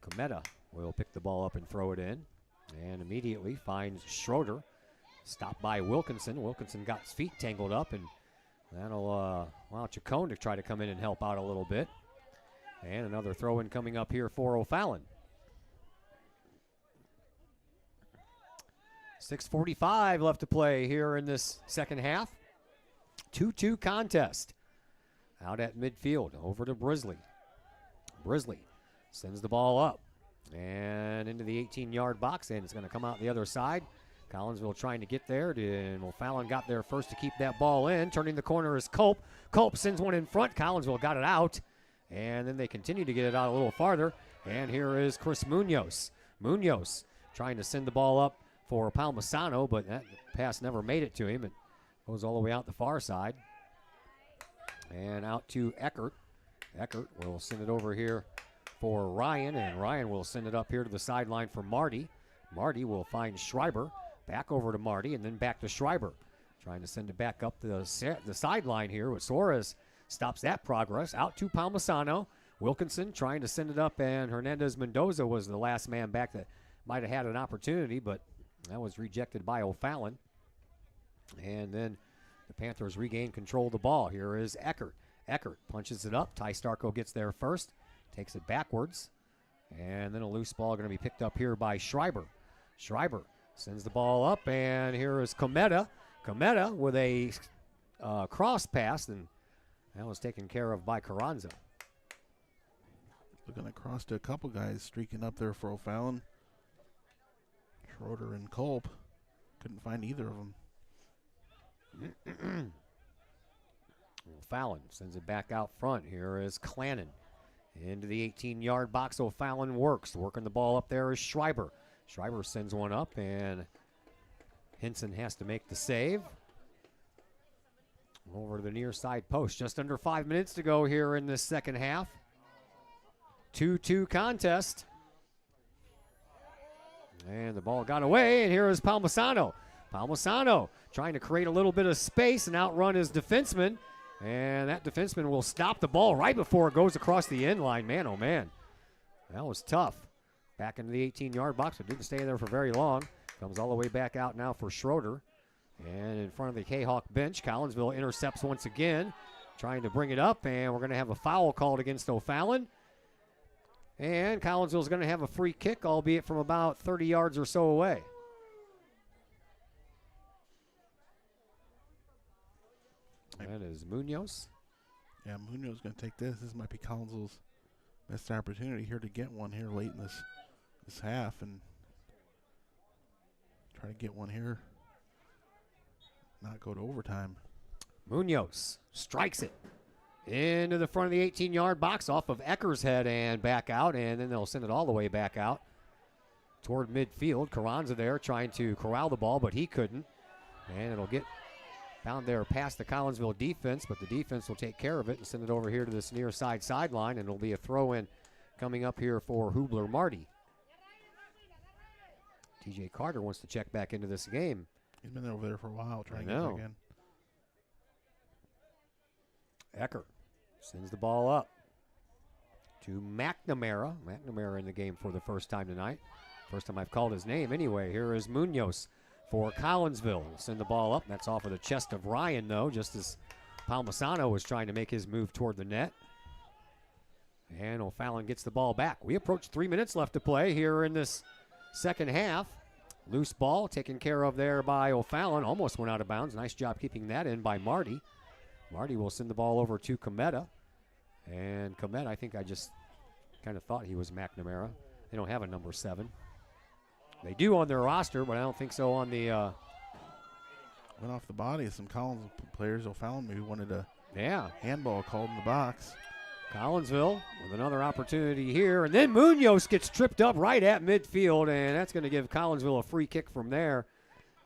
Cometa will pick the ball up and throw it in. And immediately finds Schroeder. Stopped by Wilkinson. Wilkinson got his feet tangled up, and that'll allow Chacon to try to come in and help out a little bit. And another throw-in coming up here for O'Fallon. 6:45 left to play here in this second half. 2-2 contest. Out at midfield, over to Brisley. Brisley sends the ball up and into the 18-yard box, and it's going to come out the other side. Collinsville trying to get there, and O'Fallon got there first to keep that ball in. Turning the corner is Culp. Culp sends one in front. Collinsville got it out, and then they continue to get it out a little farther. And here is Chris Munoz. Munoz trying to send the ball up for Palmisano, but that pass never made it to him. It goes all the way out the far side. And out to Eckert. Eckert will send it over here for Ryan, and Ryan will send it up here to the sideline for Marty. Marty will find Schreiber. Back over to Marty, and then back to Schreiber. Trying to send it back up the sideline here with Suarez. Stops that progress. Out to Palmisano. Wilkinson trying to send it up, and Hernandez Mendoza was the last man back that might have had an opportunity, but that was rejected by O'Fallon. And then the Panthers regain control of the ball. Here is Eckert. Eckert punches it up. Ty Starko gets there first. Takes it backwards. And then a loose ball going to be picked up here by Schreiber. Schreiber sends the ball up, and here is Cometa. Cometa with a cross pass, and that was taken care of by Carranza. Looking across to a couple guys streaking up there for O'Fallon. Schroeder and Culp. Couldn't find either of them. O'Fallon sends it back out front. Here is Clannon. Into the 18-yard box, O'Fallon works. Working the ball up there is Schreiber. Schreiber sends one up, and Hinson has to make the save. Over to the near side post. Just under 5 minutes to go here in this second half. 2-2 contest. And the ball got away, and here is Palmisano. Palmisano trying to create a little bit of space and outrun his defenseman. And that defenseman will stop the ball right before it goes across the end line. Man, oh man, that was tough. Back into the 18-yard box, but didn't stay there for very long. Comes all the way back out now for Schroeder. And in front of the Kahok bench, Collinsville intercepts once again, trying to bring it up, and we're going to have a foul called against O'Fallon. And Collinsville's going to have a free kick, albeit from about 30 yards or so away. That is Munoz. Yeah, Munoz going to take this. This might be Collinsville's best opportunity here to get one here late in this half and try to get one here. Not go to overtime. Munoz strikes it into the front of the 18-yard box off of Ecker's head and back out, and then they'll send it all the way back out toward midfield. Carranza there trying to corral the ball, but he couldn't. And it'll get down there past the Collinsville defense, but the defense will take care of it and send it over here to this near side sideline, and it'll be a throw-in coming up here for Hubler Marty. TJ Carter wants to check back into this game. He's been over there for a while trying to get back in. Eckert sends the ball up to McNamara. McNamara in the game for the first time tonight. First time I've called his name anyway. Here is Munoz for Collinsville. Send the ball up. That's off of the chest of Ryan, though, just as Palmisano was trying to make his move toward the net. And O'Fallon gets the ball back. We approach 3 minutes left to play here in this second half. Loose ball taken care of there by O'Fallon. Almost went out of bounds. Nice job keeping that in by Marty. Marty will send the ball over to Cometa. And Cometa, I think I just kind of thought he was McNamara. They don't have a number 7. They do on their roster, but I don't think so on the... Went off the body of some Collins players. O'Fallon maybe wanted a handball called in the box. Collinsville with another opportunity here. And then Munoz gets tripped up right at midfield, and that's going to give Collinsville a free kick from there.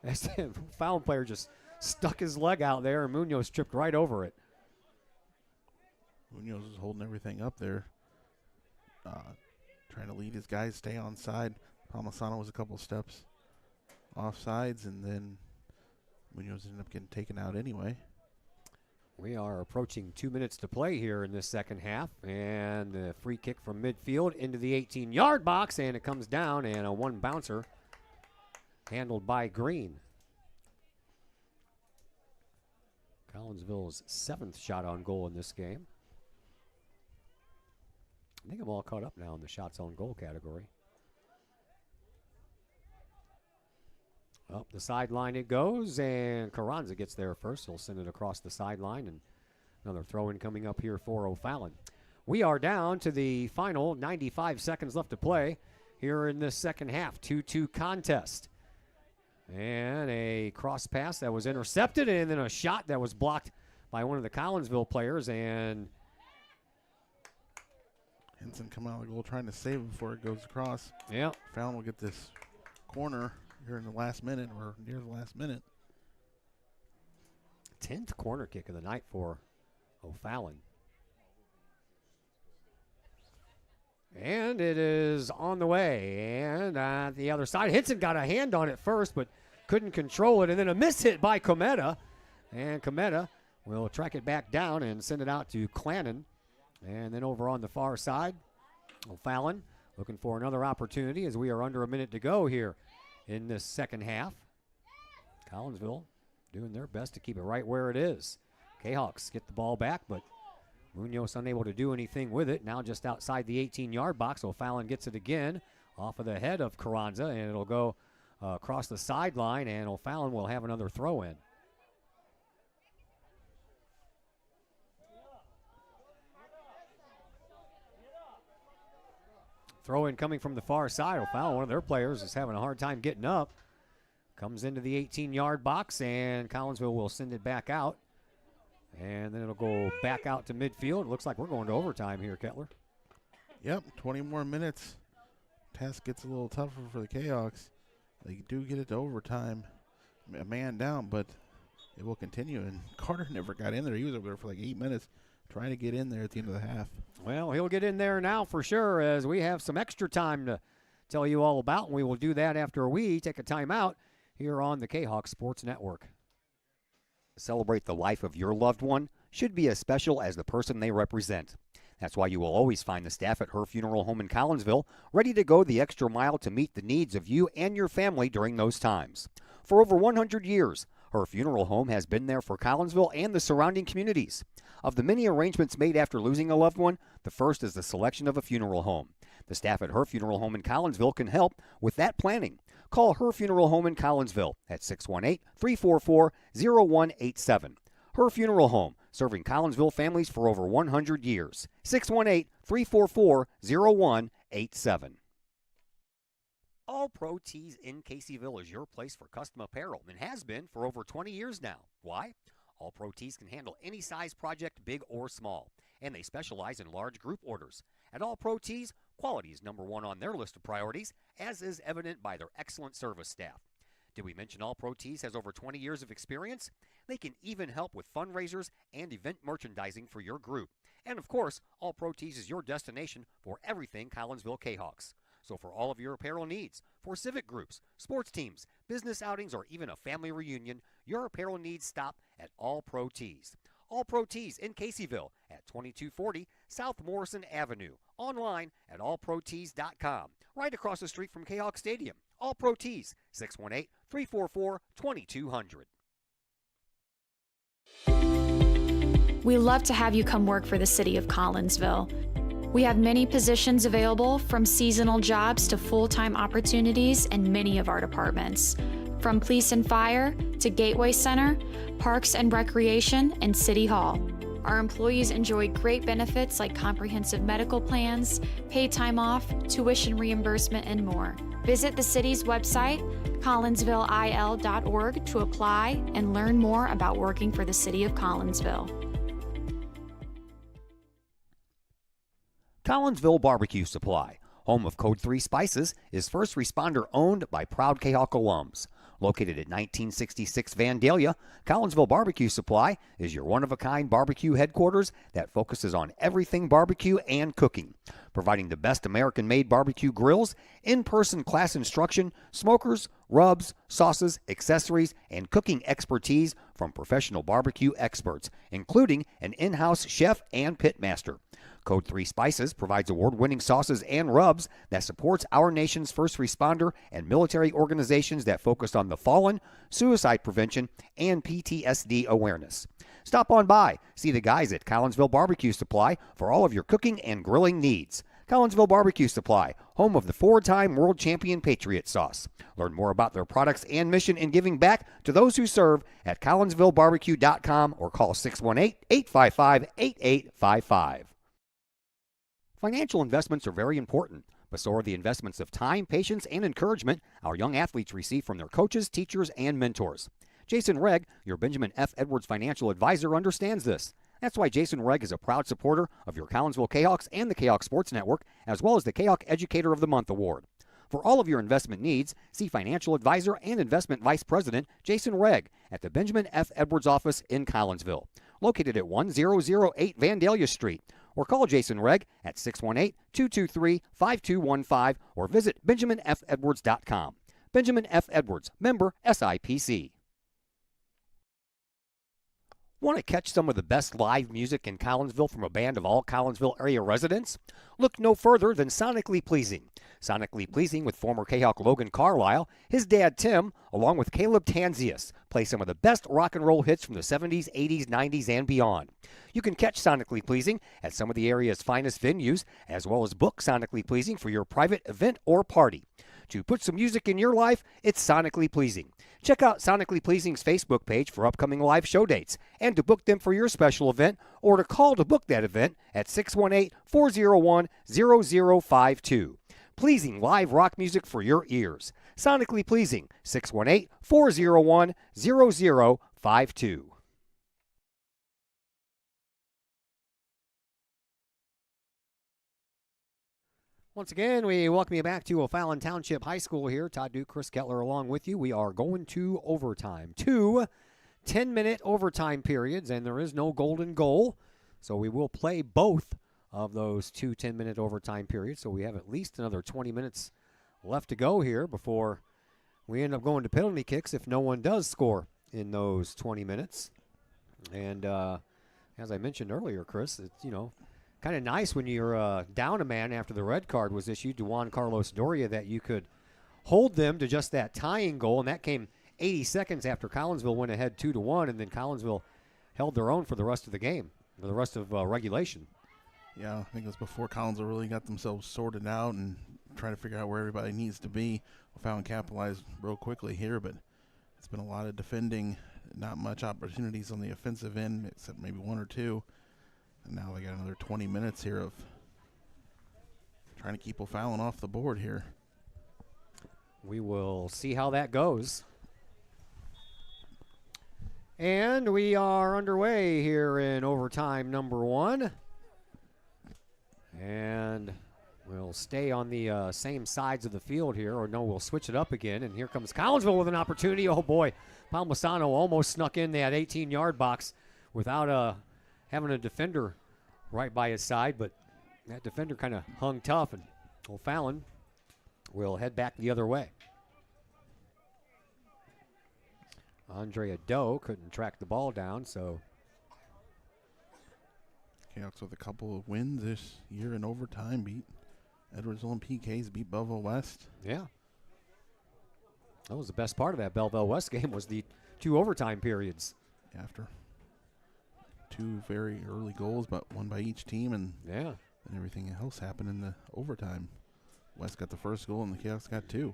As the O'Fallon player just stuck his leg out there, and Munoz tripped right over it. Munoz is holding everything up there. Trying to lead his guys, stay on side. Palmisano was a couple steps off sides, and then Munoz ended up getting taken out anyway. We are approaching 2 minutes to play here in this second half, and the free kick from midfield into the 18-yard box, and it comes down, and a one bouncer handled by Green. Collinsville's 7th shot on goal in this game. I think I'm all caught up now in the shots on goal category. Up the sideline it goes, and Carranza gets there first. He'll send it across the sideline, and another throw-in coming up here for O'Fallon. we are down to the final 95 seconds left to play here in this second half. 2-2 contest. And a cross pass that was intercepted, and then a shot that was blocked by one of the Collinsville players. And Henson come out of the goal trying to save it before it goes across. Yeah. Fallon will get this corner here in the last minute or near the last minute. 10th corner kick of the night for O'Fallon. And it is on the way. And the other side, Hinson got a hand on it first, but couldn't control it. And then a miss hit by Cometa. And Cometa will track it back down and send it out to Clannon. And then over on the far side, O'Fallon looking for another opportunity as we are under a minute to go here in this second half. Collinsville doing their best to keep it right where it is. Kahawks get the ball back, but Munoz unable to do anything with it. Now just outside the 18-yard box. O'Fallon gets it again off of the head of Carranza, and it'll go across the sideline, and O'Fallon will have another throw in. Throw in coming from the far side. O'Fallon, one of their players, is having a hard time getting up. Comes into the 18-yard box, and Collinsville will send it back out. And then it'll go back out to midfield. It looks like we're going to overtime here, Kettler. Yep, 20 more minutes. Task gets a little tougher for the Kahawks. They do get it to overtime. A man down, but it will continue. And Carter never got in there. He was over there for like 8 minutes trying to get in there at the end of the half. Well, he'll get in there now for sure, as we have some extra time to tell you all about, and we will do that after we take a timeout here on the Kahawk Sports Network. Celebrate the life of your loved one should be as special as the person they represent. That's why you will always find the staff at Her Funeral Home in Collinsville ready to go the extra mile to meet the needs of you and your family during those times. For over 100 years, Her Funeral Home has been there for Collinsville and the surrounding communities. Of the many arrangements made after losing a loved one, the first is the selection of a funeral home. The staff at Her Funeral Home in Collinsville can help with that planning. Call Her Funeral Home in Collinsville at 618-344-0187. Her Funeral Home, serving Collinsville families for over 100 years. 618-344-0187. All Pro Tees in Caseyville is your place for custom apparel and has been for over 20 years now. Why? All Pro Tees can handle any size project, big or small, and they specialize in large group orders. At All Pro Tees, quality is number one on their list of priorities, as is evident by their excellent service staff. Did we mention All Pro Tees has over 20 years of experience? They can even help with fundraisers and event merchandising for your group. And of course, All Pro Tees is your destination for everything Collinsville Kahawks. So for all of your apparel needs, for civic groups, sports teams, business outings, or even a family reunion, your apparel needs stop at All Pro Tees. All Pro Tees in Caseyville at 2240 South Morrison Avenue. Online at allprotees.com. Right across the street from Kahawk Stadium. All Pro Tees, 618-344-2200. We love to have you come work for the city of Collinsville. We have many positions available, from seasonal jobs to full-time opportunities in many of our departments. From police and fire to Gateway Center, Parks and Recreation, and City Hall. Our employees enjoy great benefits like comprehensive medical plans, paid time off, tuition reimbursement, and more. Visit the city's website, collinsvilleil.org, to apply and learn more about working for the city of Collinsville. Collinsville Barbecue Supply, home of Code 3 Spices, is first responder owned by proud Kahawk alums. Located at 1966 Vandalia, Collinsville Barbecue Supply is your one-of-a-kind barbecue headquarters that focuses on everything barbecue and cooking, providing the best American-made barbecue grills, in-person class instruction, smokers, rubs, sauces, accessories, and cooking expertise from professional barbecue experts, including an in-house chef and pitmaster. Code 3 Spices provides award-winning sauces and rubs that supports our nation's first responder and military organizations that focus on the fallen, suicide prevention, and PTSD awareness. Stop on by, see the guys at Collinsville Barbecue Supply for all of your cooking and grilling needs. Collinsville Barbecue Supply, home of the 4-time world champion Patriot Sauce. Learn more about their products and mission in giving back to those who serve at collinsvillebarbecue.com or call 618-855-8855. Financial investments are very important, but so are the investments of time, patience, and encouragement our young athletes receive from their coaches, teachers, and mentors. Jason Regg, your Benjamin F. Edwards financial advisor, understands this. That's why Jason Regg is a proud supporter of your Collinsville Kahawks and the Kahawk Sports Network, as well as the Kahawk Educator of the Month Award. For all of your investment needs, see financial advisor and investment vice president Jason Regg at the Benjamin F. Edwards office in Collinsville, located at 1008 Vandalia Street, or call Jason Regg at 618-223-5215 or visit benjaminfedwards.com. Benjamin F. Edwards, member SIPC. Want to catch some of the best live music in Collinsville from a band of all Collinsville area residents? Look no further than Sonically Pleasing. Sonically Pleasing with former Kahawk Logan Carlisle, his dad Tim, along with Caleb Tanzius, play some of the best rock and roll hits from the 70s, 80s, 90s, and beyond. You can catch Sonically Pleasing at some of the area's finest venues, as well as book Sonically Pleasing for your private event or party. To put some music in your life, it's Sonically Pleasing. Check out Sonically Pleasing's Facebook page for upcoming live show dates and to book them for your special event or to call to book that event at 618-401-0052. Pleasing live rock music for your ears. Sonically Pleasing, 618-401-0052. Once again, we welcome you back to O'Fallon Township High School here. Todd Duke, Chris Kettler along with you. We are going to overtime. 2 10-minute overtime periods, and there is no golden goal. So we will play both of those 2 10-minute overtime periods. So we have at least another 20 minutes left to go here before we end up going to penalty kicks if no one does score in those 20 minutes. And as I mentioned earlier, Chris, it's, kind of nice when you're down a man after the red card was issued to Juan Carlos Doria that you could hold them to just that tying goal, and that came 80 seconds after Collinsville went ahead 2-1, and then Collinsville held their own for the rest of the game, for the rest of regulation. Yeah, I think it was before Collinsville really got themselves sorted out and trying to figure out where everybody needs to be. O'Fallon capitalized real quickly here, but it's been a lot of defending, not much opportunities on the offensive end, except maybe one or two. And now they got another 20 minutes here of trying to keep O'Fallon off the board here. We will see how that goes. And we are underway here in overtime number 1. And we'll stay on the same sides of the field here, or no, we'll switch it up again. And here comes Collinsville with an opportunity. Oh, boy. Palmisano almost snuck in that 18-yard box without having a defender right by his side, but that defender kind of hung tough, and O'Fallon will head back the other way. Andrea Doe couldn't track the ball down, so. Kahawks with a couple of wins this year in overtime, beat Edwardsville and PKs, beat Belleville West. Yeah. That was the best part of that Belleville West game was the 2 overtime periods. After 2 very early goals, but one by each team, and everything else happened in the overtime. West got the first goal, and the Kahawks got 2.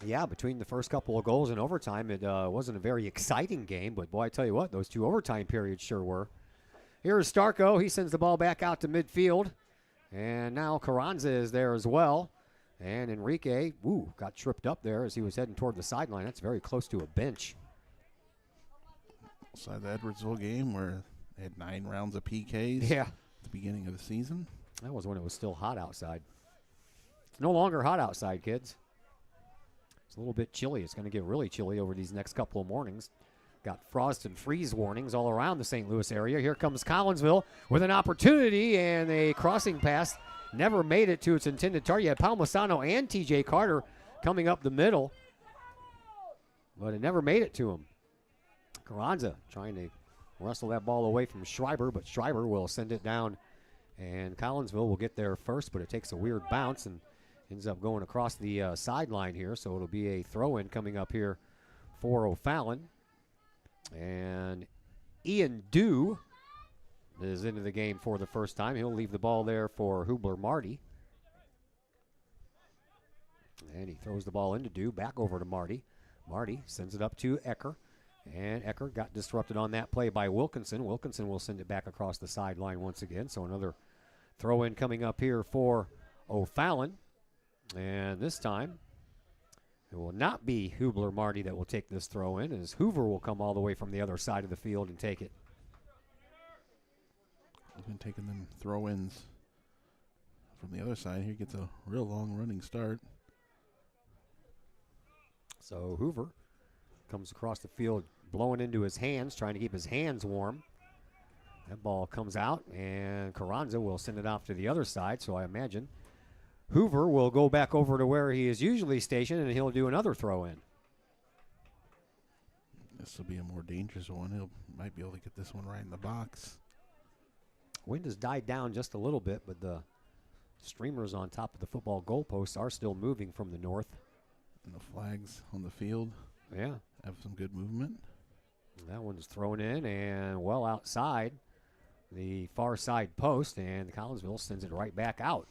Yeah, between the first couple of goals and overtime, it wasn't a very exciting game, but boy, I tell you what, those 2 overtime periods sure were. Here's Starko. He sends the ball back out to midfield, and now Carranza is there as well. And Enrique, got tripped up there as he was heading toward the sideline. That's very close to a bench. Outside the Edwardsville game where they had 9 rounds of PKs at the beginning of the season. That was when it was still hot outside. It's no longer hot outside, kids. It's a little bit chilly. It's going to get really chilly over these next couple of mornings. Got frost and freeze warnings all around the St. Louis area. Here comes Collinsville with an opportunity, and a crossing pass never made it to its intended target. You had Palmisano and TJ Carter coming up the middle, but it never made it to him. Carranza trying to wrestle that ball away from Schreiber, but Schreiber will send it down, and Collinsville will get there first, but it takes a weird bounce and ends up going across the sideline here, so it'll be a throw-in coming up here for O'Fallon. And Ian Dew is into the game for the first time. He'll leave the ball there for Hubler Marty. And he throws the ball into Dew, back over to Marty. Marty sends it up to Ecker. And Ecker got disrupted on that play by Wilkinson. Wilkinson will send it back across the sideline once again. So another Throw in coming up here for O'Fallon. And this time, it will not be Hubler Marty that will take this throw in, as Hoover will come all the way from the other side of the field and take it. He's been taking them throw-ins from the other side. Here gets a real long running start. So Hoover comes across the field, blowing into his hands, trying to keep his hands warm. That ball comes out, and Carranza will send it off to the other side, so I imagine Hoover will go back over to where he is usually stationed, and he'll do another throw-in. This will be a more dangerous one. He might be able to get this one right in the box. Wind has died down just a little bit, but the streamers on top of the football goalposts are still moving from the north. And the flags on the field have some good movement. That one's thrown in and well outside the far side post, and Collinsville sends it right back out.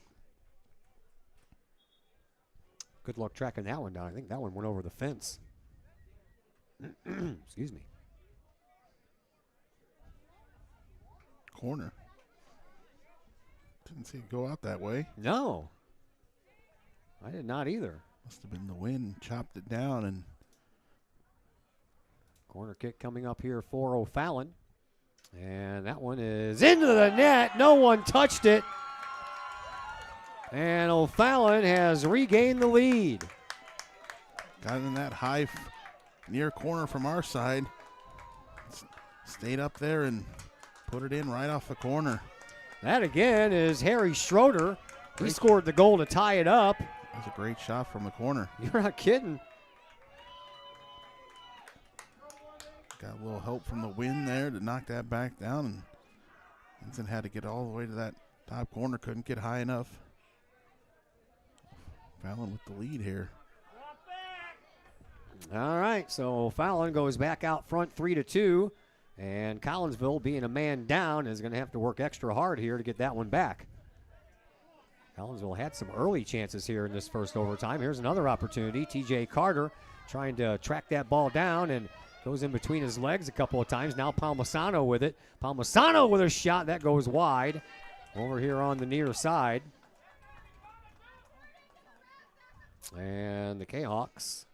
Good luck tracking that one down. I think that one went over the fence. Excuse me. Corner. Didn't see it go out that way. No. I did not either. Must have been the wind, chopped it down, and corner kick coming up here for O'Fallon. And that one is into the net. No one touched it. And O'Fallon has regained the lead. Got in that high near corner from our side. Stayed up there and put it in right off the corner. That again is Harry Schroeder. He scored the goal to tie it up. That was a great shot from the corner. You're not kidding. Got a little help from the wind there to knock that back down, and Hinson had to get all the way to that top corner. Couldn't get high enough. Fallon with the lead here. All right, so Fallon goes back out front 3-2, and Collinsville, being a man down, is going to have to work extra hard here to get that one back. Collinsville had some early chances here in this first overtime. Here's another opportunity. TJ Carter trying to track that ball down and goes in between his legs a couple of times. Now Palmisano with it. Palmisano with a shot. That goes wide over here on the near side. And the Kahawks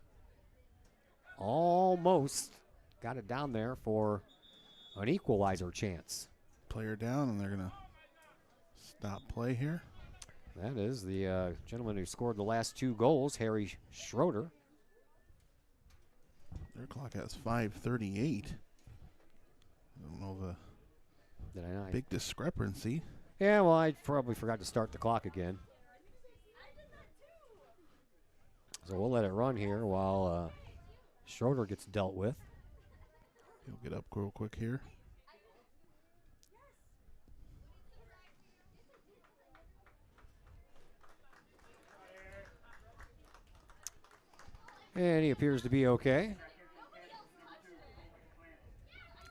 almost got it down there for an equalizer chance. Player down, and they're going to stop play here. That is the gentleman who scored the last two goals, Harry Schroeder. Their clock has 5:38. I don't know the big discrepancy. Yeah, well, I probably forgot to start the clock again. So we'll let it run here while Schroeder gets dealt with. He'll get up real quick here. And he appears to be okay.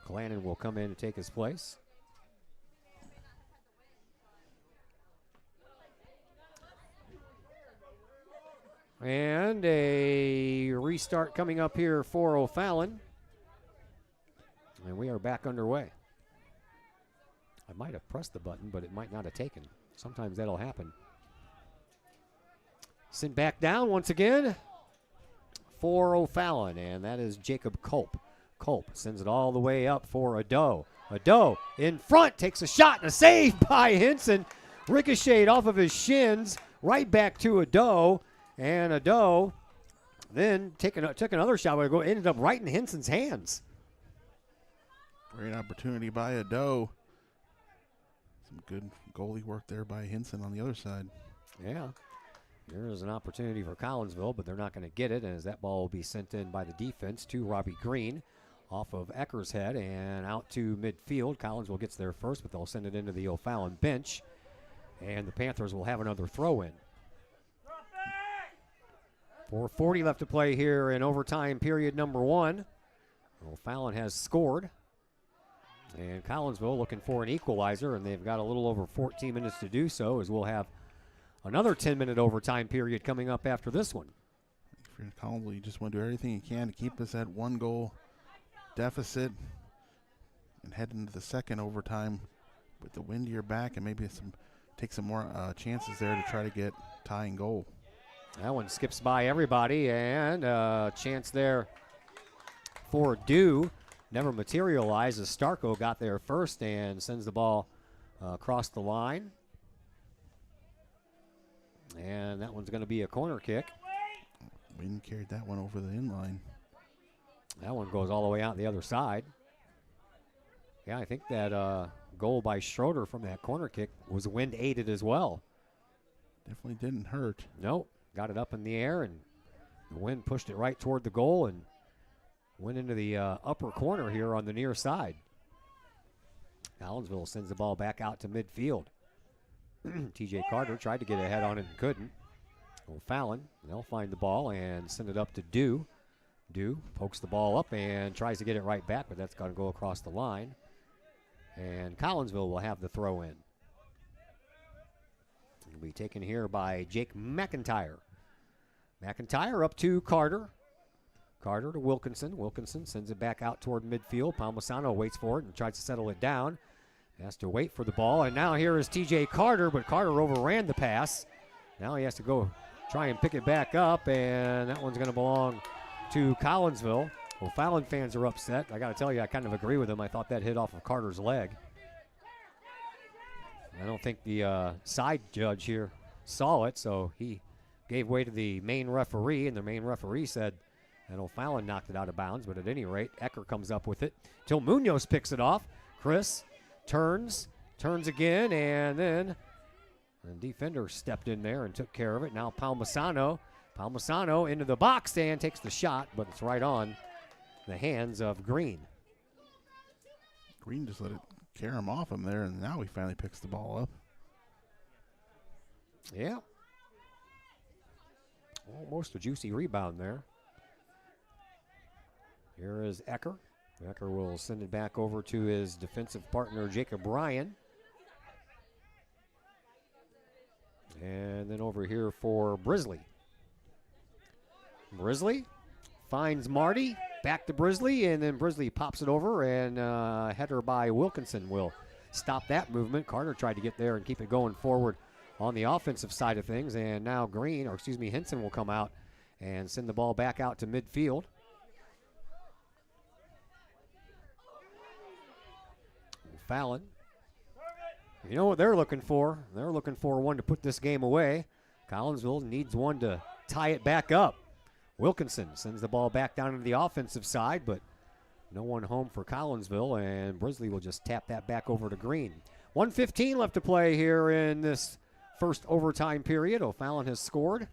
Glannon will come in and take his place. And a restart coming up here for O'Fallon. And we are back underway. I might have pressed the button, but it might not have taken. Sometimes that'll happen. Sent back down once again for O'Fallon, and that is Jacob Culp. Culp sends it all the way up for Ado. Ado in front, takes a shot and a save by Hinson. Ricocheted off of his shins, right back to Ado. And Ado then took another shot, but it ended up right in Hinson's hands. Great opportunity by Ado. Some good goalie work there by Hinson on the other side. Yeah. There's an opportunity for Collinsville, but they're not going to get it, as that ball will be sent in by the defense to Robbie Green off of Eckershead and out to midfield. Collinsville gets there first, but they'll send it into the O'Fallon bench, and the Panthers will have another throw-in. 4:40 left to play here in overtime period number one. O'Fallon has scored, and Collinsville looking for an equalizer, and they've got a little over 14 minutes to do so, as we'll have another 10-minute overtime period coming up after this one. For Collinsville, you just want to do everything you can to keep us at one-goal deficit and head into the second overtime with the wind to your back and maybe some take some more chances there to try to get tying goal. That one skips by everybody, and chance there for Dew never materializes. Starko got there first and sends the ball across the line. And that one's going to be a corner kick. Wynn carried that one over the inline. That one goes all the way out the other side. Yeah, I think that goal by Schroeder from that corner kick was wind aided as well. Definitely didn't hurt. Nope. Got it up in the air, and the wind pushed it right toward the goal and went into the upper corner here on the near side. Collinsville sends the ball back out to midfield. TJ Carter tried to get ahead on it and couldn't. O'Fallon, they'll find the ball and send it up to Dew. Dew pokes the ball up and tries to get it right back, but that's going to go across the line. And Collinsville will have the throw in. It'll be taken here by Jake McIntyre. McIntyre up to Carter. Carter to Wilkinson. Wilkinson sends it back out toward midfield. Palmisano waits for it and tries to settle it down. Has to wait for the ball, and now here is TJ Carter, but Carter overran the pass. Now he has to go try and pick it back up, and that one's going to belong to Collinsville. O'Fallon fans are upset. I got to tell you, I kind of agree with them. I thought that hit off of Carter's leg. I don't think the side judge here saw it, so he gave way to the main referee, and the main referee said that O'Fallon knocked it out of bounds, but at any rate, Ecker comes up with it till Munoz picks it off. Chris turns again, and then the defender stepped in there and took care of it. Now Palmisano into the box and takes the shot, but it's right on the hands of Green. Green just let it carry him off him there, and now he finally picks the ball up. Yeah. Almost a juicy rebound there. Here is Ecker. Ecker will send it back over to his defensive partner, Jacob Ryan. And then over here for Brisley. Brisley finds Marty, back to Brisley, and then Brisley pops it over, and header by Wilkinson will stop that movement. Carter tried to get there and keep it going forward on the offensive side of things, and now Henson will come out and send the ball back out to midfield. Fallon. You know what they're looking for? They're looking for one to put this game away. Collinsville needs one to tie it back up. Wilkinson sends the ball back down to the offensive side, but no one home for Collinsville, and Brisley will just tap that back over to Green. 1:15 left to play here in this first overtime period. O'Fallon has scored,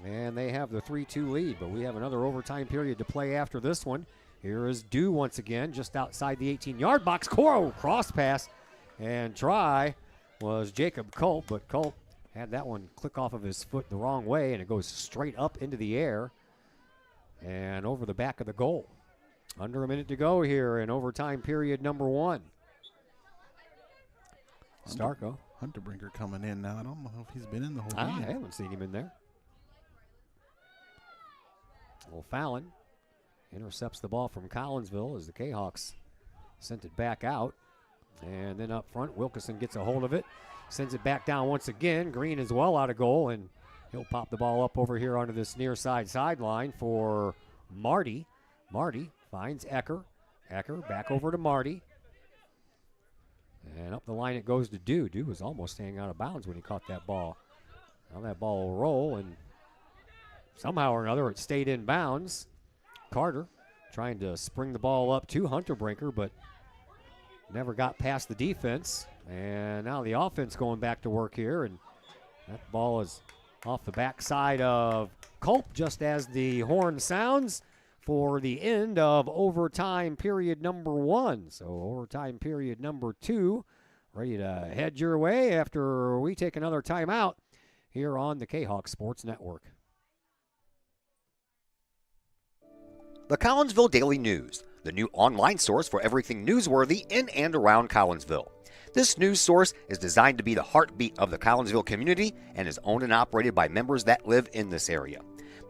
and they have the 3-2 lead, but we have another overtime period to play after this one. Here is Dew once again, just outside the 18-yard box. Cross pass, and try was Jacob Culp, but Culp had that one click off of his foot the wrong way, and it goes straight up into the air and over the back of the goal. Under a minute to go here in overtime period number 1. Starko. Hunterbrinker coming in now. I don't know if he's been in the whole I game. haven't seen him in there. O'Fallon intercepts the ball from Collinsville as the Kahawks sent it back out. And then up front, Wilkinson gets a hold of it, sends it back down once again. Green is well out of goal, and he'll pop the ball up over here onto this near side sideline for Marty. Marty finds Ecker. Ecker back over to Marty. And up the line it goes to Dew. Dew was almost staying out of bounds when he caught that ball. Now that ball will roll, and somehow or another it stayed in bounds. Carter trying to spring the ball up to Hunterbrinker, but never got past the defense. And now the offense going back to work here, and that ball is off the backside of Culp just as the horn sounds for the end of overtime period number 1. So overtime period number 2 ready to head your way after we take another timeout here on the Kahok Sports Network. The Collinsville Daily News, the new online source for everything newsworthy in and around Collinsville. This news source is designed to be the heartbeat of the Collinsville community and is owned and operated by members that live in this area.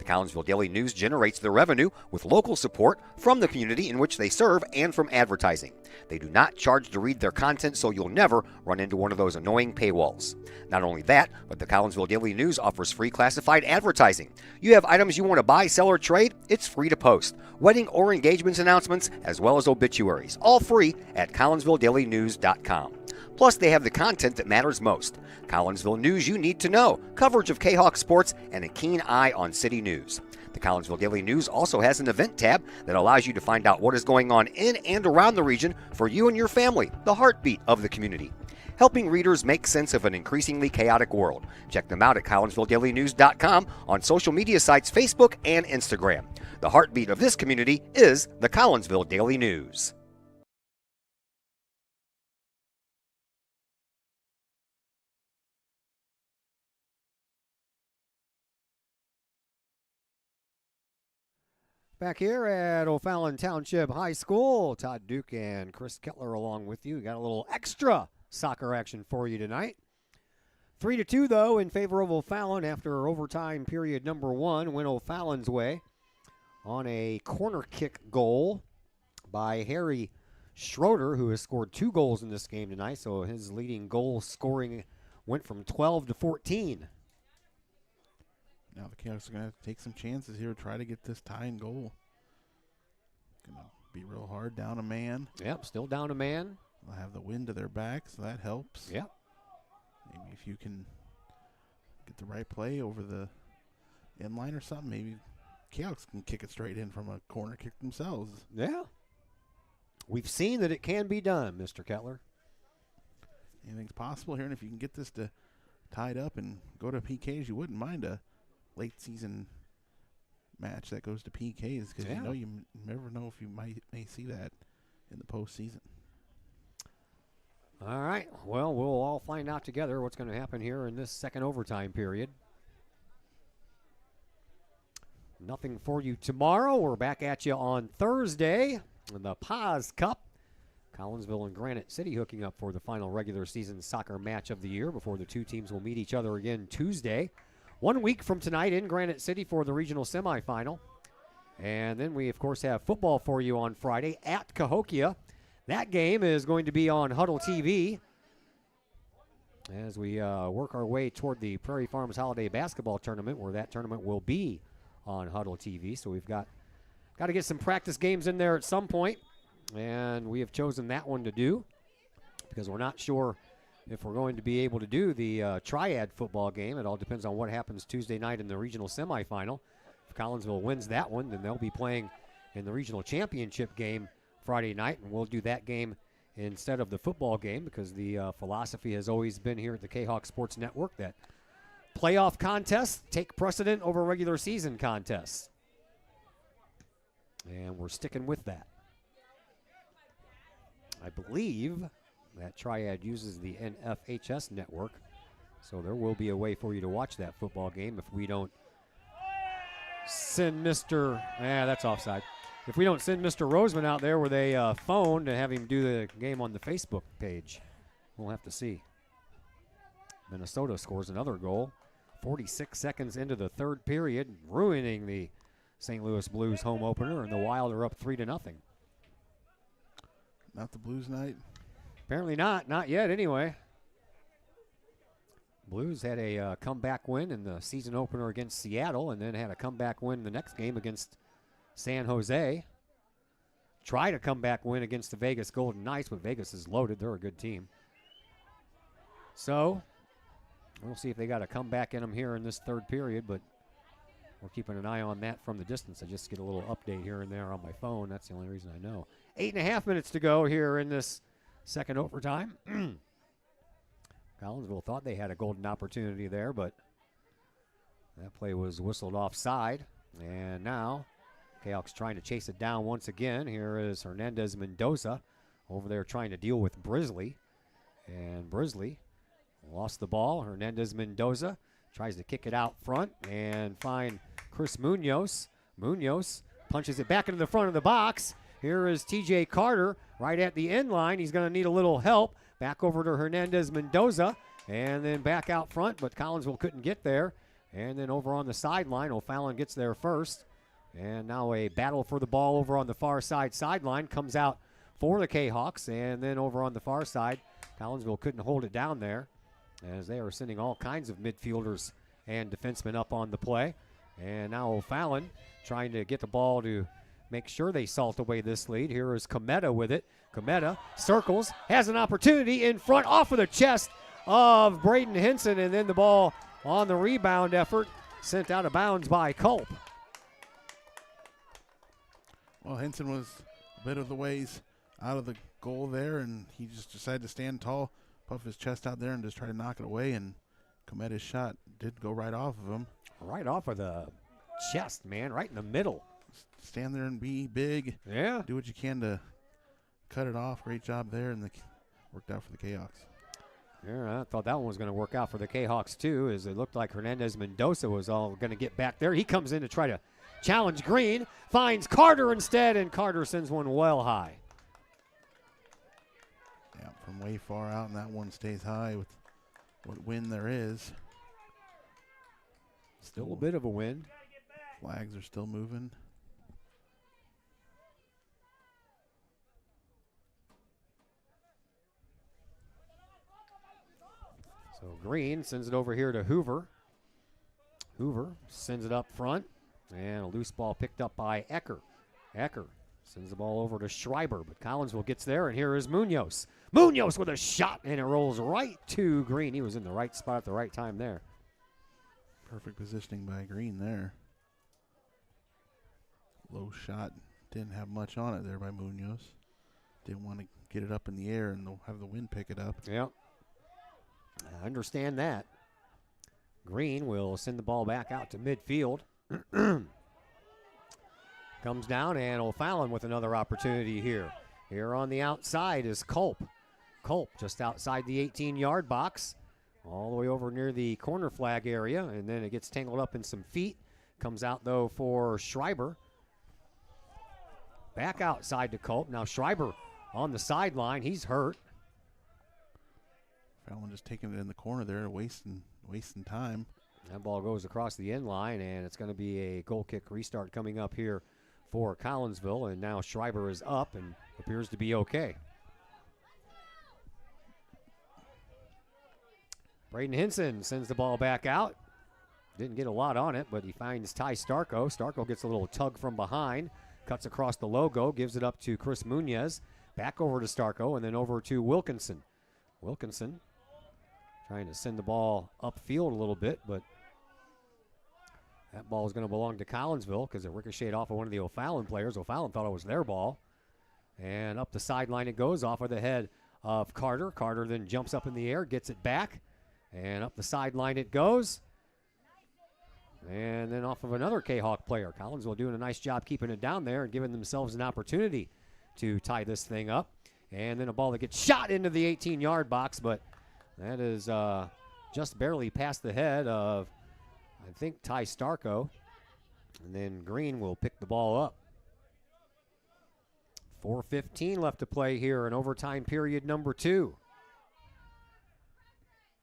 The Collinsville Daily News generates their revenue with local support from the community in which they serve and from advertising. They do not charge to read their content, so you'll never run into one of those annoying paywalls. Not only that, but the Collinsville Daily News offers free classified advertising. You have items you want to buy, sell, or trade? It's free to post. Wedding or engagements announcements, as well as obituaries, all free at collinsvilledailynews.com. Plus, they have the content that matters most. Collinsville news you need to know, coverage of Kahok sports, and a keen eye on city news. The Collinsville Daily News also has an event tab that allows you to find out what is going on in and around the region for you and your family, the heartbeat of the community. Helping readers make sense of an increasingly chaotic world. Check them out at collinsvilledailynews.com, on social media sites Facebook and Instagram. The heartbeat of this community is the Collinsville Daily News. Back here at O'Fallon Township High School, Todd Duke and Chris Kettler along with you. We got a little extra soccer action for you tonight. 3-2, though, in favor of O'Fallon after overtime period number 1. Went O'Fallon's way on a corner kick goal by Harry Schroeder, who has scored 2 goals in this game tonight. So his leading goal scoring went from 12 to 14. Now the Canucks are going to have to take some chances here, try to get this tying goal. Going to be real hard, down a man. Yep, still down a man. They'll have the wind to their back, so that helps. Yep. Maybe if you can get the right play over the inline or something, maybe Canucks can kick it straight in from a corner kick themselves. Yeah. We've seen that it can be done, Mr. Kettler. Anything's possible here, and if you can get this to tied up and go to PKs, you wouldn't mind a late season match that goes to PKs, because you know you never know if you may see that in the postseason. All right. Well, we'll all find out together what's going to happen here in this second overtime period. Nothing for you tomorrow. We're back at you on Thursday in the Paz Cup. Collinsville and Granite City hooking up for the final regular season soccer match of the year before the two teams will meet each other again Tuesday. 1 week from tonight in Granite City for the regional semifinal. And then we, of course, have football for you on Friday at Cahokia. That game is going to be on Huddle TV as we work our way toward the Prairie Farms Holiday Basketball Tournament, where that tournament will be on Huddle TV. So we've got to get some practice games in there at some point, and we have chosen that one to do because we're not sure if we're going to be able to do the triad football game. It all depends on what happens Tuesday night in the regional semifinal. If Collinsville wins that one, then they'll be playing in the regional championship game Friday night, and we'll do that game instead of the football game because the philosophy has always been here at the Kahok Sports Network that playoff contests take precedent over regular season contests. And we're sticking with that. I believe that triad uses the NFHS network, so there will be a way for you to watch that football game if we don't send that's offside. If we don't send Mr. Roseman out there with a phone to have him do the game on the Facebook page. We'll have to see. Minnesota scores another goal 46 seconds into the third period, ruining the St. Louis Blues home opener, and the Wild are up 3-0. Not the Blues night? Apparently not yet anyway. Blues had a comeback win in the season opener against Seattle, and then had a comeback win the next game against San Jose. Tried a comeback win against the Vegas Golden Knights, but Vegas is loaded. They're a good team. So we'll see if they got a comeback in them here in this third period, but we're keeping an eye on that from the distance. I just get a little update here and there on my phone. That's the only reason I know. 8.5 minutes to go here in this second overtime. Collinsville thought they had a golden opportunity there, but that play was whistled offside. And now Kahok's trying to chase it down once again. Here is Hernandez Mendoza over there trying to deal with Brisley. And Brisley lost the ball. Hernandez Mendoza tries to kick it out front and find Chris Munoz. Munoz punches it back into the front of the box. Here is TJ Carter right at the end line. He's going to need a little help. Back over to Hernandez Mendoza and then back out front, but Collinsville couldn't get there. And then over on the sideline, O'Fallon gets there first. And now a battle for the ball over on the far sideline comes out for the Kahawks. And then over on the far side, Collinsville couldn't hold it down there as they are sending all kinds of midfielders and defensemen up on the play. And now O'Fallon trying to get the ball to make sure they salt away this lead. Here is Cometa with it. Cometa circles, has an opportunity in front off of the chest of Braden Henson, and then the ball on the rebound effort sent out of bounds by Culp. Well, Henson was a bit of the ways out of the goal there, and he just decided to stand tall, puff his chest out there, and just try to knock it away, and Cometa's shot did go right off of him. Right off of the chest, man, right in the middle. Stand there and be big. Yeah. Do what you can to cut it off. Great job there, and worked out for the Kahawks. Yeah, I thought that one was going to work out for the Kahawks too, as it looked like Hernandez Mendoza was all going to get back there. He comes in to try to challenge Green, finds Carter instead, and Carter sends one well high. Yeah, from way far out, and that one stays high with what wind there is. Still a bit of a wind. Flags are still moving. So Green sends it over here to Hoover. Hoover sends it up front, and a loose ball picked up by Ecker. Ecker sends the ball over to Schreiber, but Collinsville gets there, and here is Munoz. Munoz with a shot, and it rolls right to Green. He was in the right spot at the right time there. Perfect positioning by Green there. Low shot. Didn't have much on it there by Munoz. Didn't want to get it up in the air and have the wind pick it up. Yep. I understand that. Green will send the ball back out to midfield. Comes down, and O'Fallon with another opportunity here. Here on the outside is Culp. Culp just outside the 18-yard box, all the way over near the corner flag area, and then it gets tangled up in some feet. Comes out, though, for Schreiber. Back outside to Culp. Now Schreiber on the sideline. He's hurt. Fallon just taking it in the corner there, wasting time. That ball goes across the end line, and it's going to be a goal kick restart coming up here for Collinsville. And now Schreiber is up and appears to be okay. Braden Henson sends the ball back out. Didn't get a lot on it, but he finds Ty Starko. Starko gets a little tug from behind, cuts across the logo, gives it up to Chris Munoz. Back over to Starko, and then over to Wilkinson. Wilkinson trying to send the ball upfield a little bit, but that ball is going to belong to Collinsville because it ricocheted off of one of the O'Fallon players. O'Fallon thought it was their ball. And up the sideline it goes off of the head of Carter. Carter then jumps up in the air, gets it back, and up the sideline it goes. And then off of another Kahawk player. Collinsville doing a nice job keeping it down there and giving themselves an opportunity to tie this thing up. And then a ball that gets shot into the 18-yard box, but that is just barely past the head of, I think, Ty Starko. And then Green will pick the ball up. 4:15 left to play here in overtime period number 2.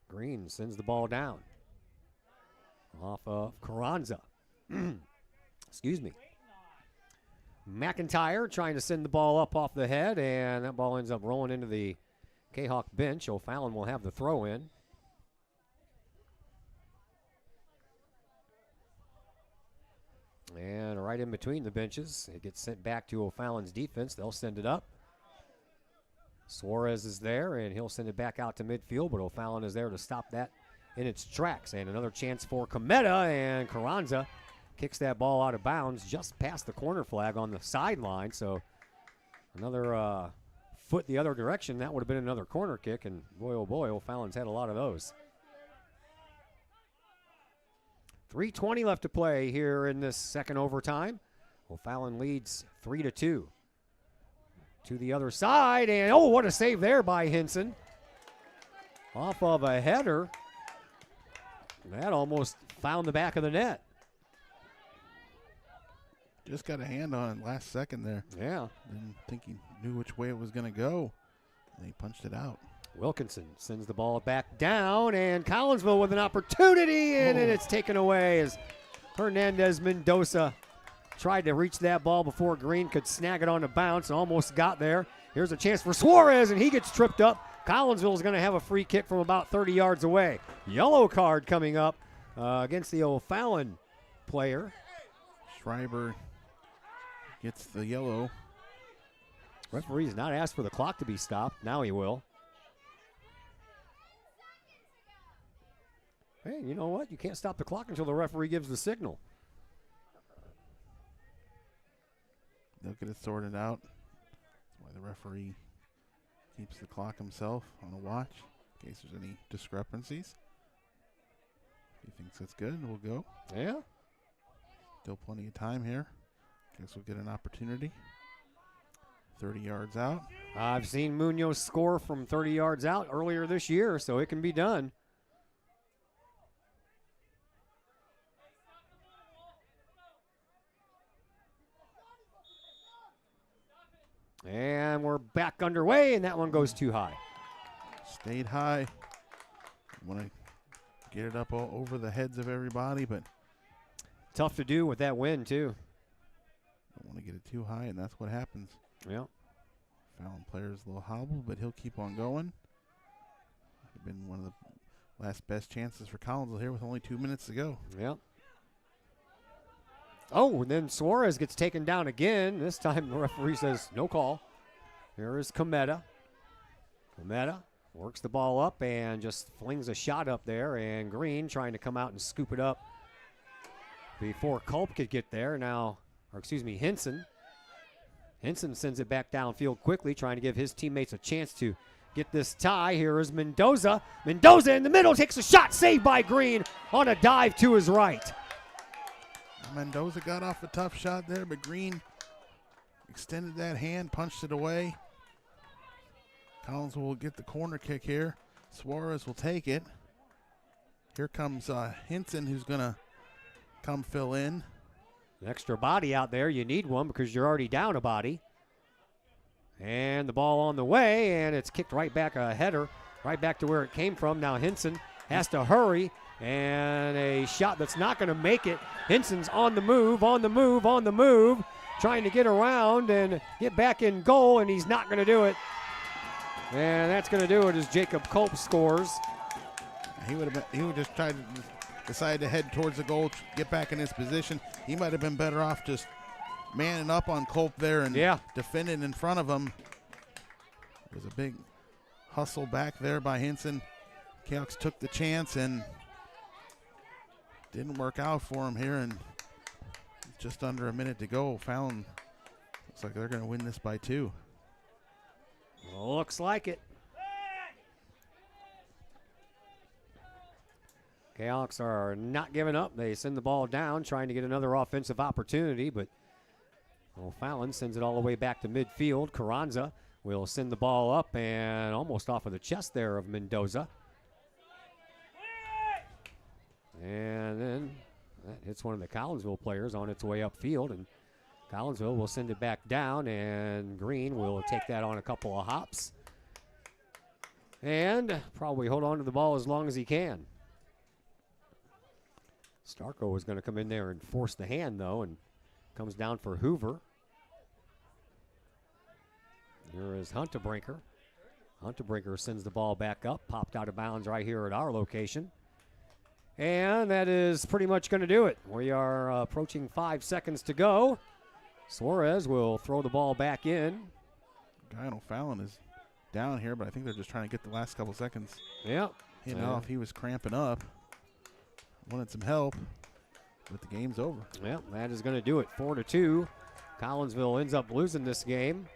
Green sends the ball down off of Carranza. Excuse me. McIntyre trying to send the ball up off the head, and that ball ends up rolling into the Kahawk bench. O'Fallon will have the throw in. And right in between the benches, it gets sent back to O'Fallon's defense. They'll send it up. Suarez is there, and he'll send it back out to midfield, but O'Fallon is there to stop that in its tracks. And another chance for Cometa, and Carranza kicks that ball out of bounds just past the corner flag on the sideline. So another foot the other direction, that would have been another corner kick, and boy, oh boy, O'Fallon's had a lot of those. 3:20 left to play here in this second overtime. O'Fallon leads 3-2. To the other side, and oh, what a save there by Henson. Off of a header. That almost found the back of the net. Just got a hand on it last second there. Yeah. Didn't think he knew which way it was going to go, and he punched it out. Wilkinson sends the ball back down, and Collinsville with an opportunity, and then it's taken away as Hernandez Mendoza tried to reach that ball before Green could snag it on the bounce and almost got there. Here's a chance for Suarez, and he gets tripped up. Collinsville is going to have a free kick from about 30 yards away. Yellow card coming up against the O'Fallon player. Schreiber gets the yellow. Referee's not asked for the clock to be stopped. Now he will. Hey, you know what? You can't stop the clock until the referee gives the signal. They'll get it sorted out. That's why the referee keeps the clock himself on a watch in case there's any discrepancies. If he thinks that's good, we'll go. Yeah. Still plenty of time here. Guess we'll get an opportunity. 30 yards out. I've seen Munoz score from 30 yards out earlier this year, so it can be done. And we're back underway, and that one goes too high. Stayed high. Want to get it up all over the heads of everybody, but tough to do with that wind, too. Don't want to get it too high, and that's what happens. Yeah. Fallon player's a little hobbled, but he'll keep on going. Have been one of the last best chances for Collinsville here with only 2 minutes to go. Yeah. Oh, and then Suarez gets taken down again. This time the referee says no call. Here is Cometa. Cometa works the ball up and just flings a shot up there, and Green trying to come out and scoop it up before Culp could get there. Now, or excuse me, Henson. Henson sends it back downfield quickly, trying to give his teammates a chance to get this tie. Here is Mendoza. Mendoza in the middle takes a shot, saved by Green on a dive to his right. Mendoza got off a tough shot there, but Green extended that hand, punched it away. Collinsville will get the corner kick here. Suarez will take it. Here comes Henson, who's going to come fill in. An extra body out there. You need one because you're already down a body. And the ball on the way, and it's kicked right back, a header, right back to where it came from. Now Henson has to hurry, and a shot that's not going to make it. Henson's on the move, trying to get around and get back in goal, and he's not going to do it. And that's going to do it as Jacob Culp scores. He would just try to decide to head towards the goal, get back in his position. He might have been better off just manning up on Culp there and defending in front of him. It was a big hustle back there by Henson. Kahok took the chance and didn't work out for him here, and just under a minute to go. Fallon looks like they're going to win this by 2. Looks like it. Kahoks are not giving up. They send the ball down, trying to get another offensive opportunity, but Fallon sends it all the way back to midfield. Carranza will send the ball up and almost off of the chest there of Mendoza. And then that hits one of the Collinsville players on its way upfield, and Collinsville will send it back down, and Green will take that on a couple of hops and probably hold on to the ball as long as he can. Starko is going to come in there and force the hand, though, and comes down for Hoover. Here is Huntebrinker. Huntebrinker sends the ball back up, popped out of bounds right here at our location. And that is pretty much going to do it. We are approaching 5 seconds to go. Suarez will throw the ball back in. Guy O'Fallon is down here, but I think they're just trying to get the last couple seconds. Yep. Off. He was cramping up. Wanted some help, but the game's over. Yep, that is going to do it. 4-2. Collinsville ends up losing this game.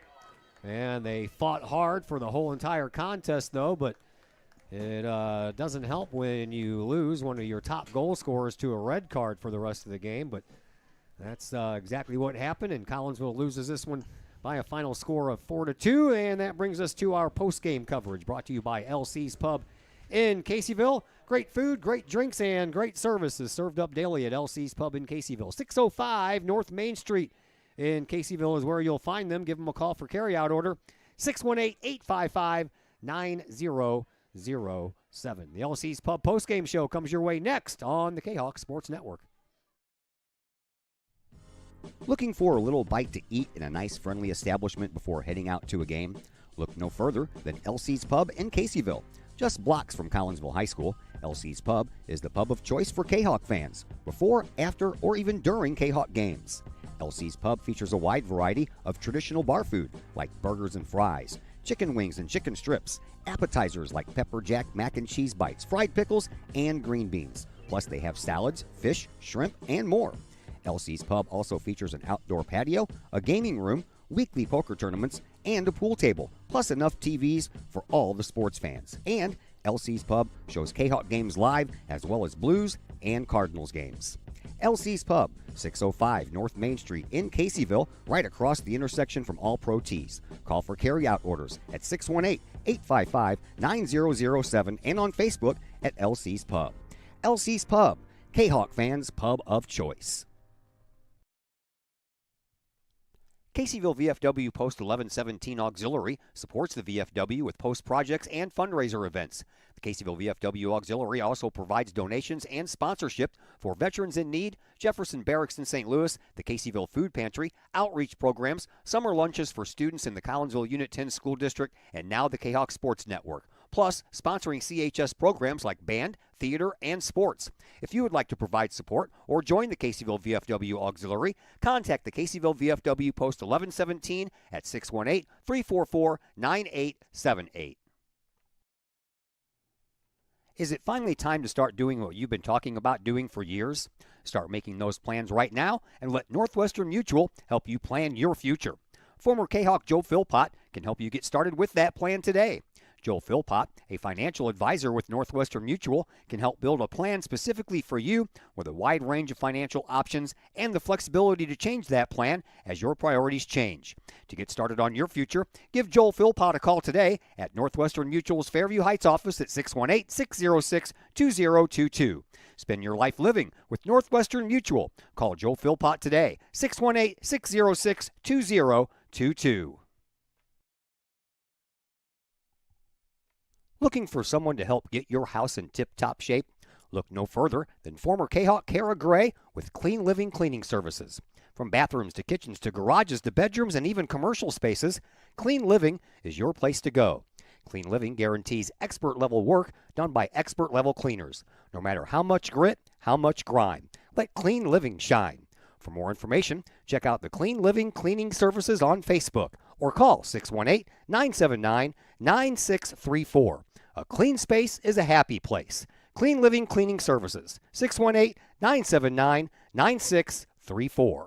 And they fought hard for the whole entire contest, though, but it doesn't help when you lose one of your top goal scorers to a red card for the rest of the game, but that's exactly what happened, and Collinsville loses this one by a final score of 4-2, and that brings us to our post-game coverage, brought to you by LC's Pub in Caseyville. Great food, great drinks, and great services served up daily at LC's Pub in Caseyville. 605 North Main Street in Caseyville is where you'll find them. Give them a call for carryout order, 618-855 9007. The LC's Pub postgame show comes your way next on the Kahok Sports Network. Looking for a little bite to eat in a nice, friendly establishment before heading out to a game? Look no further than LC's Pub in Caseyville. Just blocks from Collinsville High School, LC's Pub is the pub of choice for Kahawk fans, before, after, or even during Kahawk games. LC's Pub features a wide variety of traditional bar food like burgers and fries, chicken wings and chicken strips, appetizers like pepper jack mac and cheese bites, fried pickles, and green beans. Plus they have salads, fish, shrimp, and more. LC's Pub also features an outdoor patio, a gaming room, weekly poker tournaments, and a pool table, plus enough TVs for all the sports fans. And LC's Pub shows Kahawk games live as well as Blues and Cardinals games. LC's Pub, 605 North Main Street in Caseyville, right across the intersection from All Pro Tees. Call for carryout orders at 618-855-9007 and on Facebook at LC's Pub. LC's Pub, Kahawk fans' pub of choice. Caseyville VFW Post 1117 Auxiliary supports the VFW with post projects and fundraiser events. The Caseyville VFW Auxiliary also provides donations and sponsorship for veterans in need, Jefferson Barracks in St. Louis, the Caseyville Food Pantry, outreach programs, summer lunches for students in the Collinsville Unit 10 School District, and now the Kahawk Sports Network. Plus, sponsoring CHS programs like band, theater, and sports. If you would like to provide support or join the Caseyville VFW Auxiliary, contact the Caseyville VFW Post 1117 at 618-344-9878. Is it finally time to start doing what you've been talking about doing for years? Start making those plans right now and let Northwestern Mutual help you plan your future. Former Kahawk Joe Philpott can help you get started with that plan today. Joel Philpott, a financial advisor with Northwestern Mutual, can help build a plan specifically for you with a wide range of financial options and the flexibility to change that plan as your priorities change. To get started on your future, give Joel Philpott a call today at Northwestern Mutual's Fairview Heights office at 618-606-2022. Spend your life living with Northwestern Mutual. Call Joel Philpott today, 618-606-2022. Looking for someone to help get your house in tip-top shape? Look no further than former Kahawk Kara Gray with Clean Living Cleaning Services. From bathrooms to kitchens to garages to bedrooms and even commercial spaces, Clean Living is your place to go. Clean Living guarantees expert-level work done by expert-level cleaners. No matter how much grit, how much grime, let Clean Living shine. For more information, check out the Clean Living Cleaning Services on Facebook or call 618-979-9634. A clean space is a happy place. Clean Living Cleaning Services, 618-979-9634.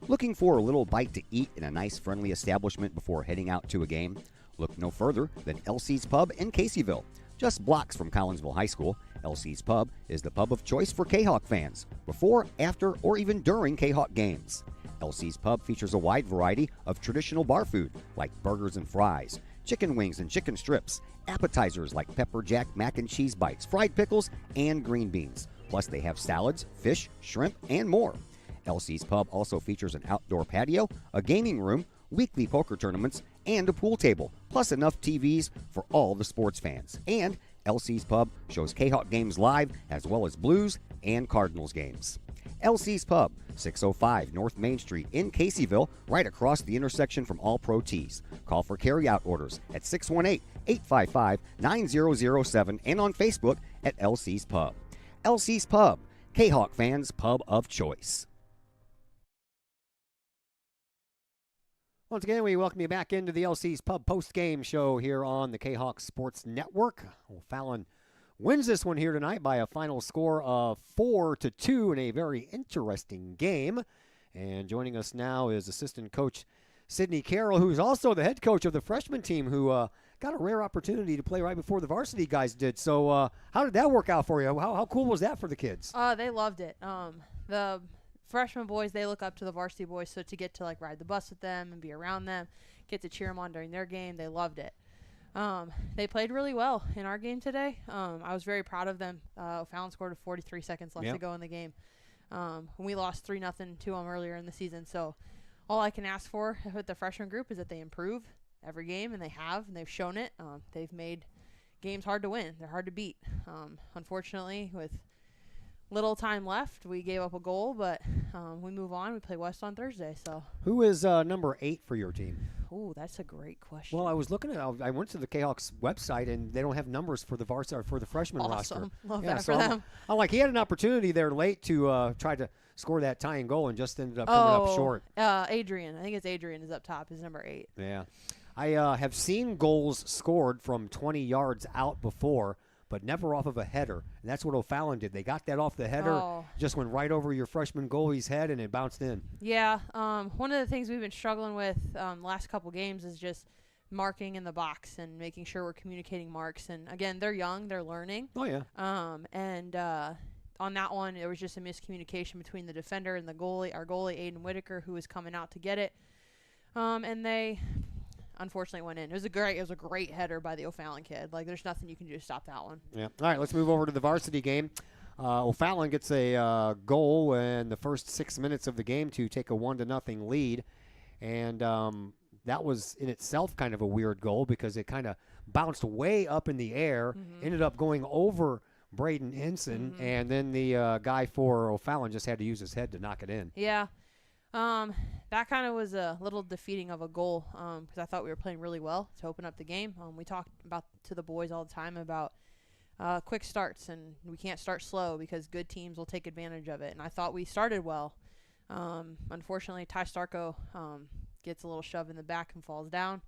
Looking for a little bite to eat in a nice, friendly establishment before heading out to a game? Look no further than LC's Pub in Caseyville. Just blocks from Collinsville High School, LC's Pub is the pub of choice for Kahawk fans, before, after, or even during Kahawk games. LC's Pub features a wide variety of traditional bar food like burgers and fries, chicken wings and chicken strips, appetizers like pepper jack mac and cheese bites, fried pickles, and green beans. Plus they have salads, fish, shrimp, and more. LC's Pub also features an outdoor patio, a gaming room, weekly poker tournaments, and a pool table, plus enough TVs for all the sports fans. And LC's Pub shows Kahawk games live as well as Blues and Cardinals games. LC's Pub, 605 North Main Street in Caseyville, right across the intersection from All Pro Tees. Call for carryout orders at 618-855-9007 and on Facebook at LC's Pub. LC's Pub, Kahawk fans' pub of choice. Once again, we welcome you back into the LC's Pub post-game show here on the Kahawk Sports Network. Fallon wins this one here tonight by a final score of 4-2 in a very interesting game. And joining us now is assistant coach Sydney Carroll, who's also the head coach of the freshman team, who got a rare opportunity to play right before the varsity guys did. So how did that work out for you? How cool was that for the kids? They loved it. The freshman boys, they look up to the varsity boys, so to get to like ride the bus with them and be around them, get to cheer them on during their game, they loved it. They played really well in our game today. I was very proud of them. Fallon scored with 43 seconds left to go in the game. We lost 3-0 to them earlier in the season, so all I can ask for with the freshman group is that they improve every game, and they have, and they've shown it. They've made games hard to win. They're hard to beat. Unfortunately, with little time left, we gave up a goal, but we move on. We play West on Thursday. So Who is number 8 for your team? Ooh, that's a great question. Well, I was looking at. I went to the Kahawks website, and they don't have numbers for the varsity for the freshman roster. Awesome. Love yeah, that so for I'm, them. I'm like, he had an opportunity there late to try to score that tying goal, and just ended up coming up short. Adrian. I think it's Adrian is up top. He's number 8. Yeah. I have seen goals scored from 20 yards out before, but never off of a header. And that's what O'Fallon did. They got that off the header, just went right over your freshman goalie's head, and it bounced in. Yeah. One of the things we've been struggling with last couple games is just marking in the box and making sure we're communicating marks. And, again, they're young. They're learning. Oh, yeah. On that one, there was just a miscommunication between the defender and the goalie, our goalie, Aiden Whitaker, who was coming out to get it. And they unfortunately went in. It was a great header by the O'Fallon kid. Like, there's nothing you can do to stop that one. Yeah. All right, let's move over to the varsity game. O'Fallon gets a goal in the first 6 minutes of the game to take a 1-0 lead. And that was in itself kind of a weird goal because it kind of bounced way up in the air, ended up going over Braden Ensign, and then the guy for O'Fallon just had to use his head to knock it in. Yeah. That kind of was a little defeating of a goal because I thought we were playing really well to open up the game. We talked about to the boys all the time about quick starts, and we can't start slow because good teams will take advantage of it. And I thought we started well. Unfortunately, Ty Starko gets a little shove in the back and falls down.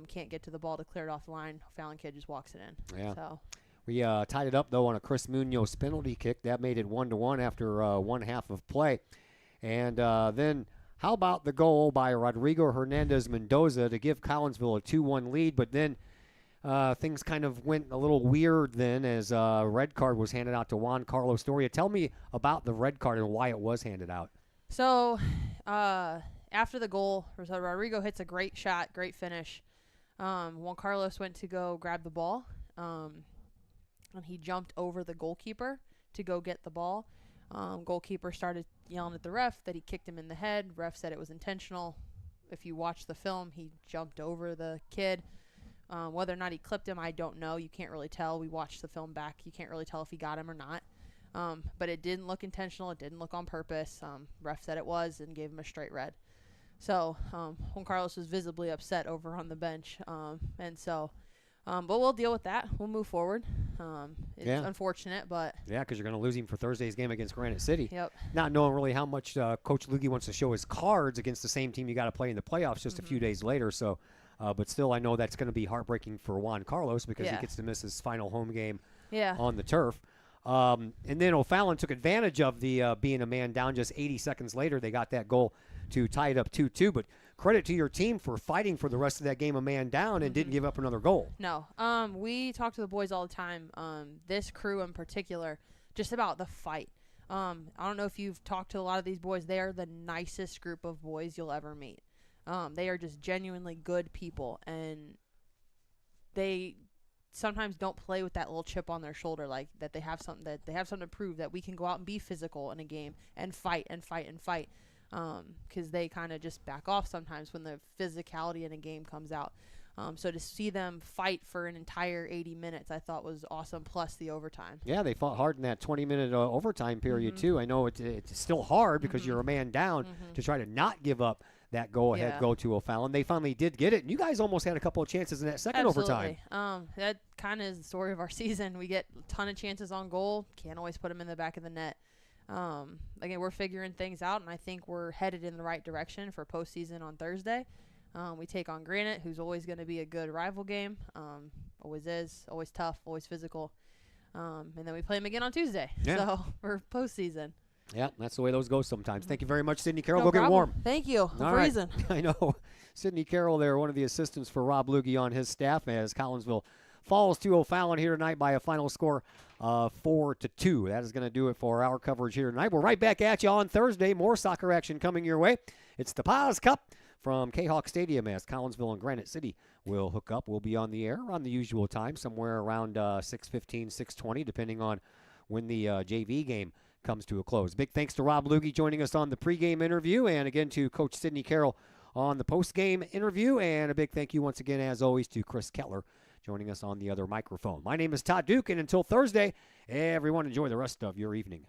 Can't get to the ball to clear it off the line. Fallon kid just walks it in. Yeah. So. We tied it up, though, on a Chris Munoz penalty kick. That made it 1-1 after one half of play. And then how about the goal by Rodrigo Hernandez Mendoza to give Collinsville a 2-1 lead? But then things kind of went a little weird then as a red card was handed out to Juan Carlos Doria. Tell me about the red card and why it was handed out. So after the goal, Rodrigo hits a great shot, great finish. Juan Carlos went to go grab the ball, and he jumped over the goalkeeper to go get the ball. Goalkeeper started yelling at the ref that he kicked him in the head. Ref said it was intentional. If you watch the film, he jumped over the kid. Whether or not he clipped him, I don't know. You can't really tell. We watched the film back. You can't really tell if he got him or not. But it didn't look intentional. It didn't look on purpose. Ref said it was and gave him a straight red. So Juan Carlos was visibly upset over on the bench. But we'll deal with that. We'll move forward. It's unfortunate, but... Yeah, because you're going to lose him for Thursday's game against Granite City. Yep. Not knowing really how much Coach Lugie wants to show his cards against the same team you got to play in the playoffs just a few days later. So, but still, I know that's going to be heartbreaking for Juan Carlos because he gets to miss his final home game on the turf. And then O'Fallon took advantage of the being a man down. Just 80 seconds later, they got that goal to tie it up 2-2. But credit to your team for fighting for the rest of that game a man down and didn't give up another goal. No. We talk to the boys all the time, this crew in particular, just about the fight. I don't know if you've talked to a lot of these boys. They are the nicest group of boys you'll ever meet. They are just genuinely good people, and they sometimes don't play with that little chip on their shoulder, like that they have something to prove, that we can go out and be physical in a game and fight and fight and fight. Because they kind of just back off sometimes when the physicality in a game comes out. So to see them fight for an entire 80 minutes, I thought was awesome, plus the overtime. Yeah, they fought hard in that 20-minute overtime period, too. I know it's still hard because you're a man down to try to not give up that go-ahead go to O'Fallon. They finally did get it, and you guys almost had a couple of chances in that second overtime. That kind of is the story of our season. We get a ton of chances on goal, can't always put them in the back of the net. Again, we're figuring things out, and I think we're headed in the right direction for postseason on Thursday. We take on Granite, who's always going to be a good rival game. Always is, always tough, always physical. And then we play them again on Tuesday. So for postseason. Yeah, that's the way those go sometimes. Thank you very much, Sydney Carroll. No Go problem. get warm. Thank you. All right. I know. Sydney Carroll there, one of the assistants for Rob Lugie on his staff as Collinsville falls to O'Fallon here tonight by a final score of 4-2. That is going to do it for our coverage here tonight. We're right back at you on Thursday. More soccer action coming your way. It's the Paz Cup from Kahok Stadium as Collinsville and Granite City will hook up. We'll be on the air around the usual time, somewhere around 6:15, 6:20, depending on when the JV game comes to a close. Big thanks to Rob Luggie joining us on the pregame interview, and again to Coach Sidney Carroll on the postgame interview, and a big thank you once again, as always, to Chris Kettler joining us on the other microphone. My name is Todd Duke, and until Thursday, everyone enjoy the rest of your evening.